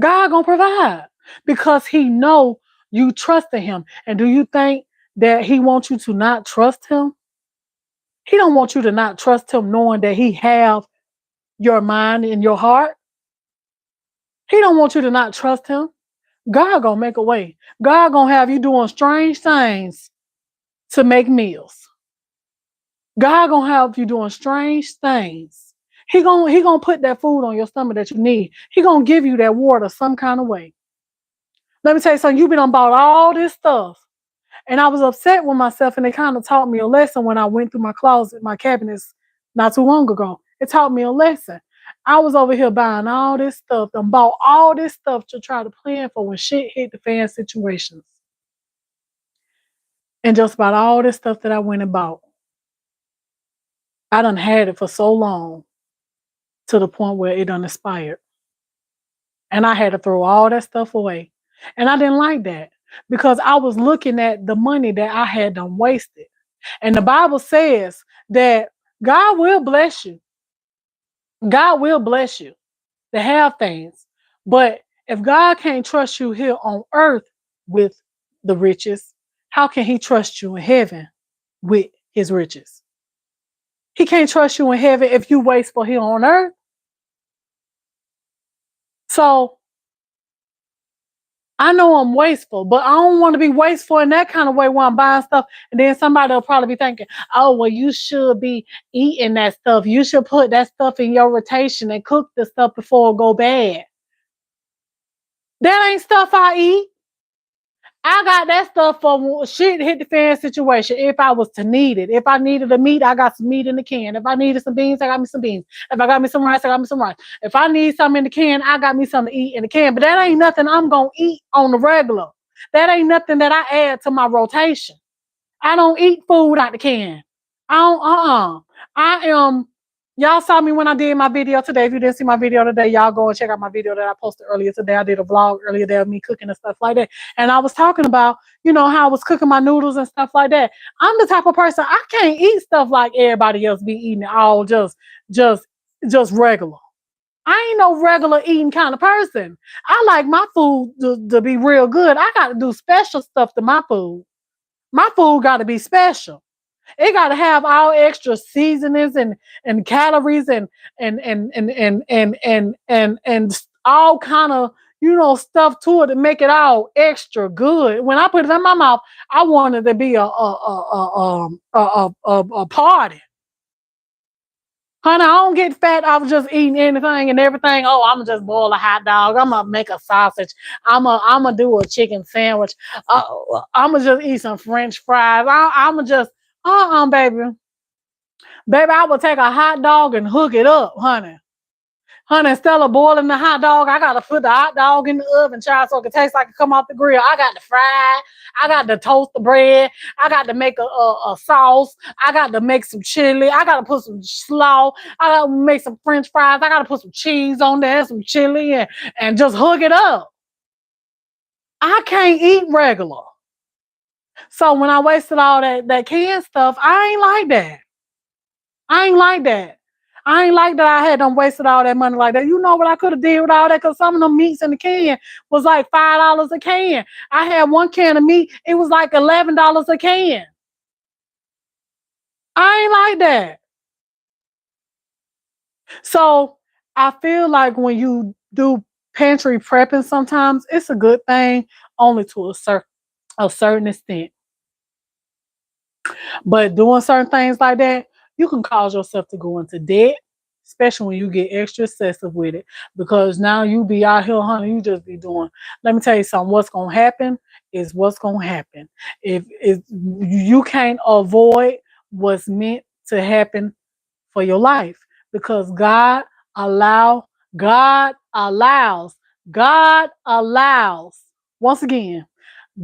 God going to provide because he know you trust in him. And do you think that he wants you to not trust him? He don't want you to not trust him knowing that he have your mind and your heart. He don't want you to not trust him. God gonna make a way. God gonna have you doing strange things to make meals. God gonna have you doing strange things. He gonna put that food on your stomach that you need. He gonna give you that water some kind of way. Let me tell you something. You've been on about all this stuff, and I was upset with myself, and it kind of taught me a lesson when I went through my closet, my cabinets, not too long ago. It taught me a lesson. I was over here buying all this stuff and bought all this stuff to try to plan for when shit hit the fan situations. And just about all this stuff that I went and bought, I done had it for so long to the point where it done expired. And I had to throw all that stuff away. And I didn't like that because I was looking at the money that I had done wasted. And the Bible says that God will bless you. God will bless you to have things. But if God can't trust you here on earth with the riches, how can he trust you in heaven with his riches? He can't trust you in heaven if you wasteful here on earth. So I know I'm wasteful, but I don't want to be wasteful in that kind of way when I'm buying stuff. And then somebody will probably be thinking, oh, well, you should be eating that stuff. You should put that stuff in your rotation and cook the stuff before it go bad. That ain't stuff I eat. I got that stuff for shit hit the fan situation. If I was to need it, if I needed a meat, I got some meat in the can. If I needed some beans, I got me some beans. If I got me some rice, I got me some rice. If I need something in the can, I got me something to eat in the can. But that ain't nothing I'm gonna eat on the regular. That ain't nothing that I add to my rotation. I don't eat food out the can. I don't, I am, y'all saw me when I did my video today. If you didn't see my video today, y'all go and check out my video that I posted earlier today. I did a vlog earlier there of me cooking and stuff like that. And I was talking about, how I was cooking my noodles and stuff like that. I'm the type of person, I can't eat stuff like everybody else be eating it all just, just regular. I ain't no regular eating kind of person. I like my food to be real good. I got to do special stuff to my food. My food got to be special. It got to have all extra seasonings and calories and all kind of stuff to it to make it all extra good. When I put it in my mouth, I want it to be a party. Honey, I don't get fat off just eating anything and everything. Oh, I'm gonna just boil a hot dog. I'm gonna make a sausage. I'm gonna do a chicken sandwich. I'm gonna just eat some French fries. I'm gonna just, baby. Baby, I will take a hot dog and hook it up, honey. Honey, instead of boiling the hot dog, I gotta put the hot dog in the oven, child, so it can taste like it come off the grill. I got to fry it. I got to toast the bread. I got to make a sauce. I got to make some chili. I got to put some slaw. I got to make some French fries. I got to put some cheese on there, some chili, and just hook it up. I can't eat regular. So when I wasted all that canned stuff, I ain't like that. I ain't like that. I ain't like that I had done wasted all that money like that. You know what I could have did with all that? Because some of them meats in the can was like $5 a can. I had one can of meat. It was like $11 a can. I ain't like that. So I feel like when you do pantry prepping sometimes, it's a good thing only to a certain extent. But doing certain things like that, you can cause yourself to go into debt, especially when you get extra excessive with it. Because now you be out here, honey, you just be doing. Let me tell you something. What's gonna happen is what's gonna happen. If you can't avoid what's meant to happen for your life, because allow, God allows, God allows. Once again,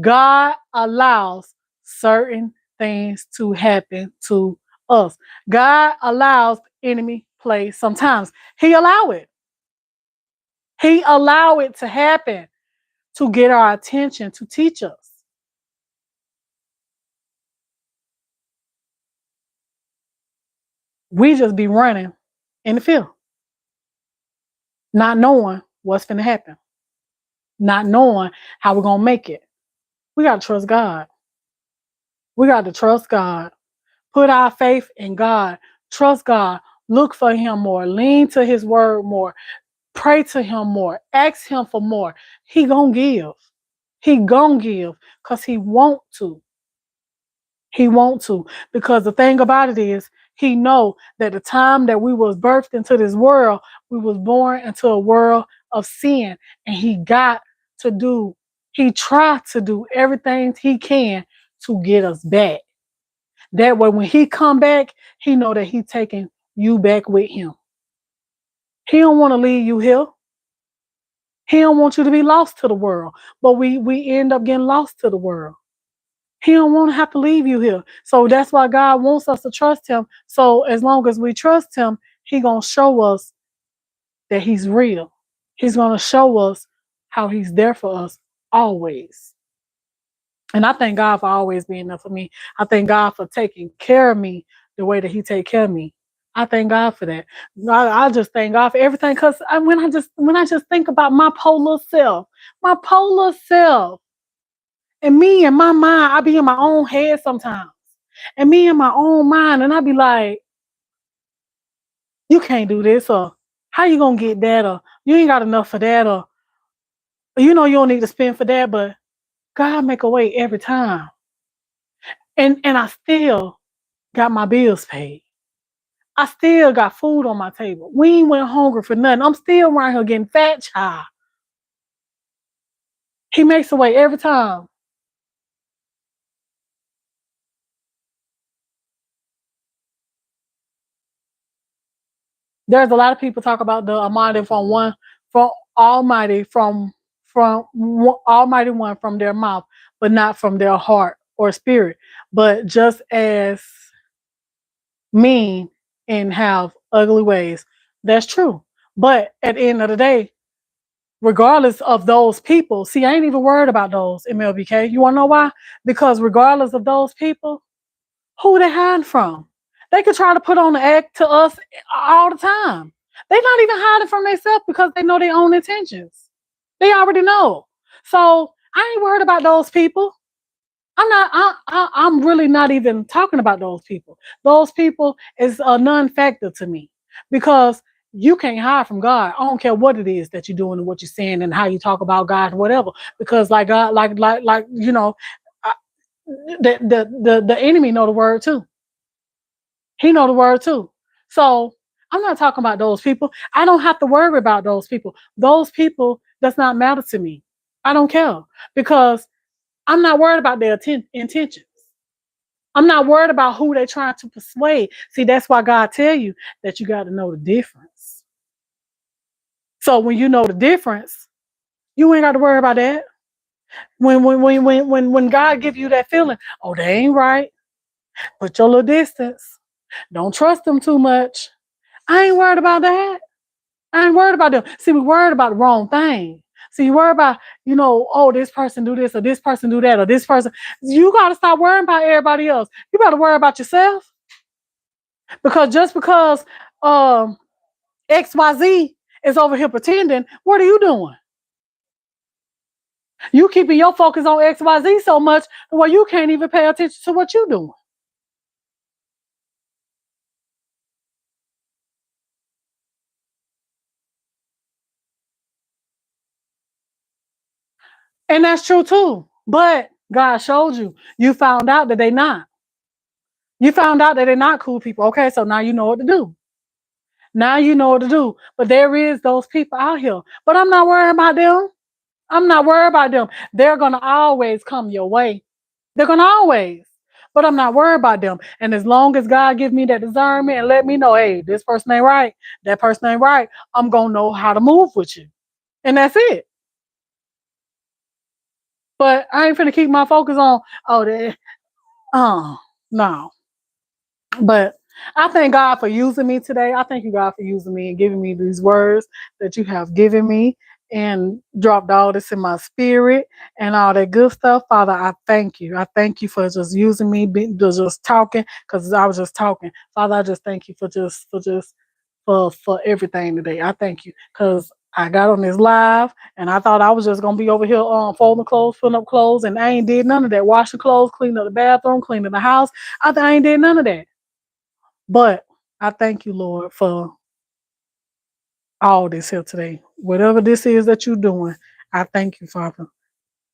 God allows certain things to happen to us. God allows enemy play sometimes. He allow it. He allow it to happen to get our attention, to teach us. We just be running in the field, not knowing what's going to happen, not knowing how we're going to make it. We got to trust God. We got to trust God. Put our faith in God. Trust God. Look for him more. Lean to his word more. Pray to him more. Ask him for more. He gonna give. He gonna give because he want to. He want to. Because the thing about it is, he know that the time that we was birthed into this world, we was born into a world of sin. And he tried to do everything he can to get us back. That way, when he come back, he know that he taking you back with him. He don't want to leave you here. He don't want you to be lost to the world, but we end up getting lost to the world. He don't want to have to leave you here. So that's why God wants us to trust him. So as long as we trust him, he going to show us that he's real. He's going to show us how he's there for us always. And I thank God for always being there for me. I thank God for taking care of me the way that he take care of me. I thank God for that. I just thank God for everything. Because when I just think about my polar self, and me and my mind, I be in my own head sometimes. And me in my own mind, and I be like, you can't do this, or how you gonna get that, or You ain't got enough for that, or you know you don't need to spend for that, but God make a way every time. And I still got my bills paid. I still got food on my table. We ain't went hungry for nothing. I'm still around here getting fat, child. He makes a way every time. There's a lot of people talk about the Almighty from Almighty Almighty One from their mouth, but not from their heart or spirit. But just as mean and have ugly ways. That's true. But at the end of the day, regardless of those people, see, I ain't even worried about those MLBK. You want to know why? Because regardless of those people, who they hiding from? They could try to put on the act to us all the time. They're not even hiding from themselves because they know their own intentions. They already know. So I ain't worried about those people. I'm not. I'm really not even talking about those people. Those people is a non-factor to me because you can't hide from God. I don't care what it is that you're doing and what you're saying and how you talk about God, whatever. Because like God, like you know, I, the enemy know the word too. He know the word too. So I'm not talking about those people. I don't have to worry about those people. Those people does not matter to me. I don't care because I'm not worried about their intentions. I'm not worried about who they're trying to persuade. See, that's why God tell you that you got to know the difference. So when you know the difference, you ain't got to worry about that. When God give you that feeling, oh, they ain't right. Put your little distance. Don't trust them too much. I ain't worried about that. I ain't worried about them. See, we worried about the wrong thing. See, you worry about, oh, this person do this or this person do that or this person. You got to stop worrying about everybody else. You better worry about yourself. Because just because um, XYZ is over here pretending, what are you doing? You keeping your focus on XYZ so much where you can't even pay attention to what you're doing. And that's true too. But God showed you. You found out that they not. You found out that they're not cool people. Okay, so now you know what to do. Now you know what to do. But there is those people out here. But I'm not worried about them. I'm not worried about them. They're gonna always come your way. They're gonna always. But I'm not worried about them. And as long as God gives me that discernment and let me know, hey, this person ain't right, that person ain't right, I'm gonna know how to move with you. And that's it. But I ain't finna keep my focus on, oh, that, no. But I thank God for using me today. I thank you, God, for using me and giving me these words that you have given me and dropped all this in my spirit and all that good stuff. Father, I thank you. I thank you for just using me, just talking, because I was just talking. Father, I just thank you for everything today. I thank you because I got on this live and I thought I was just gonna be over here folding clothes, putting up clothes, and I ain't did none of that. Washing clothes, cleaning up the bathroom, cleaning the house. I ain't did none of that. But I thank you, Lord, for all this here today. Whatever this is that you're doing, I thank you, Father.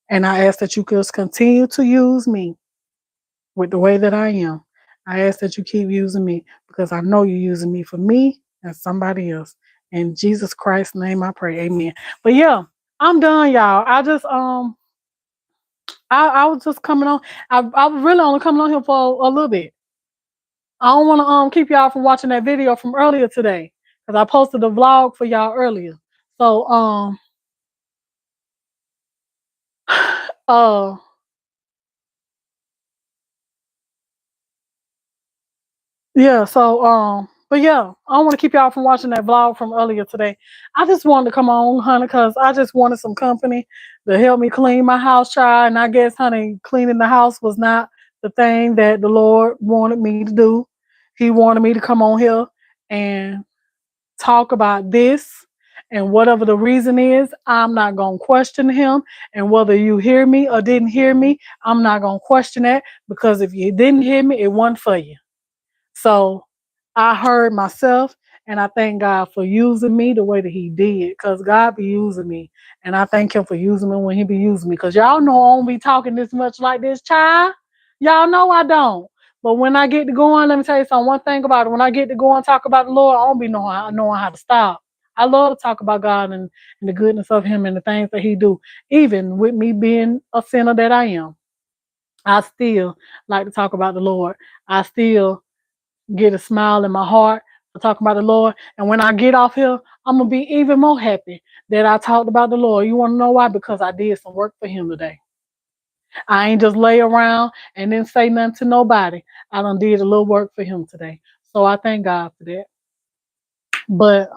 And I ask that you just continue to use me with the way that I am. I ask that you keep using me because I know you're using me for me and somebody else. In Jesus Christ's name I pray. Amen. But yeah, I'm done, y'all. I was just coming on. I was really only coming on here for a little bit. I don't want to keep y'all from watching that video from earlier today because I posted a vlog for y'all earlier. So uh yeah, so but yeah, I don't want to keep y'all from watching that vlog from earlier today. I just wanted to come on, honey, because I just wanted some company to help me clean my house, child. And I guess, honey, cleaning the house was not the thing that the Lord wanted me to do. He wanted me to come on here and talk about this, and whatever the reason is, I'm not going to question him. And whether you hear me or didn't hear me, I'm not going to question that, because if you didn't hear me, it wasn't for you. So I heard myself, And I thank God for using me the way that He did, because God be using me. And I thank Him for using me when He be using me. Because y'all know I don't be talking this much like this, child. Y'all know I don't. But when I get to going, let me tell you something. One thing about it, when I get to go and talk about the Lord, I don't be knowing how to stop. I love to talk about God and the goodness of Him and the things that He do. Even with me being a sinner that I am, I still like to talk about the Lord. I still get a smile in my heart for talking about the Lord. And when I get off here, I'm gonna be even more happy that I talked about the Lord. You wanna know why? Because I did some work for Him today. I ain't just lay around and then say nothing to nobody. I done did a little work for Him today. So I thank God for that. But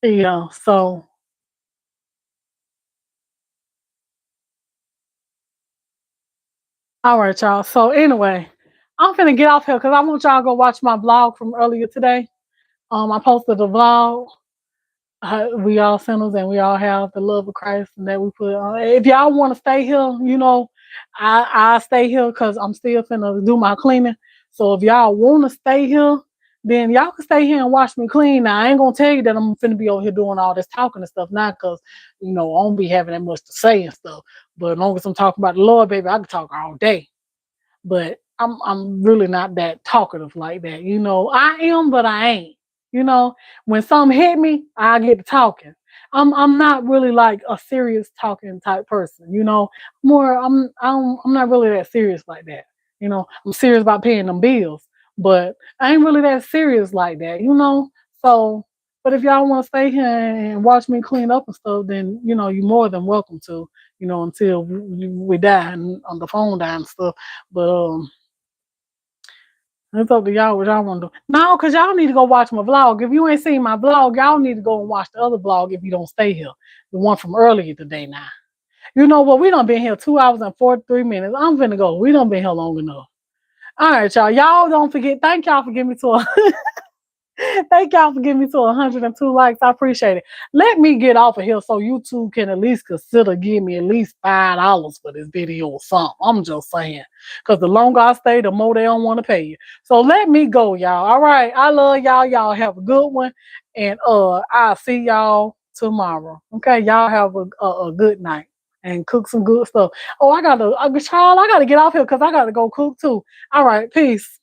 yeah, so all right, y'all. So anyway, I'm finna get off here because I want y'all to go watch my vlog from earlier today. I posted a vlog. We all sinners and we all have the love of Christ and that we put on. If y'all want to stay here, I stay here because I'm still finna do my cleaning. So if y'all want to stay here, then y'all can stay here and watch me clean. Now I ain't gonna tell you that I'm finna be over here doing all this talking and stuff now, because I don't be having that much to say and stuff. But as long as I'm talking about the Lord, baby, I can talk all day. But I'm really not that talkative like that. I am, but I ain't. When something hit me, I get to talking. I'm not really like a serious talking type person. More I'm not really that serious like that. I'm serious about paying them bills, but I ain't really that serious like that. So. But if y'all want to stay here and watch me clean up and stuff, then you're more than welcome to. Until we die and on the phone die and stuff. But it's up to y'all what y'all want to do. No, because y'all need to go watch my vlog. If you ain't seen my vlog, y'all need to go and watch the other vlog if you don't stay here. The one from earlier today now. You know what? We done been here 2 hours and 43 minutes. I'm finna go. We done been here long enough. All right, y'all. Y'all don't forget. Thank y'all for giving me to a Thank y'all for giving me to 102 likes. I appreciate it. Let me get off of here so YouTube can at least consider giving me at least $5 for this video or something. I'm just saying. Because the longer I stay, the more they don't want to pay you. So let me go, y'all. All right. I love y'all. Y'all have a good one. And I'll see y'all tomorrow. Okay. Y'all have a good night. And cook some good stuff. Oh, child, I gotta get off here because I gotta go cook too. All right, peace.